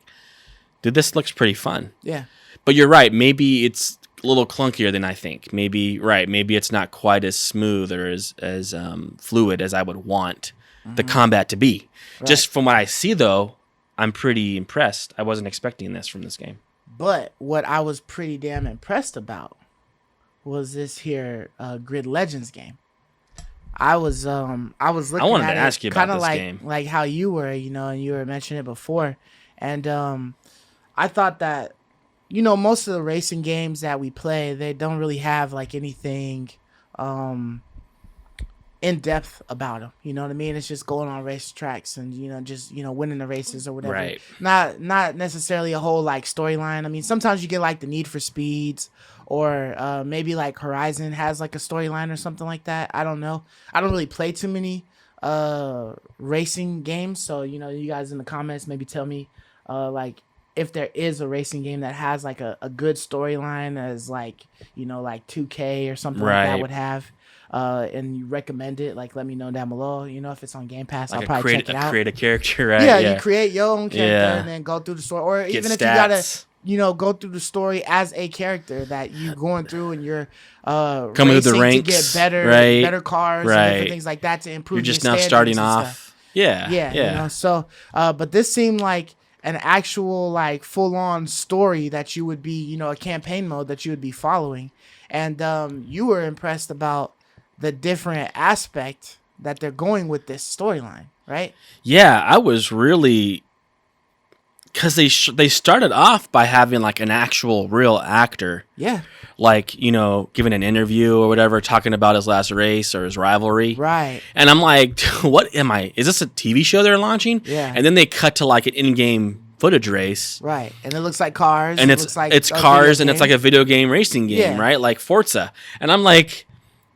dude, this looks pretty fun. Yeah. But you're right. Maybe it's a little clunkier than I think. Maybe it's not quite as smooth or as fluid as I would want the combat to be. Right. Just from what I see, though, I'm pretty impressed. I wasn't expecting this from this game. But what I was pretty damn impressed about was this here Grid Legends game. I was looking wanted at to ask you about kind of this like game. like how you were, and you were mentioning it before, and I thought that most of the racing games that we play, they don't really have like anything in depth about them. You know what I mean? It's just going on race tracks and just winning the races or whatever. Right. Not necessarily a whole like storyline. I mean, sometimes you get like the Need for Speeds or maybe like Horizon has like a storyline or something like that. I don't know. I don't really play too many racing games, so you guys in the comments maybe tell me like if there is a racing game that has like a good storyline as like like 2K or something like that Right. would have. And you recommend it, like let me know down below. If it's on Game Pass, Like I'll probably check it out. create a character, right? Yeah, you create your own character Yeah. and then go through the story, or Get even if stats. you gotta go through the story as a character that you going through and you're Coming through the racing to ranks, get better right, better cars and right. different things like that to improve You're just your now standings starting and off. stuff. Yeah. Yeah. So but this seemed like an actual like full on story that you would be a campaign mode that you would be following, and you were impressed about the different aspect that they're going with this storyline, right? Yeah, I was really because they started off by having like an actual real actor, Yeah. like giving an interview or whatever, talking about his last race or his rivalry. Right. And I'm like, what am I? Is this a TV show they're launching? Yeah. And then they cut to like an in-game footage race. Right. And it looks like cars. And it it's looks like it's a cars video and it's game. like a video game racing game, Yeah. right? Like Forza. And I'm like,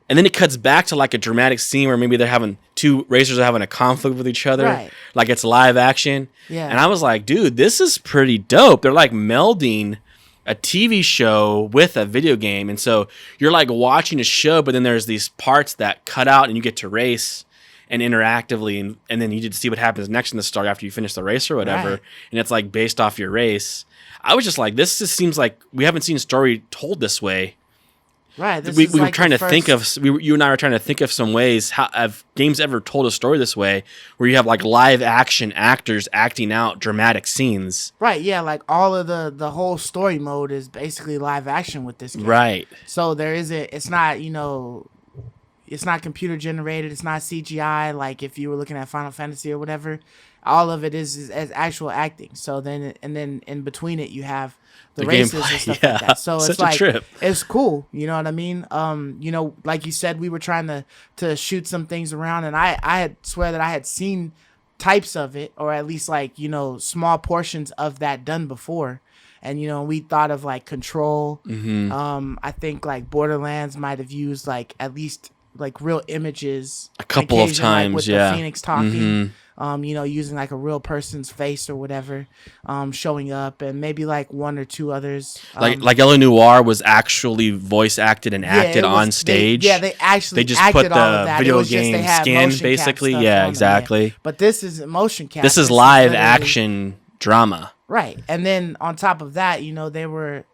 and then it cuts back to like a dramatic scene where maybe they're having two racers are having a conflict with each other. Right. Like it's live action. Yeah. And I was like, dude, this is pretty dope. They're like melding a TV show with a video game. And so you're like watching a show, but then there's these parts that cut out and you get to race and interactively. And then you get to see what happens next in the story after you finish the race or whatever. Right. And it's like based off your race. I was just like, this just seems like we haven't seen a story told this way. Right. This We is were like trying the to think first- of you and I were trying to think of some ways how have games ever told a story this way where you have like live action actors acting out dramatic scenes. Right, yeah, like all of the whole story mode is basically live action with this game. Right. So there isn't it's not, it's not computer generated, it's not CGI like if you were looking at Final Fantasy or whatever. All of it is as actual acting. So then in between it you have the races gameplay, and stuff yeah. like that. So Such it's a like trip. it's cool, you know what I mean? Like you said, we were trying to shoot some things around, and I had swear that I had seen types of it, or at least like small portions of that done before. And we thought of like Control. Mm-hmm. I think like Borderlands might have used like at least real images a couple of occasionally, times, with yeah. the Phoenix talking. Using like a real person's face or whatever, showing up, and maybe like one or two others. Like Ella Noire was actually voice acted and acted on stage. They actually just acted put all of the that. video It was just game they had skin, motion cap basically. stuff Yeah, on them, exactly. But this isn't motion cap. This is is live literally- action drama. Right. And then on top of that, they were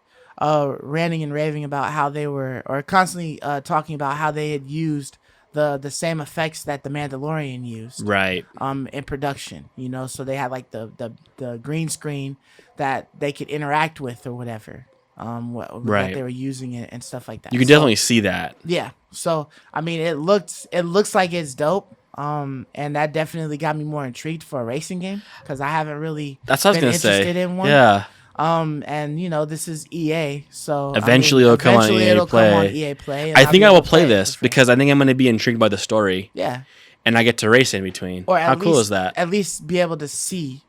ranting and raving about how they were, or constantly talking about how they had used the same effects that the Mandalorian used, Right. in production. So they had like the green screen that they could interact with or whatever, Right. that they were using it and stuff like that. You can definitely see that. Yeah. So I mean, it looks like it's dope. And that definitely got me more intrigued for a racing game, because I haven't really That's what I was been gonna interested say. in one. Yeah. And this is EA, so Eventually it'll come on EA Play. and I I'll think be I able will to play it this for free. because I think I'm going to be intrigued by the story, Yeah. and I get to race in between. Or at How cool least- is that? At least be able to see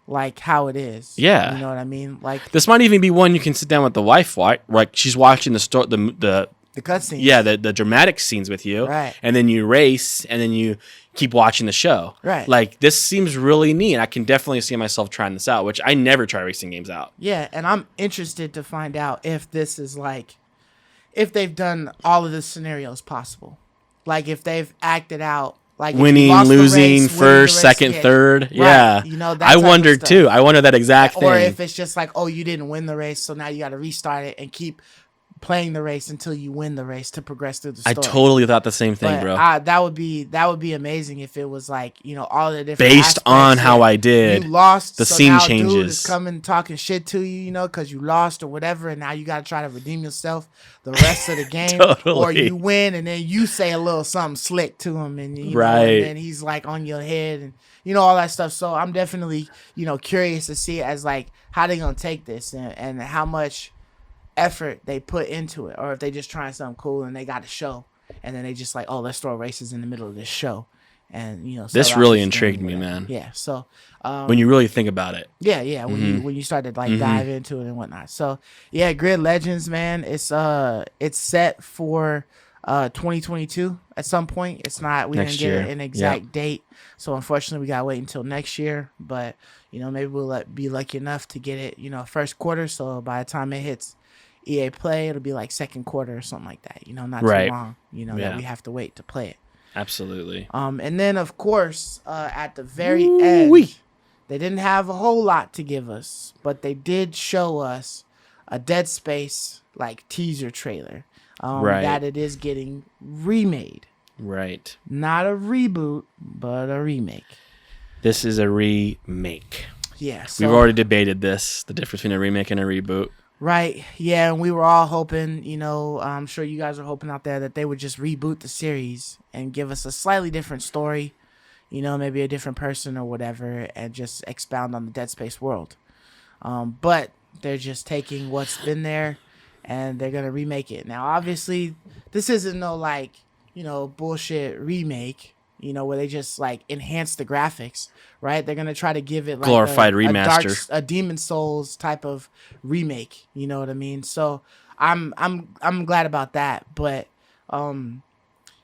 like how it is. Yeah. You know what I mean? Like This might even be one you can sit down with the wife, like she's watching the the cutscenes. yeah, the dramatic scenes with you, Right. and then you race, and then you keep watching the show. Right. Like, this seems really neat. I can definitely see myself trying this out, which I never try racing games out. Yeah, and I'm interested to find out if this is like, if they've done all of the scenarios possible. Like if they've acted out like if you Winning, lost the losing, race, winning the first, race, second, yeah. third. Right. Yeah. That I type of wondered stuff. too. I wonder that exact thing. Or if it's just like, oh, you didn't win the race, so now you got to restart it and keep playing the race until you win the race to progress through the I story. totally thought the same thing, But, bro. that would be amazing if it was like, all the different Based on aspects. how Yeah. I did, You lost, the so scene now Dude changes. is coming talking shit to you, because you lost or whatever, and now you got to try to redeem yourself the rest of the game, Totally. or you win and then you say a little something slick to him, and Right. and then he's like on your head and all that stuff. So I'm definitely curious to see it as like how they gonna take this and how much effort they put into it, or if they just trying something cool and they got a show and then they just like, oh, let's throw races in the middle of this show, and This sell out really this intrigued thing, me, whatever. man. Yeah, so When you really think about it. yeah, when you started like dive into it and whatnot. So yeah, Grid Legends, man, it's set for 2022 at some point. It's not, we Next didn't get year. an exact date, so unfortunately we gotta wait until next year. But maybe we'll be lucky enough to get it first quarter. So by the time it hits EA Play, it'll be like second quarter or something like that. Not Right. too long. Yeah. That we have to wait to play it. Absolutely. And then of course, at the very Woo-wee. end, they didn't have a whole lot to give us, but they did show us a Dead Space like teaser trailer. Right. That it is getting remade, Right. not a reboot, but a remake. This is a remake. Yeah, so, We've already debated this, the difference between a remake and a reboot. right. Yeah, and we were all hoping, I'm sure you guys are hoping out there that they would just reboot the series and give us a slightly different story, maybe a different person or whatever, and just expound on the Dead Space world. But they're just taking what's been there and they're going to remake it. Now, obviously, this isn't no like, bullshit remake, where they just like enhance the graphics, right? They're going to try to give it like Glorified remaster. a Demon Souls type of remake, you know what I mean? So I'm glad about that, but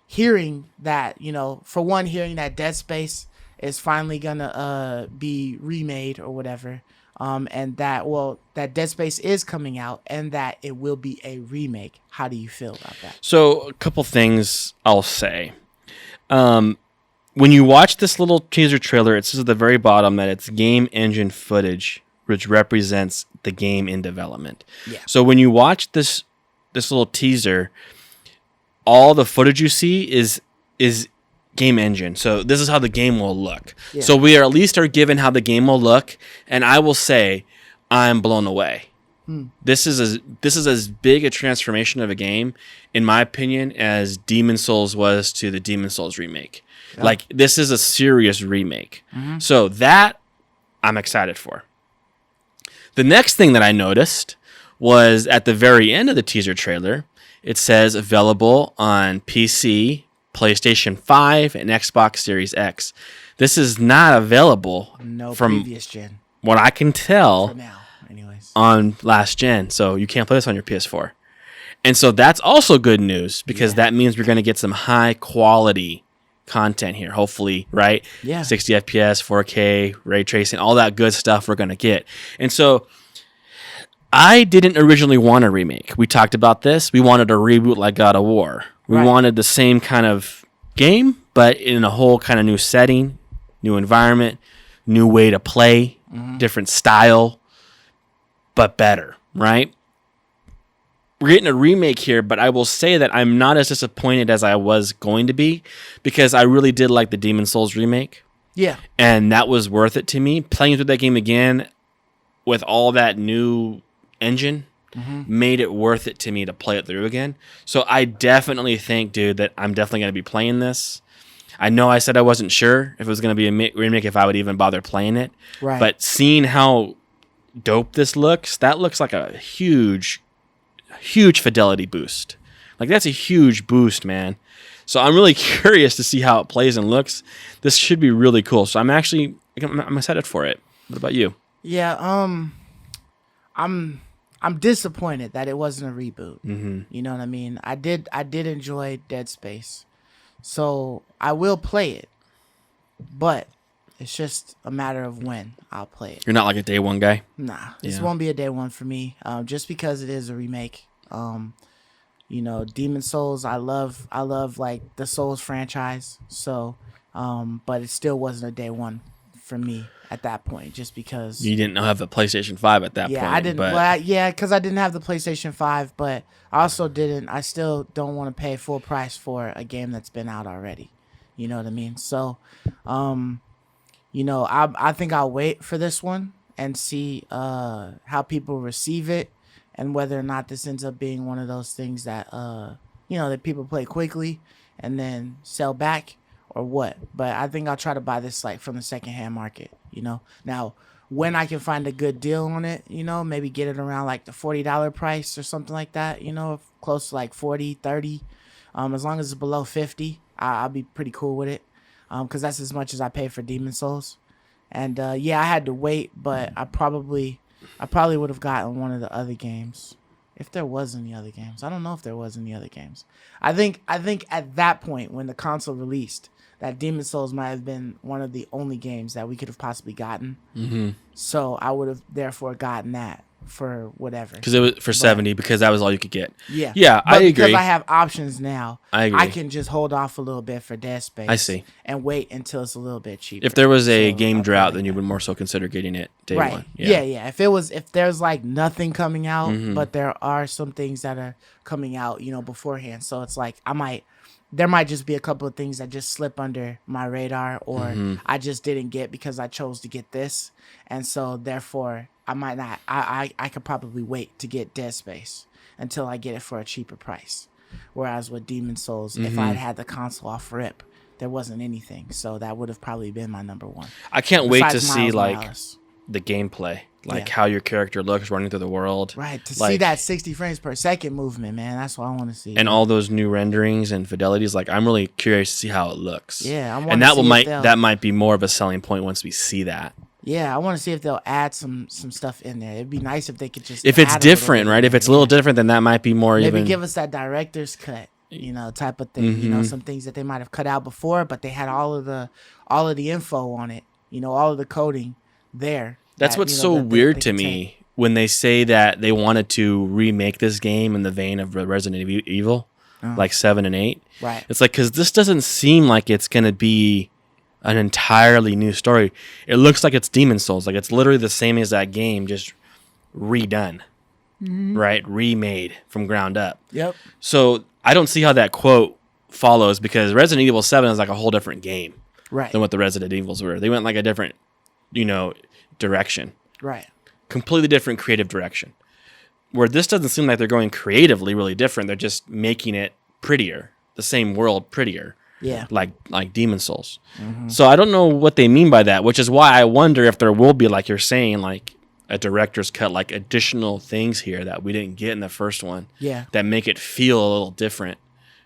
hearing that, for one, hearing that Dead Space is finally gonna be remade or whatever, and that Dead Space is coming out and that it will be a remake. How do you feel about that? So, a couple things I'll say. When you watch this little teaser trailer, it says at the very bottom that it's game engine footage, which represents the game in development. Yeah. So when you watch this little teaser, all the footage you see is game engine. So this is how the game will look. Yeah. So we are at least given how the game will look, and I will say I'm blown away. This is as big a transformation of a game, in my opinion, as Demon Souls was to the Demon Souls remake. Yeah. Like, this is a serious remake. So that I'm excited for. The next thing that I noticed was at the very end of the teaser trailer, it says available on PC, PlayStation 5, and Xbox Series X. This is not available No from previous gen what I can tell for now, anyways. on last gen, so you can't play this on your PS4. And so that's also good news because that means we're going to get some high quality content here, hopefully, right? Yeah. 60 FPS, 4K, ray tracing, all that good stuff we're going to get. And so I didn't originally want a remake. We talked about this. We wanted a reboot like God of War. We wanted the same kind of game, but in a whole kind of new setting, new environment, new way to play, different style, but better, right? We're getting a remake here, but I will say that I'm not as disappointed as I was going to be because I really did like the Demon Souls remake. Yeah. And that was worth it to me. Playing through that game again with all that new engine made it worth it to me to play it through again. So I definitely think, dude, that I'm definitely going to be playing this. I know I said I wasn't sure if it was going to be a remake, if I would even bother playing it. Right. But seeing how dope this looks, that looks like a huge fidelity boost. Like that's a huge boost, man. So I'm really curious to see how it plays and looks. This should be really cool. So I'm excited for it. What about you? Yeah, I'm disappointed that it wasn't a reboot. You know what I mean? I did enjoy Dead Space, so I will play it, but it's just a matter of when I'll play it. You're not like a day one guy? Nah, this won't be a day one for me. Just because it is a remake. You know, Demon Souls, I love like the Souls franchise. So, but it still wasn't a day one for me at that point, just because you didn't have the PlayStation 5 at that point. Yeah, I didn't. But... because I didn't have the PlayStation 5, but I still don't want to pay full price for a game that's been out already. You know what I mean? So, you know, I think I'll wait for this one and see how people receive it, and whether or not this ends up being one of those things that you know, that people play quickly and then sell back, or what. But I think I'll try to buy this like from the secondhand market, you know. Now, when I can find a good deal on it, you know, maybe get it around like the $40 price or something like that, you know, close to like 40, 30. As long as it's below 50, I'll be pretty cool with it. Because that's as much as I pay for Demon Souls. And yeah, I had to wait, but I probably would have gotten one of the other games. If there was any other games. I don't know if there was any other games. I think at that point when the console released, that Demon Souls might have been one of the only games that we could have possibly gotten. So I would have therefore gotten that for whatever. Because it was for $70, because that was all you could get. Yeah. Yeah, I agree. Because I have options now, I agree. I can just hold off a little bit for Dead Space. I see. And wait until it's a little bit cheaper. If there was a game drought, then you would more so consider getting it day one. Yeah. If there's like nothing coming out, but there are some things that are coming out, you know, beforehand. So it's like there might just be a couple of things that just slip under my radar, or I just didn't get because I chose to get this. And so therefore I might not, I could probably wait to get Dead Space until I get it for a cheaper price. Whereas with Demon Souls, if I had the console off rip, there wasn't anything. So that would have probably been my number one. I can't wait to see Miles like Morales. The gameplay. Like how your character looks running through the world. Right. To see that 60 frames per second movement, man. That's what I want to see. And all those new renderings and fidelities. Like, I'm really curious to see how it looks. Yeah. And that might be more of a selling point once we see that. Yeah. I want to see if they'll add some stuff in there. It'd be nice if they could just. If it's different, right? If it's a little different, then that might be more Maybe give us that director's cut, you know, type of thing. You know, some things that they might have cut out before, but they had all of the info on it. You know, all of the coding there. That's what's so weird to me when they say that they wanted to remake this game in the vein of Resident Evil, like 7 and 8. Right. It's like, because this doesn't seem like it's going to be an entirely new story. It looks like it's Demon Souls. Like, it's literally the same as that game, just redone, right? Remade from ground up. Yep. So I don't see how that quote follows, because Resident Evil 7 is like a whole different game than what the Resident Evils were. They went like a different, you know, direction. Right. Completely different creative direction. Where this doesn't seem like they're going creatively really different. They're just making it prettier. The same world prettier. Yeah. Like Demon Souls. So I don't know what they mean by that, which is why I wonder if there will be, like you're saying, like a director's cut, like additional things here that we didn't get in the first one. Yeah. That make it feel a little different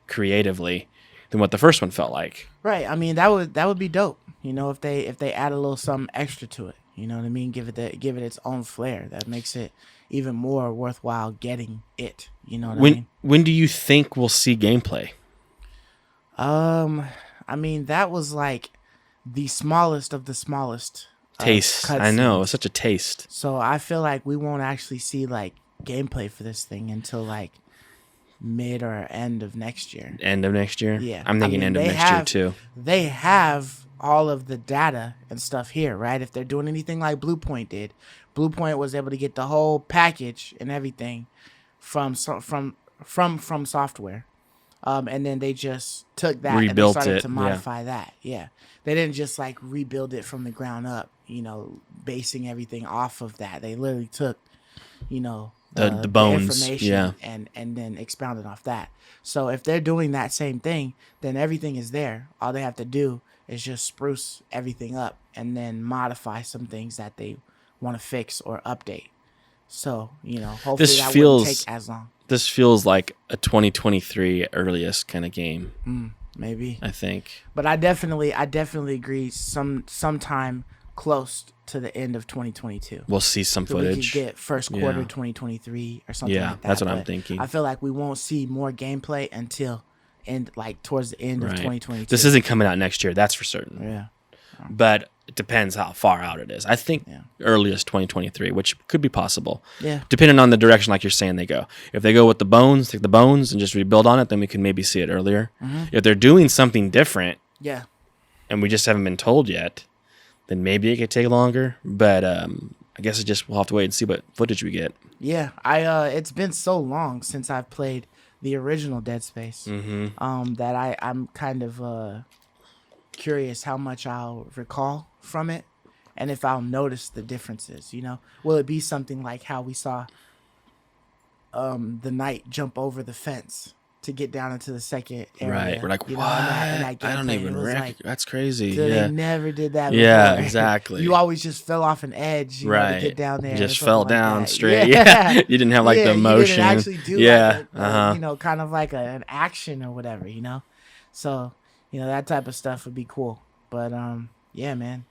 creatively than what the first one felt like. Right. I mean, that would be dope. You know, if they add a little something extra to it. You know what I mean? Give it its own flair. That makes it, even more worthwhile getting it. You know what I mean? When do you think we'll see gameplay? I mean, that was like the smallest of the smallest Taste. I know, it's such a taste. So I feel like we won't actually see like gameplay for this thing until like mid or end of next year. End of next year? Yeah. I'm thinking end of next year too. They have all of the data and stuff here, right? If they're doing anything like Bluepoint did, Bluepoint was able to get the whole package and everything from software. And then they just took that Rebuilt and they started it, to modify that. Yeah. They didn't just like rebuild it from the ground up, you know, basing everything off of that. They literally took, you know, the bones, information and then expounded off that. So if they're doing that same thing, then everything is there. All they have to do is just spruce everything up and then modify some things that they want to fix or update. So, you know, hopefully that wouldn't take as long. This feels like a 2023 earliest kind of game. Maybe. I think. But I definitely agree sometime close to the end of 2022. We'll see some so footage. We could get first quarter 2023 or something like that. Yeah, that's what I'm thinking. I feel like we won't see more gameplay until towards the end of 2022. This isn't coming out next year, that's for certain. Yeah. But it depends how far out it is. I think earliest 2023, which could be possible. Yeah. Depending on the direction, like you're saying, they go. If they go with the bones, take the bones and just rebuild on it, then we can maybe see it earlier. Mm-hmm. If they're doing something different, and we just haven't been told yet, then maybe it could take longer. But I guess we'll have to wait and see what footage we get. Yeah, it's been so long since I've played the original Dead Space that I'm kind of curious how much I'll recall from it and if I'll notice the differences. You know, will it be something like how we saw the knight jump over the fence to get down into the second area? Right, we're like, you what? Know, in that I don't even recognize. That's crazy. They never did that before. Yeah, exactly. You always just fell off an edge, you know, to get down there. You just fell down like straight. Yeah. You didn't have like the motion. You didn't actually do you know, kind of like an action or whatever, you know? So, you know, that type of stuff would be cool. But, yeah, man.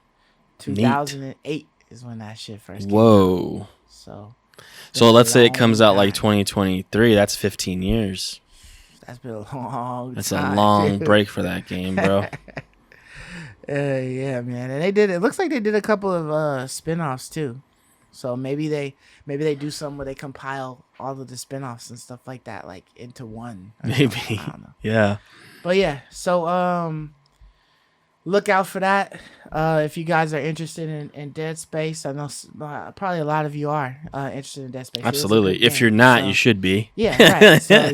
2008 is when that shit first came out. So let's say it comes out like 2023. That's 15 years. That's been a long time. That's a long break for that game, bro. Yeah, man. And it looks like they did a couple of spin-offs too. So maybe they do something where they compile all of the spin-offs and stuff like that, like into one. Maybe. I don't know. Yeah. But yeah, so look out for that. If you guys are interested in Dead Space, I know probably a lot of you are interested in Dead Space. Absolutely. If you're not, you should be. Yeah, right. So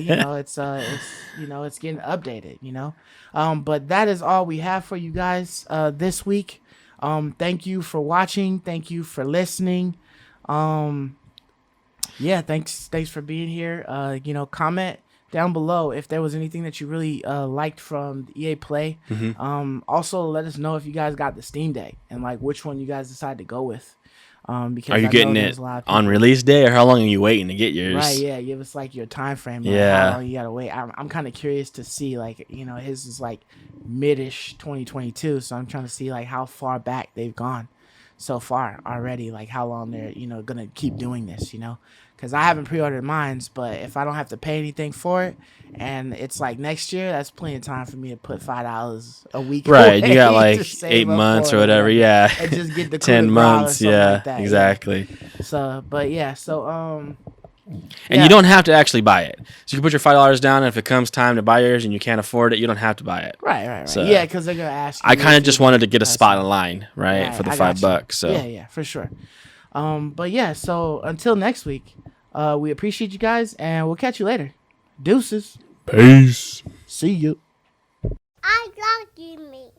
you know, it's getting updated. You know, but that is all we have for you guys this week. Thank you for watching. Thank you for listening. Yeah, thanks for being here. You know, comment down below if there was anything that you really liked from the EA Play. Mm-hmm. Also, let us know if you guys got the Steam Deck and like which one you guys decide to go with. Because are you getting it on release day, or how long are you waiting to get yours? Right, yeah. Give us like your time frame. Like how long you gotta wait. I'm kind of curious to see, like, you know, his is like mid-ish 2022, so I'm trying to see like how far back they've gone so far already, like how long they're, you know, gonna keep doing this, you know. Because I haven't pre-ordered mine, but if I don't have to pay anything for it, and it's like next year, that's plenty of time for me to put $5 a week. Right, you got like 8 months or whatever, yeah. And just get the 10 months, yeah, like that, exactly. Yeah. So, but yeah, so and you don't have to actually buy it. So you can put your $5 down, and if it comes time to buy yours and you can't afford it, you don't have to buy it. Right. So, yeah, because they're gonna ask you. I kind of just wanted to get a spot in line, right, for the $5. So yeah, for sure. But yeah, so until next week, we appreciate you guys, and we'll catch you later. Deuces. Peace. See you. I love you, me.